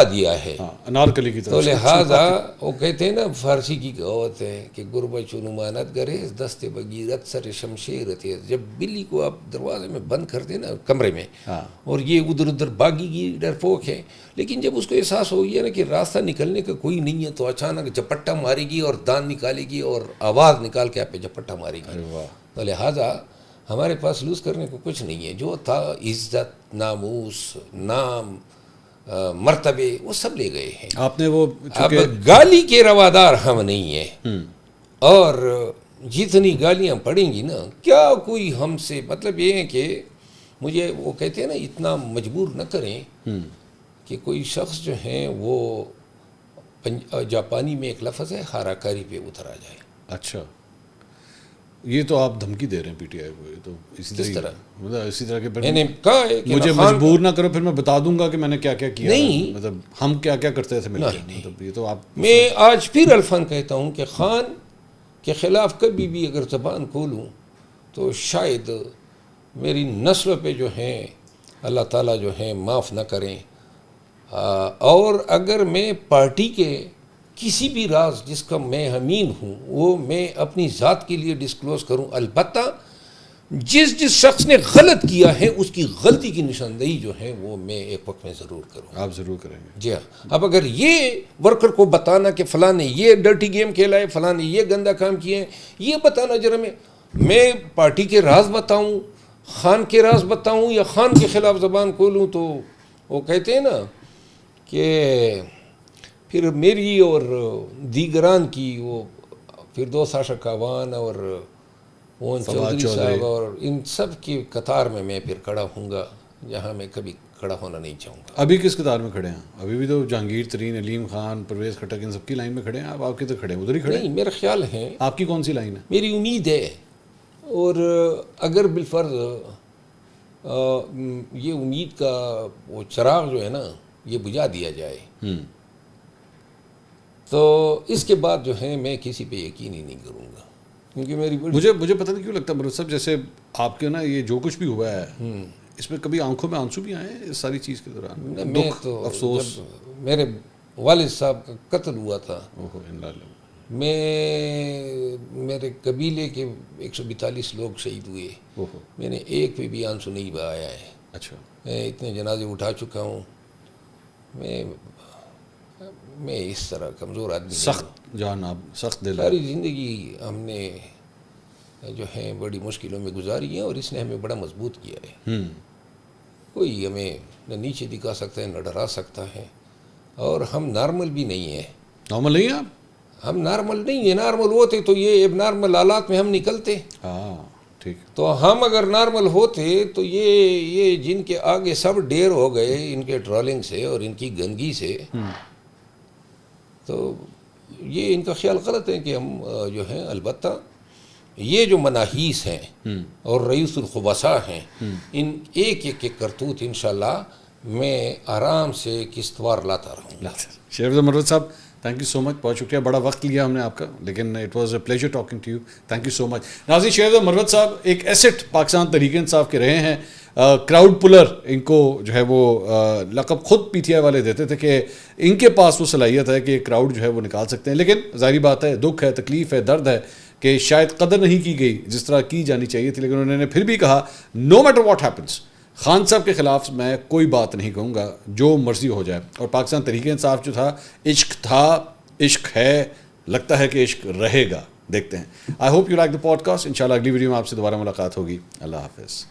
دیا ہے، انارکلی کی طرف، تو لہٰذا وہ کہتے ہیں نا، فارسی کی کہاوت ہے کہ گربہ چنمانت گریز دست بگیرت سر شمشیر تیز۔ جب بلی کو آپ دروازے میں بند کر دیں نا کمرے میں، اور یہ ادھر ادھر باغی کی ڈرپوک ہے، لیکن جب اس کو احساس ہو گیا نا کہ راستہ نکلنے کا کوئی نہیں ہے، تو اچانک جپٹا مارے گی اور دان نکالے گی اور آواز نکال کے آپ پہ جپٹا مارے گی۔ تو لہٰذا ہمارے پاس لوز کرنے کو کچھ نہیں ہے، جو تھا عزت، ناموس، نام، مرتبے، وہ سب لے گئے ہیں۔ آپ نے وہ اب گالی کے روادار ہم نہیں ہیں، اور جتنی گالیاں پڑیں گی نا، کیا کوئی ہم سے، مطلب یہ ہے کہ مجھے وہ کہتے ہیں نا، اتنا مجبور نہ کریں کہ کوئی شخص جو ہیں وہ جاپانی میں ایک لفظ ہے ہاراکاری پہ اتر آ جائے۔ اچھا، یہ تو آپ دھمکی دے رہے ہیں پی ٹی آئی کو، یہ تو اسی طرح کے میں نے کہا ہے کہ مجھے مجبور نہ کرو، پھر میں بتا دوں گا کہ میں نے کیا کیا کیا، نہیں، مطلب ہم کیا کیا کرتے تھے، مطلب یہ تو آپ، میں آج پھر الفاظ کہتا ہوں کہ خان کے خلاف کبھی بھی اگر زبان کھولوں تو شاید میری نسل پہ جو ہیں اللہ تعالیٰ جو ہیں معاف نہ کریں، اور اگر میں پارٹی کے کسی بھی راز جس کا میں امین ہوں وہ میں اپنی ذات کے لیے ڈسکلوز کروں، البتہ جس شخص نے غلط کیا ہے اس کی غلطی کی نشاندہی جو ہے وہ میں ایک وقت میں ضرور کروں۔ آپ ضرور کریں گے؟ جی ہاں۔ اب اگر یہ ورکر کو بتانا کہ فلاں نے یہ ڈرٹی گیم کھیلا ہے، فلاں نے یہ گندا کام کیے ہیں، یہ بتانا ذرا میں پارٹی کے راز بتاؤں، خان کے راز بتاؤں، یا خان کے خلاف زبان کھولوں، تو وہ کہتے ہیں نا کہ پھر میری اور دیگران کی وہ فردوس عاشق کاوان اور مون چودھری صاحب اور ان سب کی قطار میں پھر کھڑا ہوں گا، جہاں میں کبھی کھڑا ہونا نہیں چاہوں گا۔ ابھی کس قطار میں کھڑے ہیں؟ ابھی بھی تو جہانگیر ترین، علیم خان، پرویز خٹک، ان سب کی لائن میں کھڑے ہیں، آپ کدھر کھڑے ہیں؟ ادھر ہی کھڑے ہیں؟ نہیں، میرا خیال ہے۔ آپ کی کون سی لائن ہے؟ میری امید ہے، اور اگر بالفرض یہ امید کا وہ چراغ جو ہے نا یہ بجھا دیا جائے، تو اس کے بعد جو ہے میں کسی پہ یقین ہی نہیں کروں گا، کیونکہ میری مجھے پتہ نہیں کیوں لگتا مرد صاحب، جیسے آپ کے نا یہ جو کچھ بھی ہوا ہے اس میں کبھی آنکھوں میں آنسو بھی آئے ہیں اس ساری چیز کے دوران؟ میں تو افسوس، میرے والد صاحب کا قتل ہوا تھا، میرے قبیلے کے 142 لوگ شہید ہوئے، میں نے ایک پہ بھی آنسو نہیں بہایا ہے۔ اچھا، میں اتنے جنازے اٹھا چکا ہوں، میں اس طرح کمزور آدمی، سخت جان، آپ سخت دل، ساری زندگی ہم نے جو ہے بڑی مشکلوں میں گزاری ہیں، اور اس نے ہمیں بڑا مضبوط کیا ہے۔ کوئی ہمیں نہ نیچے دکھا سکتا ہے نہ ڈرا سکتا ہے، اور ہم نارمل بھی نہیں ہیں۔ نارمل نہیں ہیں آپ؟ ہم نارمل نہیں ہیں، نارمل ہوتے تو یہ اب نارمل حالات میں ہم نکلتے۔ ہاں ٹھیک۔ تو ہم اگر نارمل ہوتے تو یہ جن کے آگے سب ڈیر ہو گئے ان کے ٹرولنگ سے اور ان کی گندگی سے، تو یہ ان کا خیال غلط ہے کہ ہم جو ہیں، البتہ یہ جو مناحیس ہیں اور رئیس الخبثاء ہیں، ان ایک ایک کے کرتوت انشاءاللہ میں آرام سے قسطوار لاتا رہوں گا۔ شیخ مروت صاحب، تھینک یو سو مچ، بہت شکریہ، بڑا وقت لیا ہم نے آپ کا، لیکن it was a pleasure talking to you, thank you so much. ناظرین، شیخ مروت صاحب ایک ایسٹ پاکستان تحریک انصاف کے رہے ہیں، کراؤڈ پلر ان کو جو ہے وہ لقب خود پی ٹی آئی والے دیتے تھے کہ ان کے پاس وہ صلاحیت ہے کہ کراؤڈ جو ہے وہ نکال سکتے ہیں، لیکن ظاہری بات ہے، دکھ ہے، تکلیف ہے، درد ہے کہ شاید قدر نہیں کی گئی جس طرح کی جانی چاہیے تھی، لیکن انہوں نے پھر بھی کہا no matter what happens, Khan صاحب کے خلاف میں کوئی بات نہیں کہوں گا، جو مرضی ہو جائے۔ اور پاکستان تحریک انصاف جو تھا، عشق تھا، عشق ہے، لگتا ہے کہ عشق رہے گا، دیکھتے ہیں۔ I hope you like the podcast, انشاءاللہ اگلی ویڈیو میں آپ سے دوبارہ ملاقات ہوگی۔ اللہ حافظ۔